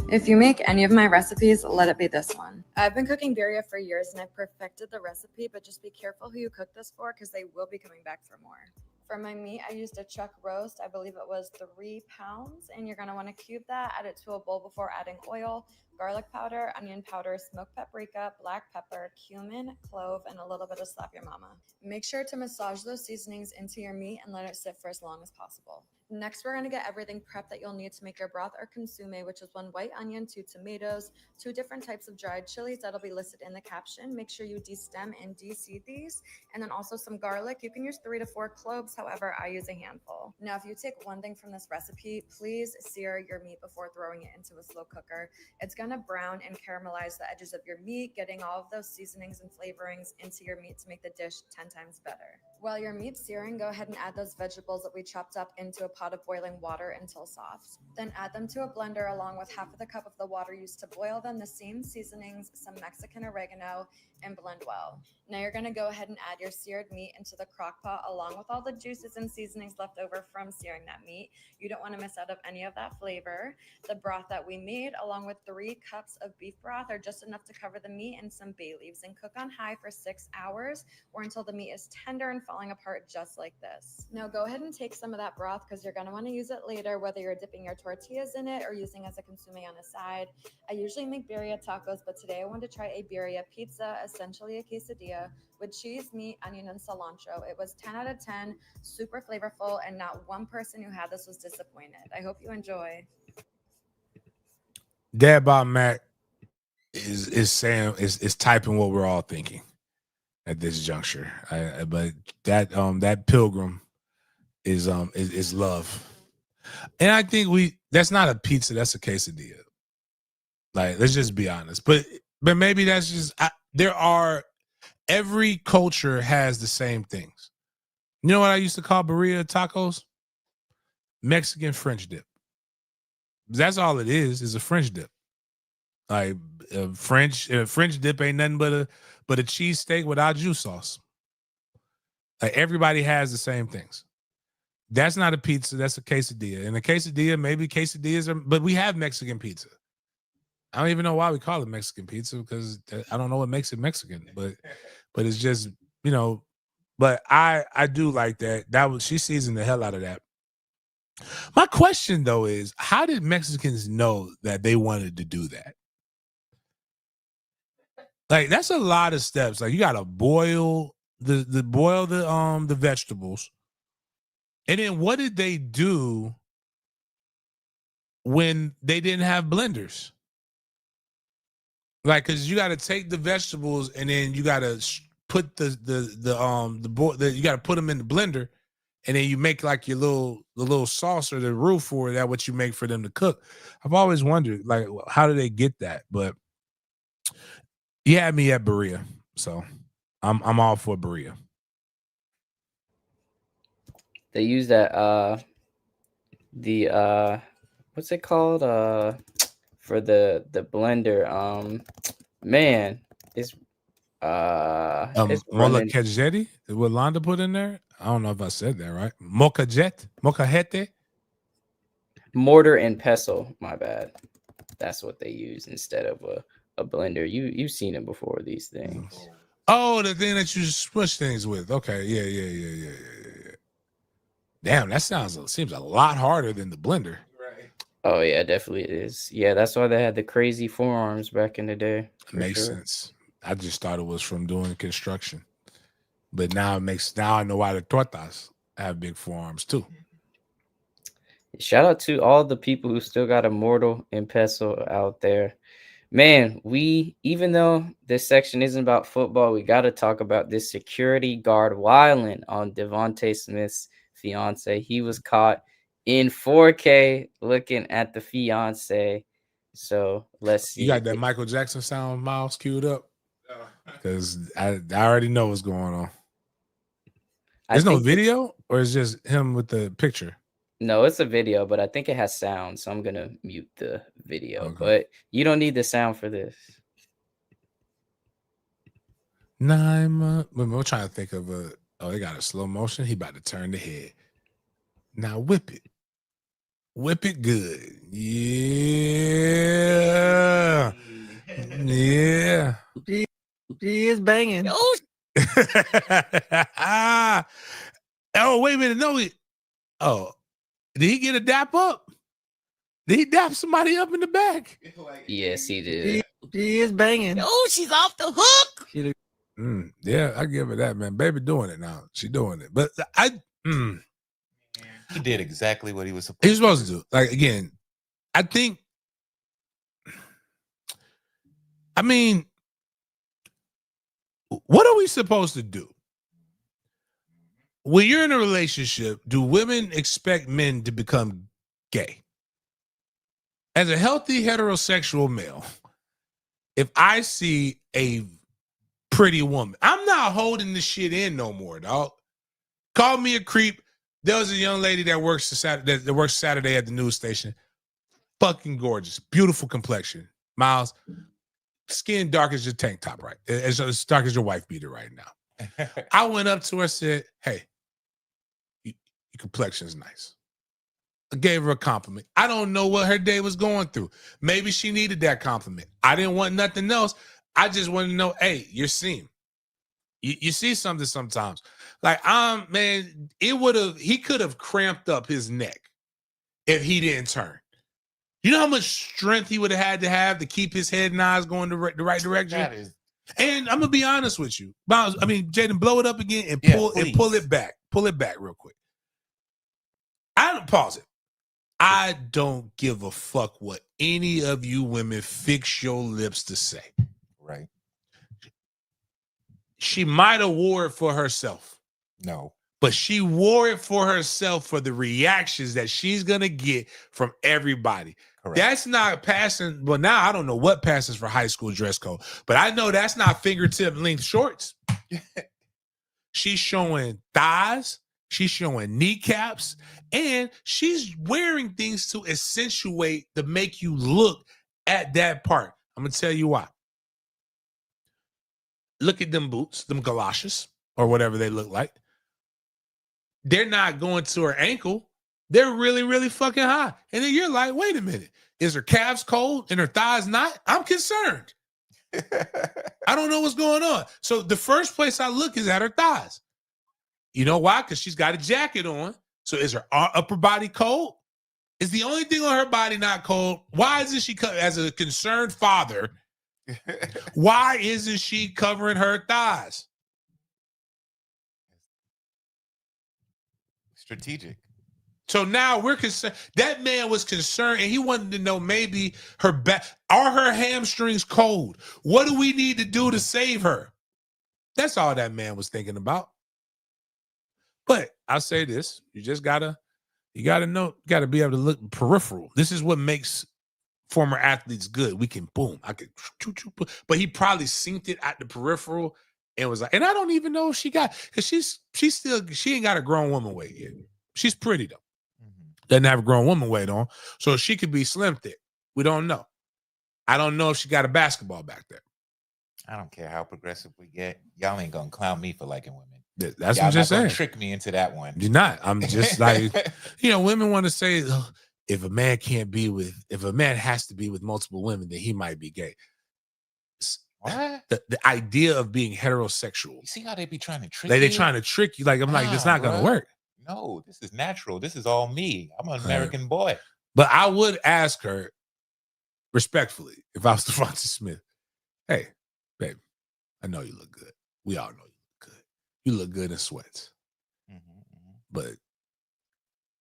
If you make any of my recipes, let it be this one. I've been cooking birria for years and I've perfected the recipe, but just be careful who you cook this for because they will be coming back for more. For my meat, I used a chuck roast. I believe it was 3 pounds, and you're going to want to cube that, add it to a bowl before adding oil, garlic powder, onion powder, smoked paprika, black pepper, cumin, clove, and a little bit of slap your mama. Make sure to massage those seasonings into your meat and let it sit for as long as possible. Next, we're going to get everything prepped that you'll need to make your broth or consomme, which is 1 white onion, 2 tomatoes, 2 different types of dried chilies that'll be listed in the caption. Make sure you de-stem and de-seed these, and then also some garlic. You can use 3 to 4 cloves. However, I use a handful. Now, if you take one thing from this recipe, please sear your meat before throwing it into a slow cooker. It's going to brown and caramelize the edges of your meat, getting all of those seasonings and flavorings into your meat to make the dish 10 times better. While your meat's searing, go ahead and add those vegetables that we chopped up into a pot of boiling water until soft. Then add them to a blender along with half of the cup of the water used to boil them, the same seasonings, some Mexican oregano, and blend well. Now you're going to go ahead and add your seared meat into the crock pot along with all the juices and seasonings left over from searing that meat. You don't want to miss out of any of that flavor. The broth that we made along with 3 cups of beef broth are just enough to cover the meat and some bay leaves, and cook on high for 6 hours or until the meat is tender and falling apart just like this. Now go ahead and take some of that broth because you're going to want to use it later, whether you're dipping your tortillas in it or using as a consomme on the side. I usually make birria tacos, but today I wanted to try a birria pizza, essentially a quesadilla with cheese, meat, onion, and cilantro. It was 10 out of 10, super flavorful, and not one person who had this was disappointed. I hope you enjoy. Dad Bob Mac is saying is typing what we're all thinking at this juncture. But that pilgrim is love, and I think that's not a pizza, that's a quesadilla. Like, let's just be honest. But maybe that's just every culture has the same things. You know what I used to call birria tacos? Mexican French dip. That's all it is a French dip. Like French dip ain't nothing but a cheesesteak with au jus sauce. Like, everybody has the same things. That's not a pizza, that's a quesadilla. And a quesadilla, maybe quesadillas but we have Mexican pizza. I don't even know why we call it Mexican pizza, because I don't know what makes it Mexican, but it's just, but I do like that. She seasoned the hell out of that. My question though is, how did Mexicans know that they wanted to do that? Like, that's a lot of steps. Like, you gotta boil the vegetables. And then what did they do when they didn't have blenders? Like, because you got to take the vegetables and then you got to put you got to put them in the blender, and then you make like the little sauce or the roux for that, what you make for them to cook. I've always wondered, like, how do they get that? But you had me at birria, so I'm all for birria. They use that what's it called for the blender, man, it's molcajete, what Londa put in there. I don't know if I said that right. Molcajete, mortar and pestle. My bad. That's what they use instead of a blender. You've seen it before, these things. Oh, the thing that you smush things with. Okay, yeah. Damn, that seems a lot harder than the blender. Right. Oh yeah, definitely it is. Yeah, that's why they had the crazy forearms back in the day. For Makes sure. sense. I just thought it was from doing construction, but now I know why the tortas have big forearms too. Shout out to all the people who still got Immortal and Peso out there. Man, even though this section isn't about football, we got to talk about this security guard wilding on Devontae Smith's fiance. He was caught in 4K looking at the fiance. So let's see. You got that Michael Jackson sound, Miles, queued up? Because I already know what's going on. There's no video, or it's just him with the picture? No, it's a video, but I think it has sound, so I'm gonna mute the video. Okay. But you don't need the sound for this. 9 months. We're trying to think of a. Oh, they got a slow motion. He about to turn the head. Now whip it. Whip it good. Yeah. Yeah. She is banging. Oh, wait a minute. No, did he get a dap up? Did he dap somebody up in the back? Yes, he did. She is banging. Oh, she's off the hook. Yeah, I give her that, man. Baby doing it now. She doing it. But He did exactly what he was supposed to do. Like, again, I mean, what are we supposed to do? When you're in a relationship, do women expect men to become gay? As a healthy heterosexual male, if I see a pretty woman, I'm not holding this shit in no more, dog. Call me a creep. There was a young lady that works Saturday at the news station. Fucking gorgeous. Beautiful complexion. Miles, skin dark as your tank top, right? As dark as your wife beater right now. I went up to her and said, hey, your complexion is nice. I gave her a compliment. I don't know what her day was going through. Maybe she needed that compliment. I didn't want nothing else. I just wanted to know, hey, you're seeing. You see something sometimes. Like, man, he could have cramped up his neck if he didn't turn. You know how much strength he would have had to keep his head and eyes going the right direction? And I'm going to be honest with you. Jaden, blow it up again and pull it back. Pull it back real quick. Pause it. I don't give a fuck what any of you women fix your lips to say. Right. She might have wore it for herself. No. But she wore it for herself for the reactions that she's going to get from everybody. Correct. That's not passing. Well, now I don't know what passes for high school dress code, but I know that's not fingertip length shorts. She's showing thighs. She's showing kneecaps. And she's wearing things to accentuate, to make you look at that part. I'm going to tell you why. Look at them boots, them galoshes, or whatever they look like. They're not going to her ankle. They're really, really fucking high. And then you're like, wait a minute. Is her calves cold and her thighs not? I'm concerned. I don't know what's going on. So the first place I look is at her thighs. You know why? Because she's got a jacket on. So is her upper body cold? Is the only thing on her body not cold? Why isn't she, as a concerned father, why isn't she covering her thighs? Strategic. So now we're concerned. That man was concerned, and he wanted to know maybe her back. Are her hamstrings cold? What do we need to do to save her? That's all that man was thinking about. But I'll say this: you gotta know, gotta be able to look peripheral. This is what makes former athletes good. We can boom. I could, but he probably synced it at the peripheral and was like, and I don't even know if she got, because she ain't got a grown woman weight yet. She's pretty though. Doesn't have a grown woman weight on, so she could be slim thick. We don't know. I don't know if she got a basketball back there. I don't care how progressive we get. Y'all ain't gonna clown me for liking women. That's what I'm just saying. Trick me into that one. You're not. I'm just like, women want to say, oh, if a man has to be with multiple women, then he might be gay. What? The idea of being heterosexual. You see how they be trying to trick you? They trying to trick you. Like, I'm like, it's not going to work. No, this is natural. This is all me. I'm an American boy. But I would ask her respectfully, if I was Devontae Smith, hey, baby, I know you look good. We all know you look good. You look good in sweats. But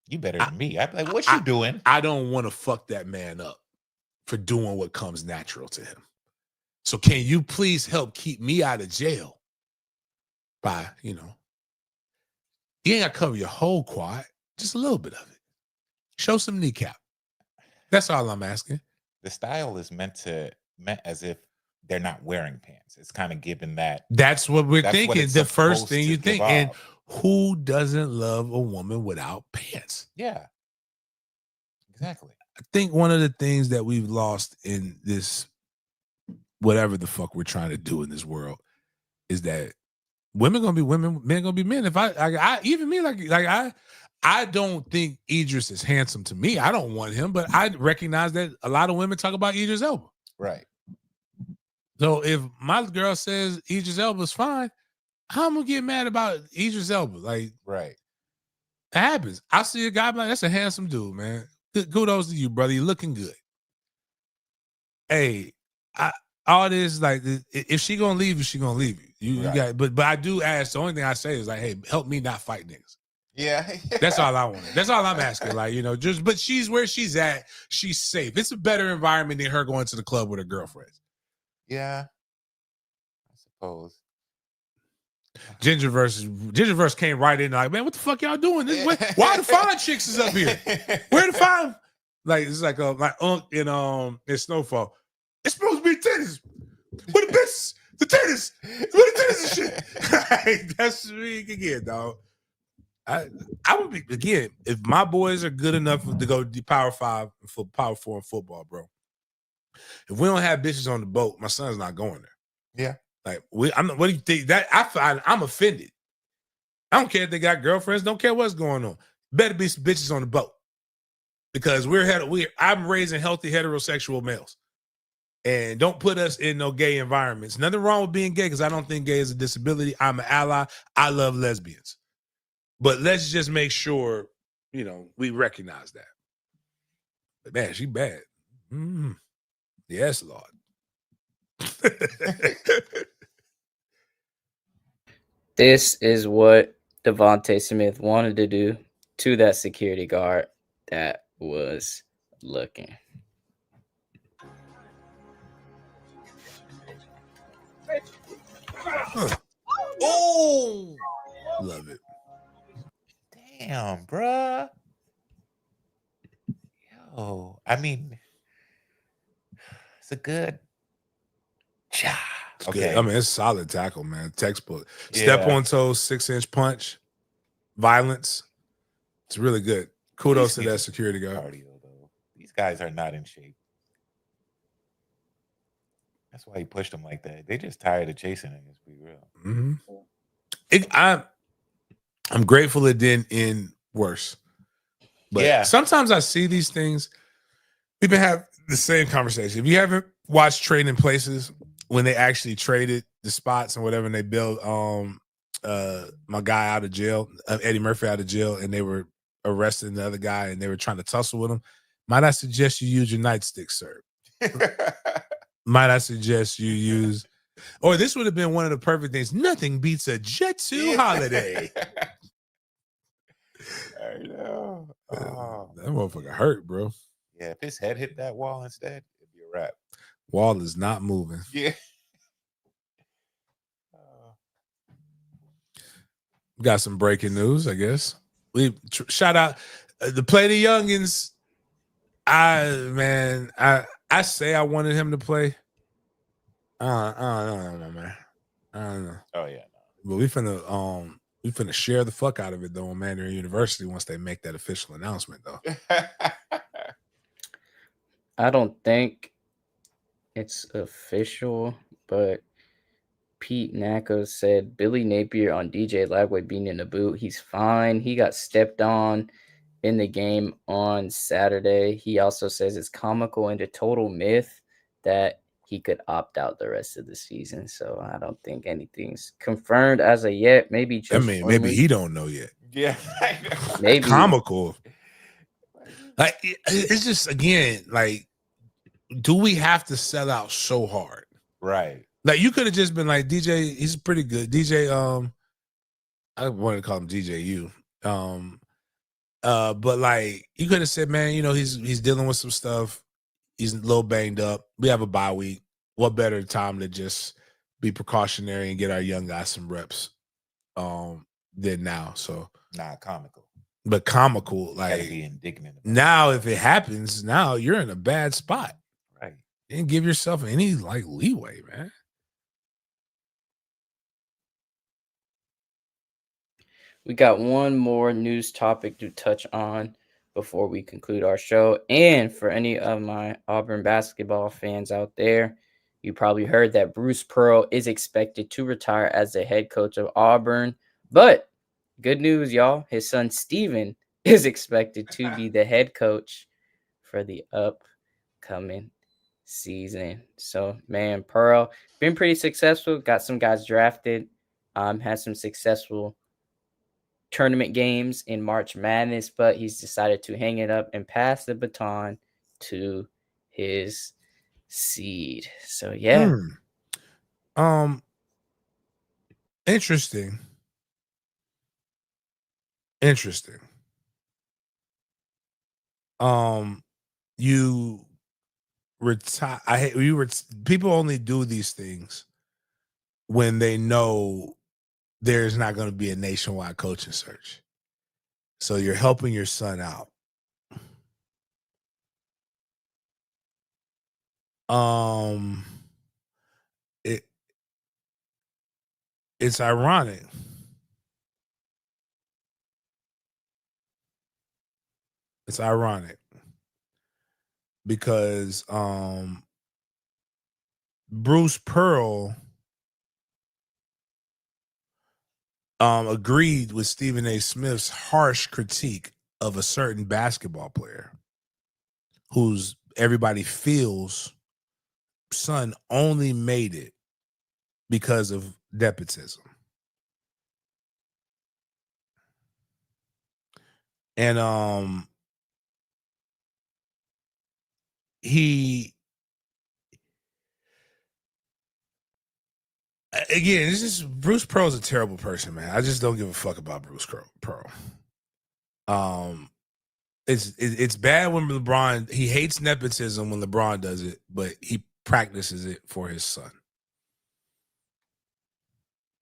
you better than me. I'd be like, what you doing? I don't want to fuck that man up for doing what comes natural to him. So can you please help keep me out of jail by, you ain't got to cover your whole quad, just a little bit of it. Show some kneecap. That's all I'm asking. The style is meant as if they're not wearing pants. It's kind of given that. That's what we're That's thinking. what it's The first thing supposed you to think. give And off. who doesn't love a woman without pants? Yeah. Exactly. I think one of the things that we've lost in this, whatever the fuck we're trying to do in this world, is that women gonna be women, men gonna be men. If I even me, I don't think Idris is handsome to me. I don't want him, but I recognize that a lot of women talk about Idris Elba. Right. So if my girl says Idris Elba's fine, how am I gonna get mad about Idris Elba? Like, right. It happens. I see a guy like, that's a handsome dude, man. Kudos to you, brother. You're looking good. Hey, all this, like, if she gonna leave you, she gonna leave you. You got, but I do ask. The only thing I say is like, hey, help me not fight niggas. Yeah. That's all I want. That's all I'm asking. Like, but she's where she's at. She's safe. It's a better environment than her going to the club with her girlfriends. Yeah. I suppose. Gingerverse came right in like, man, what the fuck y'all doing? Why the fine chicks is up here? Where the fine? Like, it's like in Snowfall. It's supposed to be titties. Where the bitches? The titties. Where the titties and shit? That's me again, dog. I would be, again, if my boys are good enough to go Power 5 for Power 4 in football, bro. If we don't have bitches on the boat, my son's not going there. Yeah. Like, what do you think? That I'm offended. I don't care if they got girlfriends. Don't care what's going on. Better be some bitches on the boat, because I'm raising healthy heterosexual males, and don't put us in no gay environments. Nothing wrong with being gay, because I don't think gay is a disability. I'm an ally. I love lesbians, but let's just make sure we recognize that. But man, she bad. Mm-hmm. Yes, Lord. This is what Devontae Smith wanted to do to that security guard that was looking. Oh, love it. Damn, bruh. Yo, I mean, it's a good job. It's good. I mean, it's solid tackle, man. Textbook. Step on toes, 6-inch punch, violence. It's really good. Kudos to that security guard. Cardio, though. These guys are not in shape. That's why he pushed them like that. They just tired of chasing it. Let's be real. Mm-hmm. I'm grateful it didn't end worse. But sometimes I see these things. We've been having the same conversation. If you haven't watched Trading Places, when they actually traded the spots and whatever, and they built my guy out of jail, Eddie Murphy out of jail, and they were arresting the other guy and they were trying to tussle with him, might I suggest you use your nightstick, sir? Might I suggest you use, or this would have been one of the perfect things. Nothing beats a Jet2 holiday. I know. Oh, that motherfucker hurt, bro. Yeah, if his head hit that wall instead, it'd be a wrap. Wall is not moving. Yeah. Got some breaking news, I guess. We shout out the Play the Youngins. I say I wanted him to play. I don't know, man. I don't know. Oh yeah, no. But we finna share the fuck out of it though on Mandarin University once they make that official announcement though. I don't think it's official, but Pete Nacko said Billy Napier on DJ Lagway being in the boot. He's fine. He got stepped on in the game on Saturday. He also says it's comical and a total myth that he could opt out the rest of the season. So I don't think anything's confirmed as of yet. Maybe just maybe he don't know yet. Yeah, maybe comical. Like it's just again, like, do we have to sell out so hard? Right. Like you could have just been like DJ. He's pretty good. DJ. I wanted to call him DJU. But like you could have said, man, you know, he's dealing with some stuff. He's a little banged up. We have a bye week. What better time to just be precautionary and get our young guys some reps than now? So Not comical. but comical, Gotta like be indignant. now if it happens, now you're in a bad spot. Right. You didn't give yourself any like leeway, man. We got one more news topic to touch on before we conclude our show. And for any of my Auburn basketball fans out there, you probably heard that Bruce Pearl is expected to retire as the head coach of Auburn. But good news, y'all. His son Steven is expected to be the head coach for the upcoming season. So, man, Pearl been pretty successful. Got some guys drafted. Had some successful tournament games in March Madness, but he's decided to hang it up and pass the baton to his seed. So yeah. Interesting. You retire. People only do these things when they know there's not going to be a nationwide coaching search. So you're helping your son out. It's ironic. It's ironic because Bruce Pearl agreed with Stephen A. Smith's harsh critique of a certain basketball player who's everybody feels son only made it because of nepotism. And he again, this is Bruce Pearl's a terrible person, man. I just don't give a fuck about Bruce Pearl. It's bad when LeBron, he hates nepotism when LeBron does it, but he practices it for his son.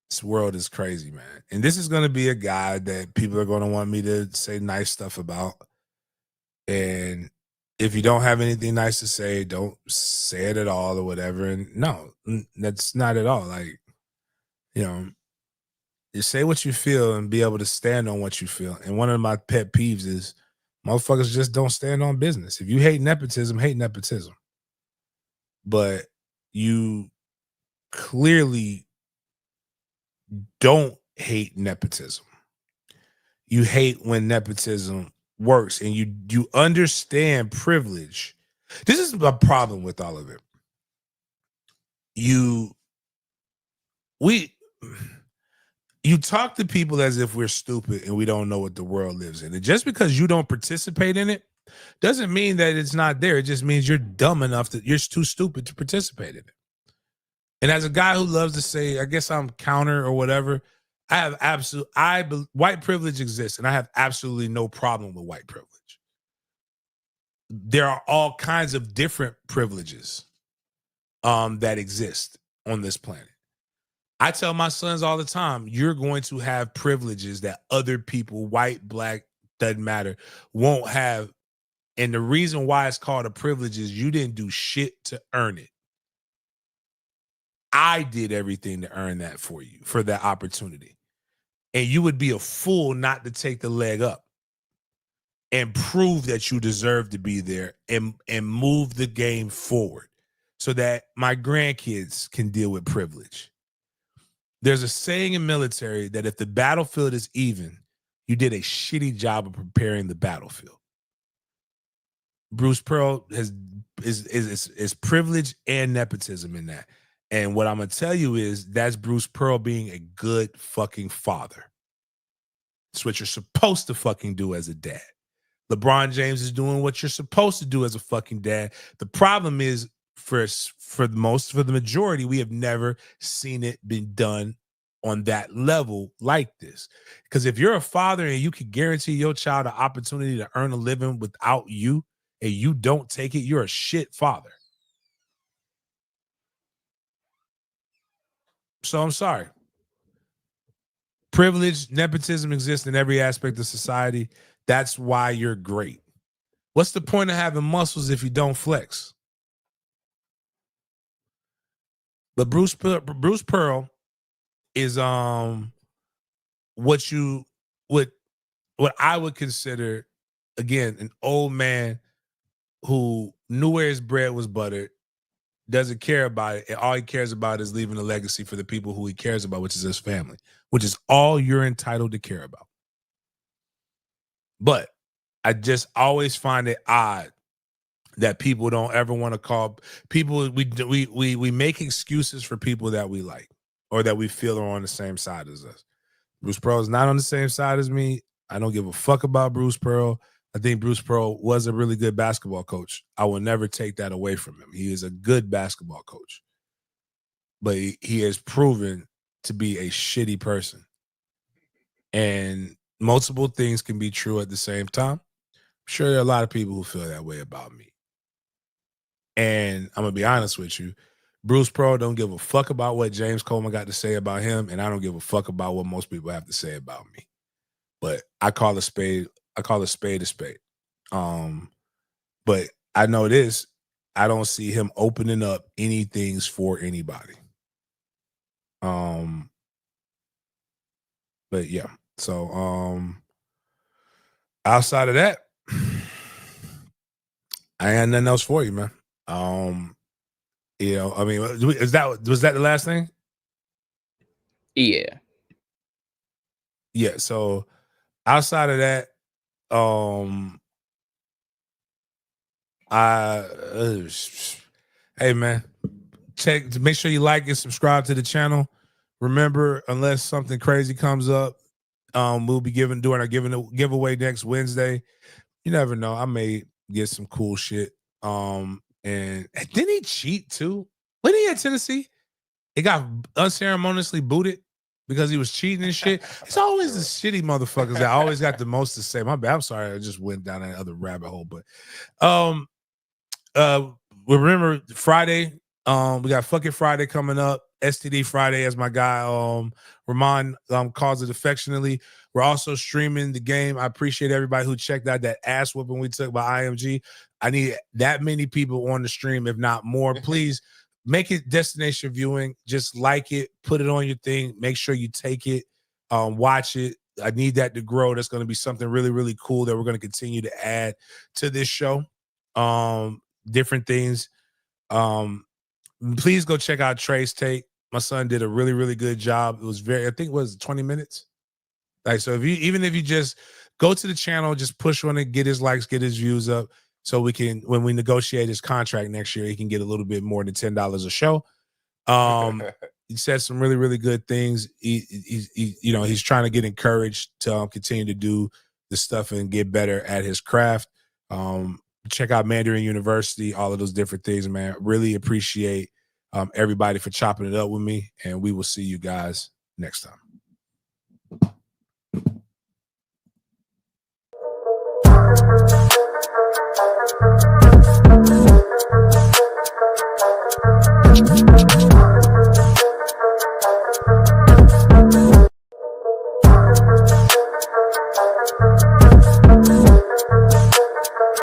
This world is crazy, man. And this is going to be a guy that people are going to want me to say nice stuff about. And if you don't have anything nice to say, don't say it at all or whatever. And no, that's not at all. Like, you know, you say what you feel and be able to stand on what you feel. And one of my pet peeves is motherfuckers just don't stand on business. If you hate nepotism, hate nepotism. But you clearly don't hate nepotism. You hate when nepotism works and you understand privilege. This is a problem with all of it. You talk to people as if we're stupid and we don't know what the world lives in. And just because you don't participate in it doesn't mean that it's not there. It just means you're dumb enough that you're too stupid to participate in it. And as a guy who loves to say, I guess I'm counter or whatever, I have white privilege exists, and I have absolutely no problem with white privilege. There are all kinds of different privileges that exist on this planet. I tell my sons all the time, you're going to have privileges that other people, white, black, doesn't matter, won't have. And the reason why it's called a privilege is you didn't do shit to earn it. I did everything to earn that for you, for that opportunity. And you would be a fool not to take the leg up and prove that you deserve to be there and move the game forward so that my grandkids can deal with privilege. There's a saying in military that if the battlefield is even, you did a shitty job of preparing the battlefield. Bruce Pearl is privilege and nepotism in that. And what I'm going to tell you is that's Bruce Pearl being a good fucking father. It's what you're supposed to fucking do as a dad. LeBron James is doing what you're supposed to do as a fucking dad. The problem is for the majority, we have never seen it been done on that level like this. Because if you're a father and you can guarantee your child an opportunity to earn a living without you and you don't take it, you're a shit father. So I'm sorry. Privilege, nepotism exists in every aspect of society. That's why you're great. What's the point of having muscles if you don't flex? But Bruce Pearl is what I would consider, again, an old man who knew where his bread was buttered, doesn't care about it, and all he cares about is leaving a legacy for the people who he cares about, which is his family, which is all you're entitled to care about. But I just always find it odd that people don't ever want to call people. We make excuses for people that we like or that we feel are on the same side as us. Bruce Pearl is not on the same side as me. I don't give a fuck about Bruce Pearl. I think Bruce Pearl was a really good basketball coach. I will never take that away from him. He is a good basketball coach. But he has proven to be a shitty person. And multiple things can be true at the same time. I'm sure there are a lot of people who feel that way about me. And I'm going to be honest with you. Bruce Pearl don't give a fuck about what James Coleman got to say about him, and I don't give a fuck about what most people have to say about me. But I call a spade a spade. But I know this. I don't see him opening up anything for anybody. But yeah. So outside of that, I ain't nothing else for you, man. You know, I mean, was that the last thing? Yeah. Yeah. So outside of that, hey man, make sure you like and subscribe to the channel. Remember, unless something crazy comes up, we'll be doing our giveaway next Wednesday. You never know. I may get some cool shit. And didn't he cheat too? When he at Tennessee, it got unceremoniously booted because he was cheating and shit. It's always the shitty motherfuckers that always got the most to say. My bad. I'm sorry. I just went down that other rabbit hole. But remember Friday. We got fucking Friday coming up. STD Friday, as my guy Ramon calls it affectionately. We're also streaming the game. I appreciate everybody who checked out that ass whooping we took by IMG. I need that many people on the stream, if not more. Please make it destination viewing. Just like it, put it on your thing. Make sure you take it, watch it. I need that to grow. That's going to be something really, really cool that we're going to continue to add to this show. Different things. Please go check out Trey's take. My son did a really, really good job. It was I think it was 20 minutes. Like, so even if you just go to the channel, just push on it, get his likes, get his views up, so we can, when we negotiate his contract next year, he can get a little bit more than $10 a show. He said some really, really good things. He's trying to get encouraged to continue to do the stuff and get better at his craft. Check out Mandarin University, all of those different things, man. Really appreciate everybody for chopping it up with me, and we will see you guys next time.